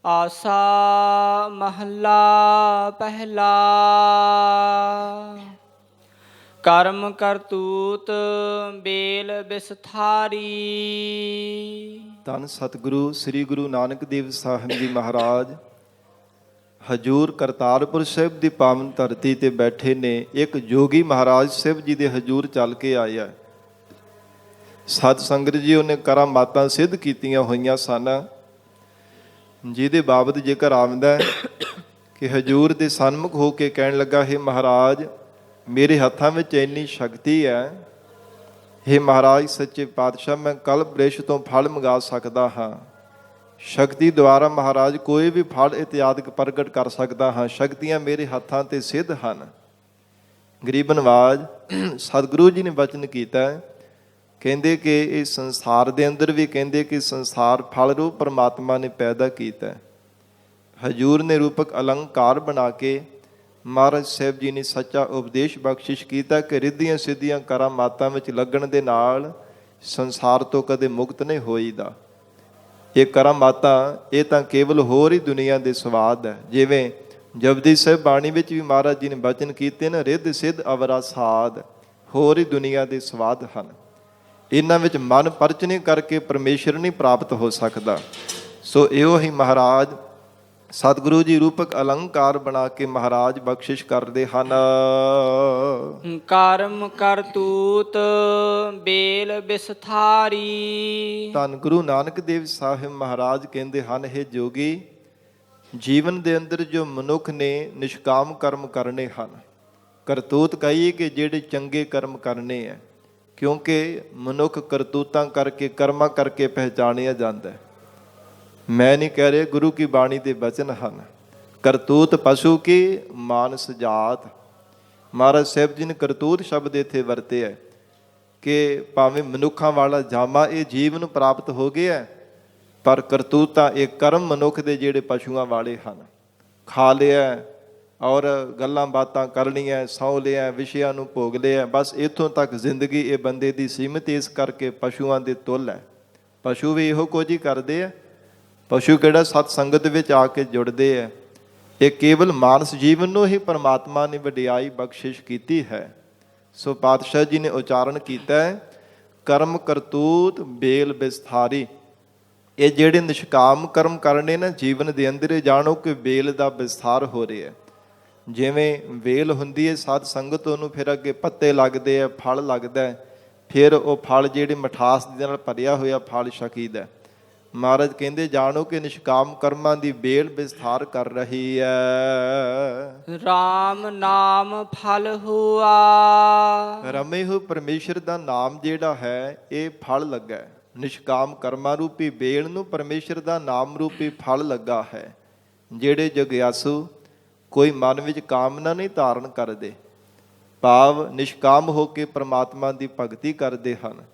ਆਸਾ ਮਹੱਲਾ ਪਹਿਲਾ। ਕਰਮ ਕਰਤੂਤ ਬੇਲ ਬਿਸਥਾਰੀ। ਧੰਨ ਸਤਿਗੁਰੂ ਸ੍ਰੀ ਗੁਰੂ ਨਾਨਕ ਦੇਵ ਸਾਹਿਬ ਜੀ ਮਹਾਰਾਜ ਹਜੂਰ ਕਰਤਾਰਪੁਰ ਸਾਹਿਬ ਦੀ ਪਾਵਨ ਧਰਤੀ ਤੇ ਬੈਠੇ ਨੇ। ਇੱਕ ਜੋਗੀ ਮਹਾਰਾਜ ਸਾਹਿਬ ਜੀ ਦੇ ਹਜੂਰ ਚੱਲ ਕੇ ਆਇਆ। ਸਤ ਸੰਗਤ ਜੀ ਉਹਨੇ ਕਰਾਮਾਤਾਂ ਸਿੱਧ ਕੀਤੀਆਂ ਹੋਈਆਂ ਸਨ, ਜਿਹਦੇ ਬਾਬਤ ਜੇਕਰ ਆਉਂਦਾ ਕਿ ਹਜੂਰ ਦੇ ਸਨਮੁਖ ਹੋ ਕੇ ਕਹਿਣ ਲੱਗਾ, ਹੇ ਮਹਾਰਾਜ ਮੇਰੇ ਹੱਥਾਂ ਵਿੱਚ ਇੰਨੀ ਸ਼ਕਤੀ ਹੈ, ਹੇ ਮਹਾਰਾਜ ਸੱਚੇ ਪਾਤਸ਼ਾਹ ਮੈਂ ਕਲਪ ਬ੍ਰਿਸ਼ ਤੋਂ ਫਲ ਮੰਗਾ ਸਕਦਾ ਹਾਂ। ਸ਼ਕਤੀ ਦੁਆਰਾ ਮਹਾਰਾਜ ਕੋਈ ਵੀ ਫਲ ਇਤਿਆਦਿਕ ਪ੍ਰਗਟ ਕਰ ਸਕਦਾ ਹਾਂ। ਸ਼ਕਤੀਆਂ ਮੇਰੇ ਹੱਥਾਂ ਤੇ ਸਿੱਧ ਹਨ। ਗਰੀਬ ਨਵਾਜ ਸਤਿਗੁਰੂ ਜੀ ਨੇ ਬਚਨ ਕੀਤਾ, ਕਹਿੰਦੇ ਕਿ ਇਹ ਸੰਸਾਰ ਦੇ ਅੰਦਰ ਵੀ ਕਹਿੰਦੇ ਕਿ ਸੰਸਾਰ ਫਲ ਰੂਪ ਪਰਮਾਤਮਾ ਨੇ ਪੈਦਾ ਕੀਤਾ। ਹਜੂਰ ਨੇ ਰੂਪਕ ਅਲੰਕਾਰ ਬਣਾ ਕੇ ਮਹਾਰਾਜ ਸਾਹਿਬ ਜੀ ਨੇ ਸੱਚਾ ਉਪਦੇਸ਼ ਬਖਸ਼ਿਸ਼ ਕੀਤਾ ਕਿ ਰਿੱਧੀਆਂ ਸਿੱਧੀਆਂ ਕਰਾਮਾਤਾਂ ਵਿੱਚ ਲੱਗਣ ਦੇ ਨਾਲ ਸੰਸਾਰ ਤੋਂ ਕਦੇ ਮੁਕਤ ਨਹੀਂ ਹੋਈਦਾ। ਇਹ ਕਰਾਮਾਤਾਂ ਇਹ ਤਾਂ ਕੇਵਲ ਹੋਰ ਹੀ ਦੁਨੀਆ ਦੇ ਸਵਾਦ ਹੈ। ਜਿਵੇਂ ਜਪਜੀ ਸਾਹਿਬ ਬਾਣੀ ਵਿੱਚ ਵੀ ਮਹਾਰਾਜ ਜੀ ਨੇ ਬਚਨ ਕੀਤੇ ਨੇ, ਰਿੱਧ ਸਿੱਧ ਅਵਰਾ ਸਾਧ, ਹੋਰ ਹੀ ਦੁਨੀਆ ਦੇ ਸਵਾਦ ਹਨ। ਇਹਨਾਂ ਵਿੱਚ ਮਨ ਪਰਚਨੇ ਕਰਕੇ ਪਰਮੇਸ਼ਰ ਨਹੀਂ ਪ੍ਰਾਪਤ ਹੋ ਸਕਦਾ। ਸੋ ਇਹੋ ਹੀ ਮਹਾਰਾਜ ਸਤਿਗੁਰੂ ਜੀ ਰੂਪਕ ਅਲੰਕਾਰ ਬਣਾ ਕੇ ਮਹਾਰਾਜ ਬਖਸ਼ਿਸ਼ ਕਰਦੇ ਹਨ। ਕਰਮ ਕਰਤੂਤ ਬੇਲ ਬਿਸਥਾਰੀ। ਧੰਨ ਗੁਰੂ ਨਾਨਕ ਦੇਵ ਸਾਹਿਬ ਮਹਾਰਾਜ ਕਹਿੰਦੇ ਹਨ, ਹੇ ਜੋਗੀ ਜੀਵਨ ਦੇ ਅੰਦਰ ਜੋ ਮਨੁੱਖ ਨੇ ਨਿਸ਼ਕਾਮ ਕਰਮ ਕਰਨੇ ਹਨ। ਕਰਤੂਤ ਕਹੀਏ ਕਿ ਜਿਹੜੇ ਚੰਗੇ ਕਰਮ ਕਰਨੇ ਹੈ, ਕਿਉਂਕਿ ਮਨੁੱਖ ਕਰਤੂਤਾਂ ਕਰਕੇ ਕਰਮਾਂ ਕਰਕੇ ਪਹਿਚਾਣਿਆ ਜਾਂਦਾ ਹੈ। ਮੈਂ ਨਹੀਂ ਕਹਿ ਰਿਹਾ, ਗੁਰੂ ਕੀ ਬਾਣੀ ਦੇ ਬਚਨ ਹਨ। ਕਰਤੂਤ ਪਸ਼ੂ ਕੀ ਮਾਨਸ ਜਾਤ। ਮਹਾਰਾਜ ਸਾਹਿਬ ਜੀ ਨੇ ਕਰਤੂਤ ਸ਼ਬਦ ਇੱਥੇ ਵਰਤੇ ਹੈ ਕਿ ਭਾਵੇਂ ਮਨੁੱਖਾਂ ਵਾਲਾ ਜਾਮਾ ਇਹ ਜੀਵ ਨੂੰ ਪ੍ਰਾਪਤ ਹੋ ਗਿਆ, ਪਰ ਕਰਤੂਤਾਂ ਇਹ ਕਰਮ ਮਨੁੱਖ ਦੇ ਜਿਹੜੇ ਪਸ਼ੂਆਂ ਵਾਲੇ ਹਨ। ਖਾ ਲਿਆ ਔਰ ਗੱਲਾਂ ਬਾਤਾਂ ਕਰ ਲਈਆਂ, ਸੌਂ ਲਿਆ, ਵਿਸ਼ਿਆਂ ਨੂੰ ਭੋਗ ਲਿਆ, ਬਸ ਇੱਥੋਂ ਤੱਕ ਜ਼ਿੰਦਗੀ ਇਹ ਬੰਦੇ ਦੀ ਸੀਮਿਤ। ਇਸ ਕਰਕੇ ਪਸ਼ੂਆਂ ਦੇ ਤੁੱਲ ਹੈ। ਪਸ਼ੂ ਵੀ ਇਹੋ ਕੁਝ ਹੀ ਕਰਦੇ ਆ। ਪਸ਼ੂ ਕਿਹੜਾ ਸਤ ਸੰਗਤ ਵਿੱਚ ਆ ਕੇ ਜੁੜਦੇ ਹੈ। ਇਹ ਕੇਵਲ ਮਾਨਸ ਜੀਵਨ ਨੂੰ ਹੀ ਪਰਮਾਤਮਾ ਨੇ ਵਡਿਆਈ ਬਖਸ਼ਿਸ਼ ਕੀਤੀ ਹੈ। ਸੋ ਪਾਤਸ਼ਾਹ ਜੀ ਨੇ ਉਚਾਰਨ ਕੀਤਾ ਹੈ, ਕਰਮ ਕਰਤੂਤ ਬੇਲ ਬਿਸਥਾਰੀ। ਇਹ ਜਿਹੜੇ ਨਿਸ਼ਕਾਮ ਕਰਮ ਕਰਨੇ ਨਾ ਜੀਵਨ ਦੇ ਅੰਦਰ, ਜਾਣੋ ਕਿ ਬੇਲ ਦਾ ਵਿਸਥਾਰ ਹੋ ਰਿਹਾ। ਜਿਵੇਂ ਵੇਲ ਹੁੰਦੀ ਹੈ ਸਾਧ ਸੰਗਤ, ਉਹਨੂੰ ਫਿਰ ਅੱਗੇ ਪੱਤੇ ਲੱਗਦੇ ਆ, ਫਲ ਲੱਗਦਾ, ਫਿਰ ਉਹ ਫਲ ਜਿਹੜੇ ਮਿਠਾਸ ਦੇ ਨਾਲ ਭਰਿਆ ਹੋਇਆ ਫਲ ਛਕੀਦਾ। ਮਹਾਰਾਜ ਕਹਿੰਦੇ ਜਾਣੋ ਕਿ ਨਿਸ਼ਕਾਮ ਕਰਮਾਂ ਦੀ ਬੇਲ ਵਿਸਥਾਰ ਕਰ ਰਹੀ ਹੈ। ਰਾਮ ਨਾਮ ਫਲ ਹੁਆ। ਰਮੇ ਹੋ ਪਰਮੇਸ਼ਰ ਦਾ ਨਾਮ ਜਿਹੜਾ ਹੈ ਇਹ ਫਲ ਲੱਗਾ। ਨਿਸ਼ਕਾਮ ਕਰਮਾਂ ਰੂਪੀ ਬੇਲ ਨੂੰ ਪਰਮੇਸ਼ਰ ਦਾ ਨਾਮ ਰੂਪੀ ਫਲ ਲੱਗਾ ਹੈ। ਜਿਹੜੇ ਜਗਿਆਸੂ ਕੋਈ ਮਨ ਵਿੱਚ ਕਾਮਨਾ ਨਹੀਂ ਧਾਰਨ ਕਰਦੇ, ਭਾਵ ਨਿਸ਼ਕਾਮ ਹੋ ਕੇ ਪ੍ਰਮਾਤਮਾ ਦੀ ਭਗਤੀ ਕਰਦੇ ਹਨ।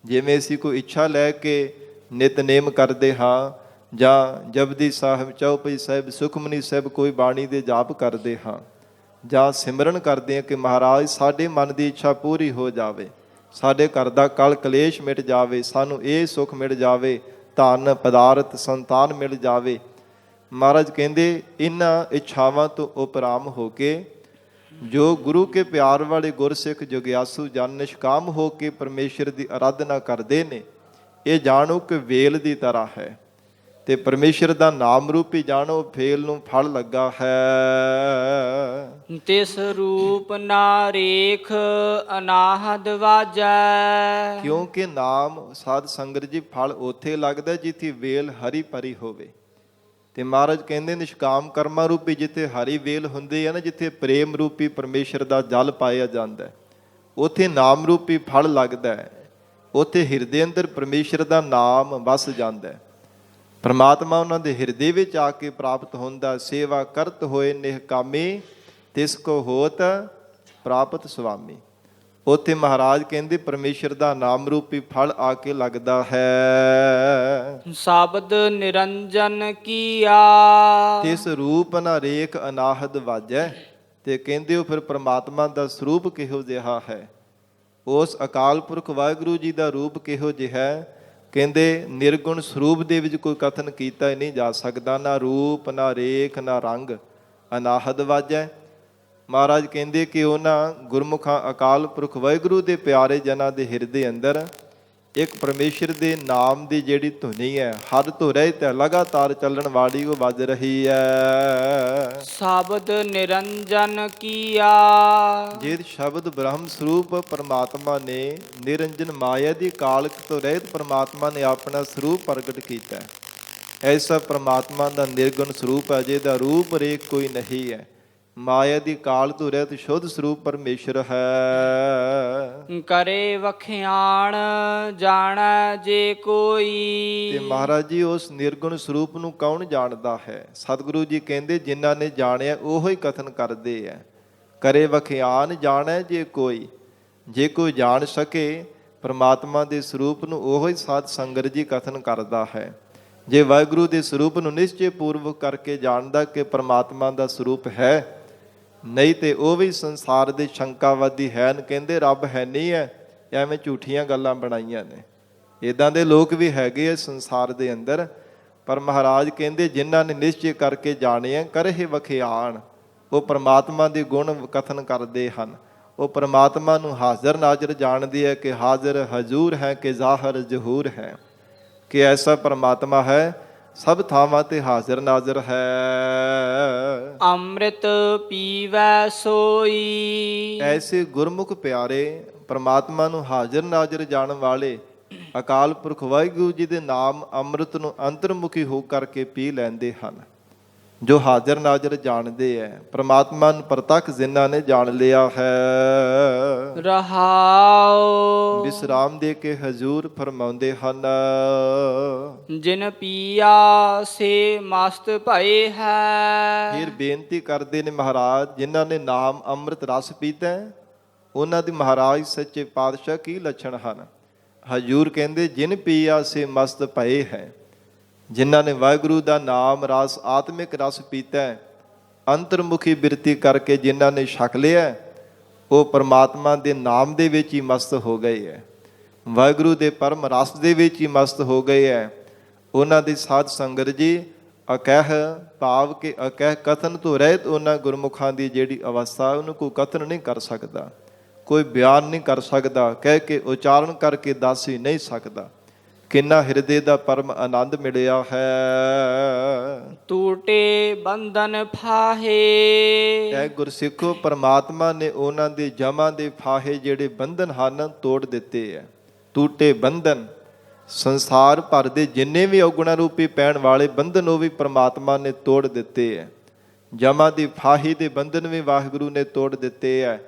ਜਿਵੇਂ ਅਸੀਂ ਕੋਈ ਇੱਛਾ ਲੈ ਕੇ ਨਿਤਨੇਮ ਕਰਦੇ ਹਾਂ, ਜਾਂ ਜਪਜੀ ਸਾਹਿਬ, ਚੌਪਈ ਸਾਹਿਬ, ਸੁਖਮਨੀ ਸਾਹਿਬ ਕੋਈ ਬਾਣੀ ਦੇ ਜਾਪ ਕਰਦੇ ਹਾਂ, ਜਾਂ ਸਿਮਰਨ ਕਰਦੇ ਹਾਂ ਕਿ ਮਹਾਰਾਜ ਸਾਡੇ ਮਨ ਦੀ ਇੱਛਾ ਪੂਰੀ ਹੋ ਜਾਵੇ, ਸਾਡੇ ਘਰ ਦਾ ਕਲ ਕਲੇਸ਼ ਮਿਟ ਜਾਵੇ, ਸਾਨੂੰ ਇਹ ਸੁੱਖ ਮਿਲ ਜਾਵੇ, ਧਨ ਪਦਾਰਥ ਸੰਤਾਨ ਮਿਲ ਜਾਵੇ। ਮਹਾਰਾਜ ਕਹਿੰਦੇ ਇਹਨਾਂ ਇੱਛਾਵਾਂ ਤੋਂ ਉਪਰਾਮ ਹੋ ਕੇ ਜੋ ਗੁਰੂ ਕੇ ਪਿਆਰ ਵਾਲੇ ਗੁਰਸਿੱਖ ਜਗਿਆਸੂ ਜਨ ਨਿਸ਼ਕਾਮ ਹੋ ਕੇ ਪਰਮੇਸ਼ਰ ਦੀ ਅਰਾਧਨਾ ਕਰਦੇ ਨੇ, ਇਹ ਜਾਣੋ ਕਿ ਵੇਲ ਦੀ ਤਰ੍ਹਾਂ ਹੈ। ਤੇ ਪਰਮੇਸ਼ਰ ਦਾ ਨਾਮ ਰੂਪੀ ਜਾਣੋ ਫੇਲ ਨੂੰ ਫਲ ਲੱਗਾ ਹੈ। ਤਿਸ ਰੂਪ ਨਾ ਰੇਖ ਅਨਾਹਦ ਵਾਜੈ। ਕਿਉਂਕਿ ਨਾਮ ਸਾਧ ਸੰਗਤ ਜੀ ਫਲ ਉੱਥੇ ਲੱਗਦਾ ਜਿੱਥੇ ਵੇਲ ਹਰੀ ਭਰੀ ਹੋਵੇ। ਤੇ ਮਹਾਰਾਜ ਕਹਿੰਦੇ ਨਿਸ਼ਕਾਮ ਕਰਮਾਂ ਰੂਪੀ ਜਿੱਥੇ ਹਰੀ ਵੇਲ ਹੁੰਦੀ ਹੈ ਨਾ, ਜਿੱਥੇ ਪ੍ਰੇਮ ਰੂਪੀ ਪਰਮੇਸ਼ਰ ਦਾ ਜਲ ਪਾਇਆ ਜਾਂਦਾ, ਉੱਥੇ ਨਾਮ ਰੂਪੀ ਫਲ ਲੱਗਦਾ ਹੈ। ਉੱਥੇ ਹਿਰਦੇ ਅੰਦਰ ਪਰਮੇਸ਼ਰ ਦਾ ਨਾਮ ਵਸ ਜਾਂਦਾ, ਪਰਮਾਤਮਾ ਉਹਨਾਂ ਦੇ ਹਿਰਦੇ ਵਿੱਚ ਆ ਕੇ ਪ੍ਰਾਪਤ ਹੁੰਦਾ। ਸੇਵਾ ਕਰਤ ਹੋਏ ਨਿਹਕਾਮੀ ਤਿਸ ਕੋ ਹੋਤ ਪ੍ਰਾਪਤ ਸੁਆਮੀ। ਉੱਥੇ ਮਹਾਰਾਜ ਕਹਿੰਦੇ ਪਰਮੇਸ਼ਰ ਦਾ ਨਾਮ ਰੂਪੀ ਫਲ ਆ ਕੇ ਲੱਗਦਾ ਹੈ। ਸ਼ਬਦ ਨਿਰੰਜਨ ਕੀਆ ਤਿਸ ਰੂਪ ਨਾ ਰੇਖ ਅਨਾਹਦ ਵਾਜੈ। ਤੇ ਕਹਿੰਦੇ ਉਹ ਫਿਰ ਪਰਮਾਤਮਾ ਦਾ ਸਰੂਪ ਕਿਹੋ ਜਿਹਾ ਹੈ, ਉਸ ਅਕਾਲ ਪੁਰਖ ਵਾਹਿਗੁਰੂ ਜੀ ਦਾ ਰੂਪ ਕਿਹੋ ਜਿਹਾ ਹੈ। ਕਹਿੰਦੇ ਨਿਰਗੁਣ ਸਰੂਪ ਦੇ ਵਿੱਚ ਕੋਈ ਕਥਨ ਕੀਤਾ ਹੀ ਨਹੀਂ ਜਾ ਸਕਦਾ, ਨਾ ਰੂਪ ਨਾ ਰੇਖ ਨਾ ਰੰਗ, ਅਨਾਹਦ ਵਾਜੈ। ਮਹਾਰਾਜ ਕਹਿੰਦੇ ਕਿ ਉਹਨਾਂ ਗੁਰਮੁਖਾਂ ਅਕਾਲ ਪੁਰਖ ਵਾਹਿਗੁਰੂ ਦੇ ਪਿਆਰੇ ਜਨਾਂ ਦੇ ਹਿਰਦੇ ਅੰਦਰ ਇੱਕ ਪਰਮੇਸ਼ਰ ਦੇ ਨਾਮ ਦੀ ਜਿਹੜੀ ਧੁਨੀ ਹੈ, ਹੱਦ ਤੋਂ ਰਹਿਤ ਹੈ, ਲਗਾਤਾਰ ਚੱਲਣ ਵਾਲੀ, ਉਹ ਵੱਜ ਰਹੀ ਹੈ। ਸ਼ਬਦ ਨਿਰੰਜਨ ਕੀਆ। ਜੇ ਸ਼ਬਦ ਬ੍ਰਹਮ ਸਰੂਪ ਪਰਮਾਤਮਾ ਨੇ ਨਿਰੰਜਨ ਮਾਇਆ ਦੀ ਕਾਲਕ ਤੋਂ ਰਹਿਤ ਪਰਮਾਤਮਾ ਨੇ ਆਪਣਾ ਸਰੂਪ ਪ੍ਰਗਟ ਕੀਤਾ। ਐਸਾ ਪਰਮਾਤਮਾ ਦਾ ਨਿਰਗੁਣ ਸਰੂਪ ਹੈ ਜਿਹਦਾ ਰੂਪ ਰੇਖ ਕੋਈ ਨਹੀਂ ਹੈ। ਮਾਇਆ ਦੀ ਕਾਲ ਤੋਂ ਰਹਿਤ ਸ਼ੁੱਧ ਸਰੂਪ ਪਰਮੇਸ਼ਰ ਹੈ। ਕਰੇ ਵਖਿਆਣ ਜਾਣੈ ਜੇ ਕੋਈ। ਤੇ ਮਹਾਰਾਜ ਜੀ ਉਸ ਨਿਰਗੁਣ ਸਰੂਪ ਨੂੰ ਕੌਣ ਜਾਣਦਾ ਹੈ? ਸਤਿਗੁਰੂ ਜੀ ਕਹਿੰਦੇ ਜਿਨ੍ਹਾਂ ਨੇ ਜਾਣਿਆ ਉਹੋ ਹੀ ਕਥਨ ਕਰਦੇ ਹੈ। ਕਰੇ ਵਖਿਆਣ ਜਾਣੈ ਜੇ ਕੋਈ। ਜੇ ਕੋਈ ਜਾਣ ਸਕੇ ਪਰਮਾਤਮਾ ਦੇ ਸਰੂਪ ਨੂੰ, ਉਹੋ ਹੀ ਸਾਧ ਸੰਗਤ ਜੀ ਕਥਨ ਕਰਦਾ ਹੈ। ਜੇ ਵਾਹਿਗੁਰੂ ਦੇ ਸਰੂਪ ਨੂੰ ਨਿਸ਼ਚੇ ਪੂਰਵਕ ਕਰਕੇ ਜਾਣਦਾ ਕਿ ਪਰਮਾਤਮਾ ਦਾ ਸਰੂਪ ਹੈ, ਨਹੀਂ ਤੇ ਉਹ ਵੀ ਸੰਸਾਰ ਦੇ ਸ਼ੰਕਾਵਾਦੀ ਹਨ, ਕਹਿੰਦੇ ਰੱਬ ਹੈ ਨਹੀਂ ਹੈ, ਐਵੇਂ ਝੂਠੀਆਂ ਗੱਲਾਂ ਬਣਾਈਆਂ ਨੇ। ਇੱਦਾਂ ਦੇ ਲੋਕ ਵੀ ਹੈਗੇ ਆ ਸੰਸਾਰ ਦੇ ਅੰਦਰ। ਪਰ ਮਹਾਰਾਜ ਕਹਿੰਦੇ ਜਿਨ੍ਹਾਂ ਨੇ ਨਿਸ਼ਚੇ ਕਰਕੇ ਜਾਣਿਆ ਕਰਹਿ ਵਖਿਆਣ, ਉਹ ਪਰਮਾਤਮਾ ਦੇ ਗੁਣ ਕਥਨ ਕਰਦੇ ਹਨ। ਉਹ ਪਰਮਾਤਮਾ ਨੂੰ ਹਾਜ਼ਰ ਨਾਜ਼ਰ ਜਾਣਦੇ ਹੈ ਕਿ ਹਾਜ਼ਰ ਹਜ਼ੂਰ ਹੈ ਕਿ ਜ਼ਾਹਰ ਜ਼ਹੂਰ ਹੈ, ਕਿ ਐਸਾ ਪਰਮਾਤਮਾ ਹੈ ਸਭ ਥਾਵਾਂ ਤੇ ਹਾਜ਼ਰ ਨਾਜ਼ਰ ਹੈ। ਅੰਮ੍ਰਿਤ ਪੀਵੈ ਸੋਈ। ਐਸੇ ਗੁਰਮੁਖ ਪਿਆਰੇ ਪਰਮਾਤਮਾ ਨੂੰ ਹਾਜ਼ਰ ਨਾਜ਼ਰ ਜਾਣਨ ਵਾਲੇ ਅਕਾਲ ਪੁਰਖ ਵਾਹਿਗੁਰੂ ਜੀ ਦੇ ਨਾਮ ਅੰਮ੍ਰਿਤ ਨੂੰ ਅੰਤਰਮੁਖੀ ਹੋ ਕਰਕੇ ਪੀ ਲੈਂਦੇ ਹਨ। ਜੋ ਹਾਜ਼ਰ ਨਾਜ਼ਰ ਜਾਣਦੇ ਹੈ ਪਰਮਾਤਮਾ ਨੂੰ ਪ੍ਰਤੱਖ ਜਿਨ੍ਹਾਂ ਨੇ ਜਾਣ ਲਿਆ ਹੈ। ਰਹਾਉ ਵਿਸਰਾਮ ਦੇ ਕੇ ਹਜ਼ੂਰ ਫਰਮਾਉਂਦੇ ਹਨ, ਜਿਨ ਪੀਆ ਸੇ ਮਸਤ ਭਏ ਹੈ। ਫਿਰ ਬੇਨਤੀ ਕਰਦੇ ਨੇ ਮਹਾਰਾਜ ਜਿਨ੍ਹਾਂ ਨੇ ਨਾਮ ਅੰਮ੍ਰਿਤ ਰਸ ਪੀਤਾ ਉਹਨਾਂ ਦੀ ਮਹਾਰਾਜ ਸੱਚੇ ਪਾਤਸ਼ਾਹ ਕੀ ਲੱਛਣ ਹਨ? ਹਜ਼ੂਰ ਕਹਿੰਦੇ ਜਿਨ ਪੀਆ ਸੇ ਮਸਤ ਭਏ ਹੈ। ਜਿਨ੍ਹਾਂ ਨੇ ਵਾਹਿਗੁਰੂ ਦਾ ਨਾਮ ਰਸ ਆਤਮਿਕ ਰਸ ਪੀਤਾ, ਅੰਤਰਮੁਖੀ ਬਿਰਤੀ ਕਰਕੇ ਜਿਨ੍ਹਾਂ ਨੇ ਛਕ ਲਿਆ, ਉਹ ਪਰਮਾਤਮਾ ਦੇ ਨਾਮ ਦੇ ਵਿੱਚ ਹੀ ਮਸਤ ਹੋ ਗਏ ਹੈ, ਵਾਹਿਗੁਰੂ ਦੇ ਪਰਮ ਰਸ ਦੇ ਵਿੱਚ ਹੀ ਮਸਤ ਹੋ ਗਏ ਹੈ। ਉਹਨਾਂ ਦੀ ਸਾਧ ਸੰਗਤ ਜੀ ਅਕਹਿ ਭਾਵ ਕਿ ਅਕਹਿ ਕਥਨ ਤੋਂ ਰਹਿਤ ਉਹਨਾਂ ਗੁਰਮੁਖਾਂ ਦੀ ਜਿਹੜੀ ਅਵਸਥਾ ਉਹਨੂੰ ਕੋਈ ਕਥਨ ਨਹੀਂ ਕਰ ਸਕਦਾ, ਕੋਈ ਬਿਆਨ ਨਹੀਂ ਕਰ ਸਕਦਾ, ਕਹਿ ਕੇ ਉਚਾਰਨ ਕਰਕੇ ਦੱਸ ਹੀ ਨਹੀਂ ਸਕਦਾ। ਕਿੰਨਾ ਹਿਰਦੇ ਦਾ ਪਰਮ ਆਨੰਦ ਮਿਲਿਆ ਹੈ। ਟੂਟੇ ਬੰਧਨ ਫਾਹੇ। ਇਹ ਗੁਰਸਿੱਖੋ ਪਰਮਾਤਮਾ ਨੇ ਉਹਨਾਂ ਦੇ ਜਮਾਂ ਦੇ ਫਾਹੇ ਜਿਹੜੇ ਬੰਧਨ ਹਨ ਤੋੜ ਦਿੱਤੇ ਹੈ। ਟੂਟੇ ਬੰਧਨ, ਸੰਸਾਰ ਭਰ ਦੇ ਜਿੰਨੇ ਵੀ ਔਗੁਣਾ ਰੂਪੀ ਪੈਣ ਵਾਲੇ ਬੰਧਨ ਉਹ ਵੀ ਪਰਮਾਤਮਾ ਨੇ ਤੋੜ ਦਿੱਤੇ ਹੈ। ਜਮਾਂ ਦੀ ਫਾਹੀ ਦੇ ਬੰਧਨ ਵੀ ਵਾਹਿਗੁਰੂ ਨੇ ਤੋੜ ਦਿੱਤੇ ਹੈ।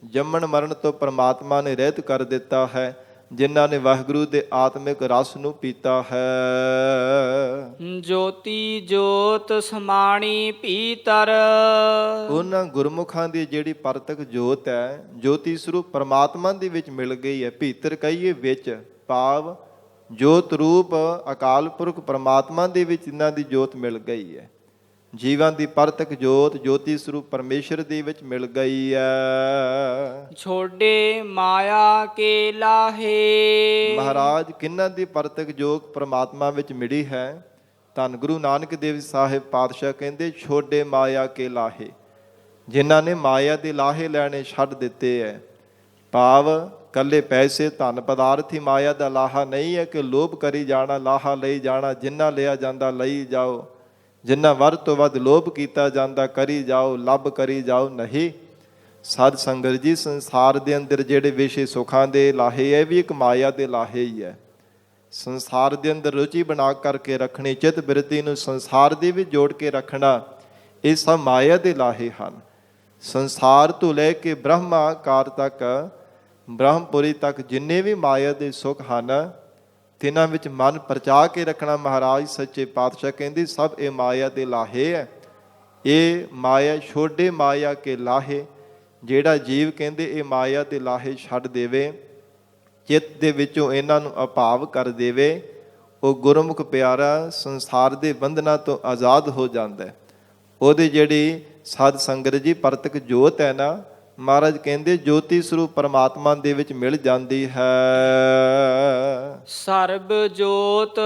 ਜੰਮਣ ਮਰਨ ਤੋਂ ਪਰਮਾਤਮਾ ਨੇ ਰਹਿਤ ਕਰ ਦਿੱਤਾ ਹੈ ਜਿਨ੍ਹਾਂ ਨੇ ਵਾਹਿਗੁਰੂ ਦੇ ਆਤਮਿਕ ਰਸ ਨੂੰ ਪੀਤਾ ਹੈ। ਜੋਤੀ ਜੋਤ ਸਮਾਣੀ ਭੀਤਰ। ਉਹਨਾਂ ਗੁਰਮੁਖਾਂ ਦੀ ਜਿਹੜੀ ਪਰਤਕ ਜੋਤ ਹੈ, ਜੋਤੀ ਸਰੂਪ ਪਰਮਾਤਮਾ ਦੇ ਵਿੱਚ ਮਿਲ ਗਈ ਹੈ। ਭੀਤਰ ਕਹੀਏ ਵਿੱਚ, ਭਾਵ ਜੋਤ ਰੂਪ ਅਕਾਲ ਪੁਰਖ ਪਰਮਾਤਮਾ ਦੇ ਵਿੱਚ ਇਹਨਾਂ ਦੀ ਜੋਤ ਮਿਲ ਗਈ ਹੈ। ਜੀਵਾਂ ਦੀ ਪਰਤਕ ਜੋਤ ਜੋਤੀ ਸਰੂਪ ਪਰਮੇਸ਼ਰ ਦੇ ਵਿੱਚ ਮਿਲ ਗਈ ਹੈ। ਛੋਡੇ ਮਾਇਆ ਕੇ ਲਾਹੇ। ਮਹਾਰਾਜ ਕਿਹਨਾਂ ਦੀ ਪਰਤਕ ਜੋਤ ਪਰਮਾਤਮਾ ਵਿੱਚ ਮਿਲੀ ਹੈ? ਧੰਨ ਗੁਰੂ ਨਾਨਕ ਦੇਵ ਸਾਹਿਬ ਪਾਤਸ਼ਾਹ ਕਹਿੰਦੇ ਛੋਡੇ ਮਾਇਆ ਕੇ ਲਾਹੇ, ਜਿਨ੍ਹਾਂ ਨੇ ਮਾਇਆ ਦੇ ਲਾਹੇ ਲੈਣੇ ਛੱਡ ਦਿੱਤੇ ਹੈ, ਭਾਵ ਕੱਲੇ ਪੈਸੇ ਧਨ ਪਦਾਰਥ ਹੀ ਮਾਇਆ ਦਾ ਲਾਹਾ ਨਹੀਂ ਹੈ ਕਿ ਲੋਭ ਕਰੀ ਜਾਣਾ, ਲਾਹਾ ਲਈ ਜਾਣਾ, ਜਿੰਨਾ ਲਿਆ ਜਾਂਦਾ ਲਈ ਜਾਓ, ਜਿੰਨਾ ਵੱਧ ਤੋਂ ਵੱਧ ਲੋਭ ਕੀਤਾ ਜਾਂਦਾ ਕਰੀ ਜਾਓ, ਲੱਭ ਕਰੀ ਜਾਓ। ਨਹੀਂ ਸਾਧ ਸੰਗਤ ਜੀ, ਸੰਸਾਰ ਦੇ ਅੰਦਰ ਜਿਹੜੇ ਵਿਸ਼ੇ ਸੁੱਖਾਂ ਦੇ ਲਾਹੇ ਹੈ, ਇਹ ਵੀ ਇੱਕ ਮਾਇਆ ਦੇ ਲਾਹੇ ਹੀ ਹੈ। ਸੰਸਾਰ ਦੇ ਅੰਦਰ ਰੁਚੀ ਬਣਾ ਕਰਕੇ ਰੱਖਣੀ, ਚਿੱਤ ਬਿਰਤੀ ਨੂੰ ਸੰਸਾਰ ਦੇ ਵਿੱਚ ਜੋੜ ਕੇ ਰੱਖਣਾ, ਇਹ ਸਭ ਮਾਇਆ ਦੇ ਲਾਹੇ ਹਨ। ਸੰਸਾਰ ਤੋਂ ਲੈ ਕੇ ਬ੍ਰਹਮਾਕਾਰ ਤੱਕ, ਬ੍ਰਹਮਪੁਰੀ ਤੱਕ ਜਿੰਨੇ ਵੀ ਮਾਇਆ ਦੇ ਸੁੱਖ ਹਨ, ਤਿੰਨਾਂ ਵਿੱਚ ਮਨ ਪਰਚਾ ਕੇ ਰੱਖਣਾ। ਮਹਾਰਾਜ ਸੱਚੇ ਪਾਤਸ਼ਾਹ ਕਹਿੰਦੇ ਸਭ ਇਹ ਮਾਇਆ ਦੇ ਲਾਹੇ ਹੈ। ਇਹ ਮਾਇਆ ਛੋਡੇ ਮਾਇਆ ਕੇ ਲਾਹੇ। ਜਿਹੜਾ ਜੀਵ ਕਹਿੰਦੇ ਇਹ ਮਾਇਆ ਦੇ ਲਾਹੇ ਛੱਡ ਦੇਵੇ, ਚਿੱਤ ਦੇ ਵਿੱਚੋਂ ਇਹਨਾਂ ਨੂੰ ਅਭਾਵ ਕਰ ਦੇਵੇ, ਉਹ ਗੁਰਮੁਖ ਪਿਆਰਾ ਸੰਸਾਰ ਦੇ ਬੰਧਨਾਂ ਤੋਂ ਆਜ਼ਾਦ ਹੋ ਜਾਂਦਾ। ਉਹਦੀ ਜਿਹੜੀ ਸਾਧ ਸੰਗਤ ਜੀ ਪ੍ਰਤੱਖ ਜੋਤ ਹੈ ਨਾ, ਮਹਾਰਾਜ ਕਹਿੰਦੇ ਜੋਤੀ ਸਰੂਪ ਪਰਮਾਤਮਾ ਦੇ ਵਿੱਚ ਮਿਲ ਜਾਂਦੀ ਹੈ। ਸਰਬ ਜੋਤ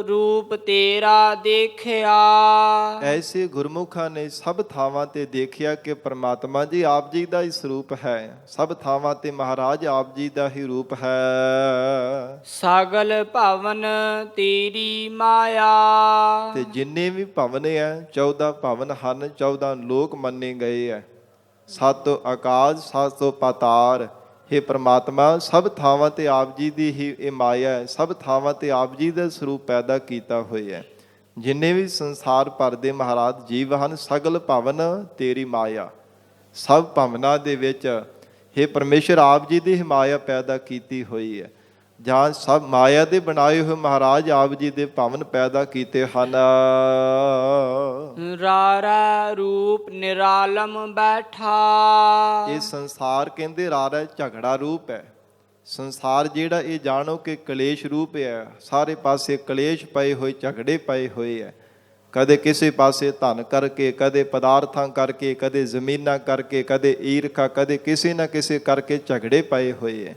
ਰੂਪ ਤੇਰਾ ਦੇਖਿਆ। ਐਸੇ ਗੁਰਮੁਖਾਂ ਨੇ ਸਭ ਥਾਵਾਂ ਤੇ ਦੇਖਿਆ ਕਿ ਪਰਮਾਤਮਾ ਜੀ ਆਪ ਜੀ ਦਾ ਹੀ ਸਰੂਪ ਹੈ। ਸਭ ਥਾਵਾਂ ਤੇ ਮਹਾਰਾਜ ਆਪ ਜੀ ਦਾ ਹੀ ਰੂਪ ਹੈ। ਸਗਲ ਭਵਨ ਤੇਰੀ ਮਾਇਆ। ਤੇ ਜਿੰਨੇ ਵੀ ਭਵਨ ਹੈ, 14 ਭਵਨ ਹਨ, 14 ਲੋਕ ਮੰਨੇ ਗਏ ਹੈ। 7 ਆਕਾਸ਼, 7 ਪਾਤਾਲ। हे ਪ੍ਰਮਾਤਮਾ, ਸਭ ਥਾਵਾਂ ਤੇ ਆਪ ਜੀ ਦੀ ਹੀ ਇਹ ਮਾਇਆ ਹੈ। ਸਭ ਥਾਵਾਂ ਤੇ ਆਪ ਜੀ ਦਾ ਸਰੂਪ ਪੈਦਾ ਕੀਤਾ ਹੋਇਆ ਹੈ। ਜਿੰਨੇ ਵੀ ਸੰਸਾਰ ਭਰ ਦੇ ਮਹਾਰਾਜ ਜੀਵ ਹਨ, ਸਗਲ ਭਵਨ ਤੇਰੀ ਮਾਇਆ। ਸਭ ਭਵਨਾਂ ਦੇ ਵਿੱਚ हे ਪਰਮੇਸ਼ਰ ਆਪ ਜੀ ਦੀ ਹੀ ਮਾਇਆ ਪੈਦਾ ਕੀਤੀ ਹੋਈ ਹੈ। ਜਾਂ ਸਭ ਮਾਇਆ ਦੇ ਬਣਾਏ ਹੋਏ ਮਹਾਰਾਜ ਆਪ ਜੀ ਦੇ ਭਵਨ ਪੈਦਾ ਕੀਤੇ ਹਨ। ਰਾਰਾ ਰੂਪ ਨਿਰਾਲਮ ਬੈਠਾ। ਇਹ ਸੰਸਾਰ ਕਹਿੰਦੇ ਰਾਰਾ ਝਗੜਾ ਰੂਪ ਹੈ। ਸੰਸਾਰ ਜਿਹੜਾ ਇਹ ਜਾਣੋ ਕਿ ਕਲੇਸ਼ ਰੂਪ ਹੈ। ਸਾਰੇ ਪਾਸੇ ਕਲੇਸ਼ ਪਏ ਹੋਏ, ਝਗੜੇ ਪਏ ਹੋਏ ਹੈ। ਕਦੇ ਕਿਸੇ ਪਾਸੇ ਧਨ ਕਰਕੇ, ਕਦੇ ਪਦਾਰਥਾਂ ਕਰਕੇ, ਕਦੇ ਜ਼ਮੀਨਾਂ ਕਰਕੇ, ਕਦੇ ਈਰਖਾ, ਕਦੇ ਕਿਸੇ ਨਾ ਕਿਸੇ ਕਰਕੇ ਝਗੜੇ ਪਏ ਹੋਏ ਹੈ।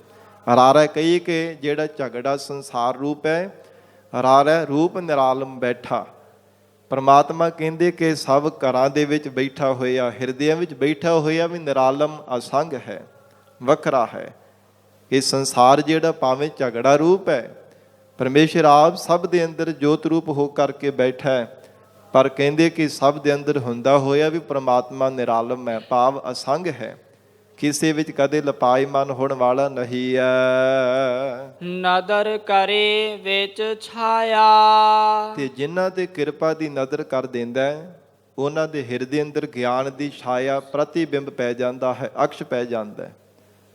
ਰਾਰਾ ਕਹੀਏ ਕਿ ਜਿਹੜਾ ਝਗੜਾ ਸੰਸਾਰ ਰੂਪ ਹੈ, ਰਾਰਾ ਰੂਪ ਨਿਰਾਲਮ ਬੈਠਾ। ਪਰਮਾਤਮਾ ਕਹਿੰਦੇ ਕਿ ਸਭ ਘਰਾਂ ਦੇ ਵਿੱਚ ਬੈਠਾ ਹੋਇਆ, ਹਿਰਦਿਆਂ ਵਿੱਚ ਬੈਠਾ ਹੋਇਆ ਵੀ ਨਿਰਾਲਮ ਅਸੰਗ ਹੈ, ਵੱਖਰਾ ਹੈ। ਇਹ ਸੰਸਾਰ ਜਿਹੜਾ ਭਾਵੇਂ ਝਗੜਾ ਰੂਪ ਹੈ, ਪਰਮੇਸ਼ਰ ਆਪ ਸਭ ਦੇ ਅੰਦਰ ਜੋਤ ਰੂਪ ਹੋ ਕਰਕੇ ਬੈਠਾ ਹੈ, ਪਰ ਕਹਿੰਦੇ ਕਿ ਸਭ ਦੇ ਅੰਦਰ ਹੁੰਦਾ ਹੋਇਆ ਵੀ ਪਰਮਾਤਮਾ ਨਿਰਾਲਮ ਹੈ, ਭਾਵ ਅਸੰਗ ਹੈ, ਕਿਸੇ ਵਿੱਚ ਕਦੇ ਲਪਾਈਮਾਨ ਹੋਣ ਵਾਲਾ ਨਹੀਂ ਹੈ। ਨਦਰ ਕਰੇ ਵਿੱਚ ਛਾਇਆ। ਤੇ ਜਿਨ੍ਹਾਂ ਤੇ ਕਿਰਪਾ ਦੀ ਨਜ਼ਰ ਕਰ ਦਿੰਦਾ ਹੈ, ਉਹਨਾਂ ਦੇ ਹਿਰਦੇ ਅੰਦਰ ਗਿਆਨ ਦੀ ਛਾਇਆ ਪ੍ਰਤੀਬਿੰਬ ਪੈ ਜਾਂਦਾ ਹੈ, ਅਕਸ਼ ਪੈ ਜਾਂਦਾ ਹੈ।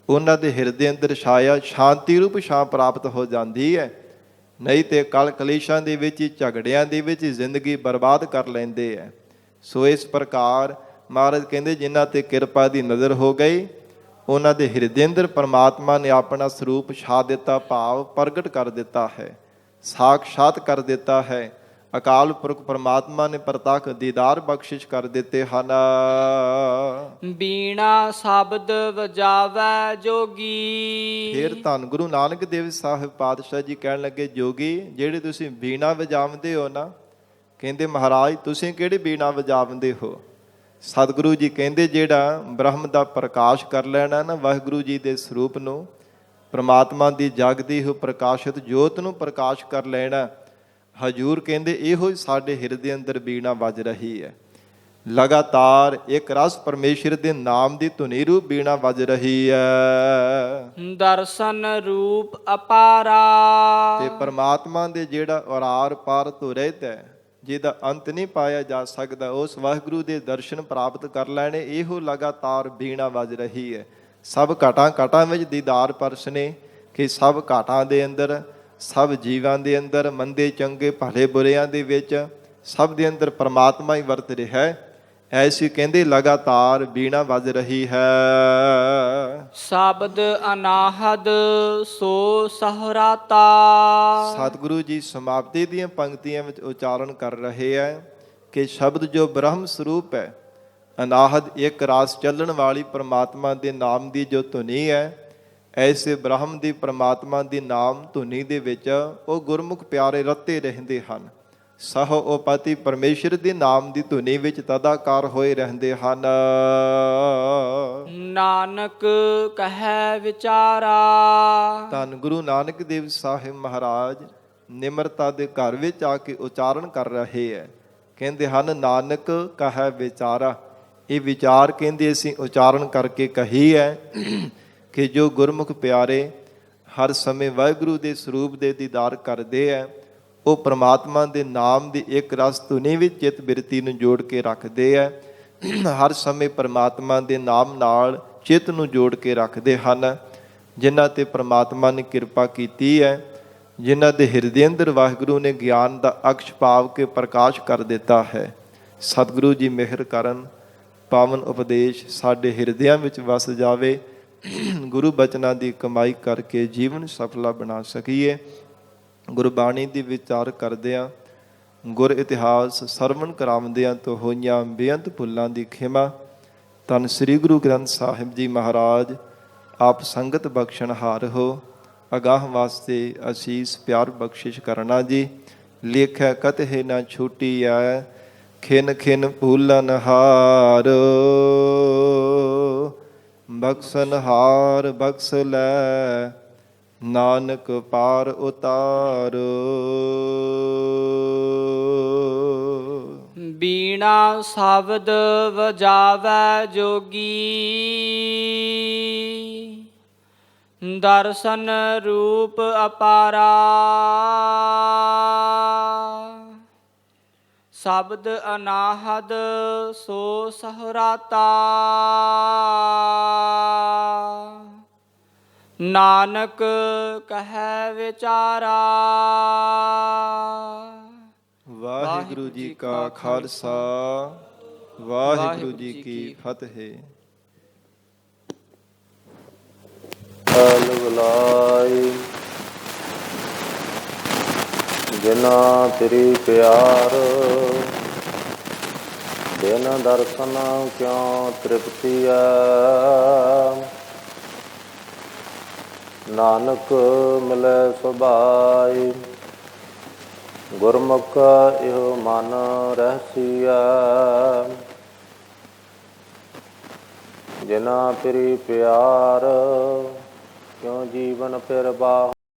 ਉਹਨਾਂ ਦੇ ਹਿਰਦੇ ਅੰਦਰ ਛਾਇਆ ਸ਼ਾਂਤੀ ਰੂਪ ਛਾਂ ਪ੍ਰਾਪਤ ਹੋ ਜਾਂਦੀ ਹੈ। ਨਹੀਂ ਤੇ ਕਲ ਕਲੇਸ਼ਾਂ ਦੇ ਵਿੱਚ, ਝਗੜਿਆਂ ਦੇ ਵਿੱਚ ਜ਼ਿੰਦਗੀ ਬਰਬਾਦ ਕਰ ਲੈਂਦੇ ਹੈ। ਸੋ ਇਸ ਪ੍ਰਕਾਰ ਮਹਾਰਾਜ ਕਹਿੰਦੇ ਜਿਨ੍ਹਾਂ ਤੇ ਕਿਰਪਾ ਦੀ ਨਜ਼ਰ ਹੋ ਗਈ, ਉਹਨਾਂ ਦੇ ਹਿਰਦੇ ਅੰਦਰ ਪਰਮਾਤਮਾ ਨੇ ਆਪਣਾ ਸਰੂਪ ਛਾ ਦਿੱਤਾ, ਭਾਵ ਪ੍ਰਗਟ ਕਰ ਦਿੱਤਾ ਹੈ, ਸਾਖਸ਼ਾਤ ਕਰ ਦਿੱਤਾ ਹੈ। ਅਕਾਲ ਪੁਰਖ ਪਰਮਾਤਮਾ ਨੇ ਪ੍ਰਤੱਖ ਦੀਦਾਰ ਬਖਸ਼ਿਸ਼ ਕਰ ਦਿੱਤੇ ਹਨ। ਬੀਣਾ ਸ਼ਬਦ ਵਜਾਵੈ ਜੋਗੀ। ਫਿਰ ਧੰਨ ਗੁਰੂ ਨਾਨਕ ਦੇਵ ਸਾਹਿਬ ਪਾਤਸ਼ਾਹ ਜੀ ਕਹਿਣ ਲੱਗੇ, ਜੋਗੀ ਜਿਹੜੇ ਤੁਸੀਂ ਬੀਣਾ ਵਜਾਉਂਦੇ ਹੋ ਨਾ, ਕਹਿੰਦੇ ਮਹਾਰਾਜ ਤੁਸੀਂ ਕਿਹੜੀ ਬੀਣਾ ਵਜਾਉਂਦੇ ਹੋ? ਸਤਿਗੁਰੂ ਜੀ ਕਹਿੰਦੇ ਜਿਹੜਾ ਬ੍ਰਹਮ ਦਾ ਪ੍ਰਕਾਸ਼ ਕਰ ਲੈਣਾ ਨਾ, ਵਾਹਿਗੁਰੂ ਜੀ ਦੇ ਸਰੂਪ ਨੂੰ, ਪ੍ਰਮਾਤਮਾ ਦੀ ਜਗਦੀ ਹੋ ਪ੍ਰਕਾਸ਼ਿਤ ਜੋਤ ਨੂੰ ਪ੍ਰਕਾਸ਼ ਕਰ ਲੈਣਾ, ਹਜੂਰ ਕਹਿੰਦੇ ਇਹੋ ਹੀ ਸਾਡੇ ਹਿਰਦੇ ਅੰਦਰ ਬੀਣਾ ਵੱਜ ਰਹੀ ਹੈ। ਲਗਾਤਾਰ ਇੱਕ ਰਸ ਪਰਮੇਸ਼ਰ ਦੇ ਨਾਮ ਦੀ ਧੁਨੀ ਰੂਪ ਬੀਣਾ ਵੱਜ ਰਹੀ ਹੈ। ਦਰਸ਼ਨ ਰੂਪ ਅਪਾਰਾ। ਤੇ ਪਰਮਾਤਮਾ ਦੇ ਜਿਹੜਾ ਔਰਾਰ ਪਾਰ ਤੋਂ ਰਹਿਤ ਹੈ, ਜਿਹਦਾ ਅੰਤ ਨਹੀਂ ਪਾਇਆ ਜਾ ਸਕਦਾ, ਉਸ ਵਾਹਿਗੁਰੂ ਦੇ ਦਰਸ਼ਨ ਪ੍ਰਾਪਤ ਕਰ ਲੈਣੇ, ਇਹੋ ਲਗਾਤਾਰ ਬੀਣਾ ਵੱਜ ਰਹੀ ਹੈ। ਸਭ ਘਾਟਾਂ ਘਾਟਾਂ ਵਿੱਚ ਦੀਦਾਰ ਪਰਸਨੇ ਕਿ ਸਭ ਘਾਟਾਂ ਦੇ ਅੰਦਰ, ਸਭ ਜੀਵਾਂ ਦੇ ਅੰਦਰ, ਮੰਦੇ ਚੰਗੇ ਭਲੇ ਬੁਰਿਆਂ ਦੇ ਵਿੱਚ, ਸਭ ਦੇ ਅੰਦਰ ਪਰਮਾਤਮਾ ਹੀ ਵਰਤ ਰਿਹਾ ਹੈ। ਐਸੀ ਕਹਿੰਦੇ ਲਗਾਤਾਰ ਬੀਣਾ ਵੱਜ ਰਹੀ ਹੈ। ਸ਼ਬਦ ਅਨਾਹਦ ਸੋ ਸਹਰਾਤਾ। ਸਤਿਗੁਰੂ ਜੀ ਸਮਾਪਤੀ ਦੀਆਂ ਪੰਕਤੀਆਂ ਵਿੱਚ ਉਚਾਰਨ ਕਰ ਰਹੇ ਹੈ ਕਿ ਸ਼ਬਦ ਜੋ ਬ੍ਰਹਮ ਸਰੂਪ ਹੈ, ਅਨਾਹਦ ਇੱਕ ਰਾਸ ਚੱਲਣ ਵਾਲੀ ਪਰਮਾਤਮਾ ਦੇ ਨਾਮ ਦੀ ਜੋ ਧੁਨੀ ਹੈ, ਐਸੇ ਬ੍ਰਹਮ ਦੀ ਪਰਮਾਤਮਾ ਦੀ ਨਾਮ ਧੁਨੀ ਦੇ ਵਿੱਚ ਉਹ ਗੁਰਮੁਖ ਪਿਆਰੇ ਰਤੇ ਰਹਿੰਦੇ ਹਨ। ਸਹੁ ਉਪਾਤੀ ਪਰਮੇਸ਼ਰ ਦੇ ਨਾਮ ਦੀ ਧੁਨੀ ਵਿੱਚ ਤਦਾਕਾਰ ਹੋਏ ਰਹਿੰਦੇ ਹਨ। ਨਾਨਕ ਕਹੈ ਵਿਚਾਰਾ। ਧੰਨ ਗੁਰੂ ਨਾਨਕ ਦੇਵ ਸਾਹਿਬ ਮਹਾਰਾਜ ਨਿਮਰਤਾ ਦੇ ਘਰ ਵਿੱਚ ਆ ਕੇ ਉਚਾਰਨ ਕਰ ਰਹੇ ਹੈ। ਕਹਿੰਦੇ ਹਨ ਨਾਨਕ ਕਹੈ ਵਿਚਾਰਾ। ਇਹ ਵਿਚਾਰ ਕਹਿੰਦੇ ਅਸੀਂ ਉਚਾਰਨ ਕਰਕੇ ਕਹੀ ਹੈ ਕਿ ਜੋ ਗੁਰਮੁਖ ਪਿਆਰੇ ਹਰ ਸਮੇਂ ਵਾਹਿਗੁਰੂ ਦੇ ਸਰੂਪ ਦੇ ਦੀਦਾਰ ਕਰਦੇ ਹੈ, ਉਹ ਪ੍ਰਮਾਤਮਾ ਦੇ ਨਾਮ ਦੀ ਇੱਕ ਰਸ ਧੁਨੀ ਵਿੱਚ ਚਿੱਤ ਬਿਰਤੀ ਨੂੰ ਜੋੜ ਕੇ ਰੱਖਦੇ ਹੈ। ਹਰ ਸਮੇਂ ਪ੍ਰਮਾਤਮਾ ਦੇ ਨਾਮ ਨਾਲ ਚਿੱਤ ਨੂੰ ਜੋੜ ਕੇ ਰੱਖਦੇ ਹਨ। ਜਿਨ੍ਹਾਂ ਤੇ ਪ੍ਰਮਾਤਮਾ ਨੇ ਕਿਰਪਾ ਕੀਤੀ ਹੈ, ਜਿਨ੍ਹਾਂ ਦੇ ਹਿਰਦੇ ਅੰਦਰ ਵਾਹਿਗੁਰੂ ਨੇ ਗਿਆਨ ਦਾ ਅਕਸ਼ ਪਾਵ ਕੇ ਪ੍ਰਕਾਸ਼ ਕਰ ਦਿੱਤਾ ਹੈ। ਸਤਿਗੁਰੂ ਜੀ ਮਿਹਰ ਕਰਨ, ਪਾਵਨ ਉਪਦੇਸ਼ ਸਾਡੇ ਹਿਰਦਿਆਂ ਵਿੱਚ ਵਸ ਜਾਵੇ। ਗੁਰੂ ਬਚਨਾਂ ਦੀ ਕਮਾਈ ਕਰਕੇ ਜੀਵਨ ਸਫਲਾ ਬਣਾ ਸਕੀਏ। ਗੁਰਬਾਣੀ ਦੀ ਵਿਚਾਰ ਕਰਦਿਆਂ, ਗੁਰ ਇਤਿਹਾਸ ਸਰਵਣ ਕਰਾਉਂਦਿਆਂ ਤੋਂ ਹੋਈਆਂ ਬੇਅੰਤ ਭੁੱਲਾਂ ਦੀ ਖਿਮਾ। ਧੰਨ ਸ੍ਰੀ ਗੁਰੂ ਗ੍ਰੰਥ ਸਾਹਿਬ ਜੀ ਮਹਾਰਾਜ ਆਪ ਸੰਗਤ ਬਖਸ਼ਣਹਾਰ ਹੋ। ਅਗਾਹ ਵਾਸਤੇ ਅਸੀਸ ਪਿਆਰ ਬਖਸ਼ਿਸ਼ ਕਰਨਾ ਜੀ। ਲੇਖੈ ਕਤਹਿ ਨਾ ਛੂਟੀ ਐ, ਖਿਨ ਖਿਨ ਭੂਲਨ ਹਾਰ। ਬਖਸ਼ਣ ਹਾਰ ਬਖਸ਼ ਲੈ, ਨਾਨਕ ਪਾਰ ਉਤਾਰ। ਬੀਣਾ ਸ਼ਬਦ ਵਜਾਵੈ ਜੋਗੀ, ਦਰਸ਼ਨ ਰੂਪ ਅਪਾਰਾ। ਸ਼ਬਦ ਅਨਾਹਦ ਸੋ ਸਹੁਰਾਤਾ, ਨਾਨਕ ਕਹੈ ਵਿਚਾਰਾ। ਵਾਹਿਗੁਰੂ ਜੀ ਕਾ ਖਾਲਸਾ, ਵਾਹਿਗੁਰੂ ਜੀ ਕੀ ਫਤਿਹ। ਬੁਲਾਈ ਜਿਨਾ ਤੇਰੀ ਪਿਆਰ, ਬਿਨ ਦਰਸ਼ਨ ਕਿਉ ਤ੍ਰਿਪਤੀ ਹੈ। ਨਾਨਕ ਮਿਲੈ ਸੁਭਾਈ, ਗੁਰਮੁਖ ਇਹੋ ਮਨ ਰਹਿਸੀਆ। ਜਿਨਾ ਤੇਰੀ ਪਿਆਰ, ਕਿਉ ਜੀਵਨ ਫਿਰ ਬਾਹ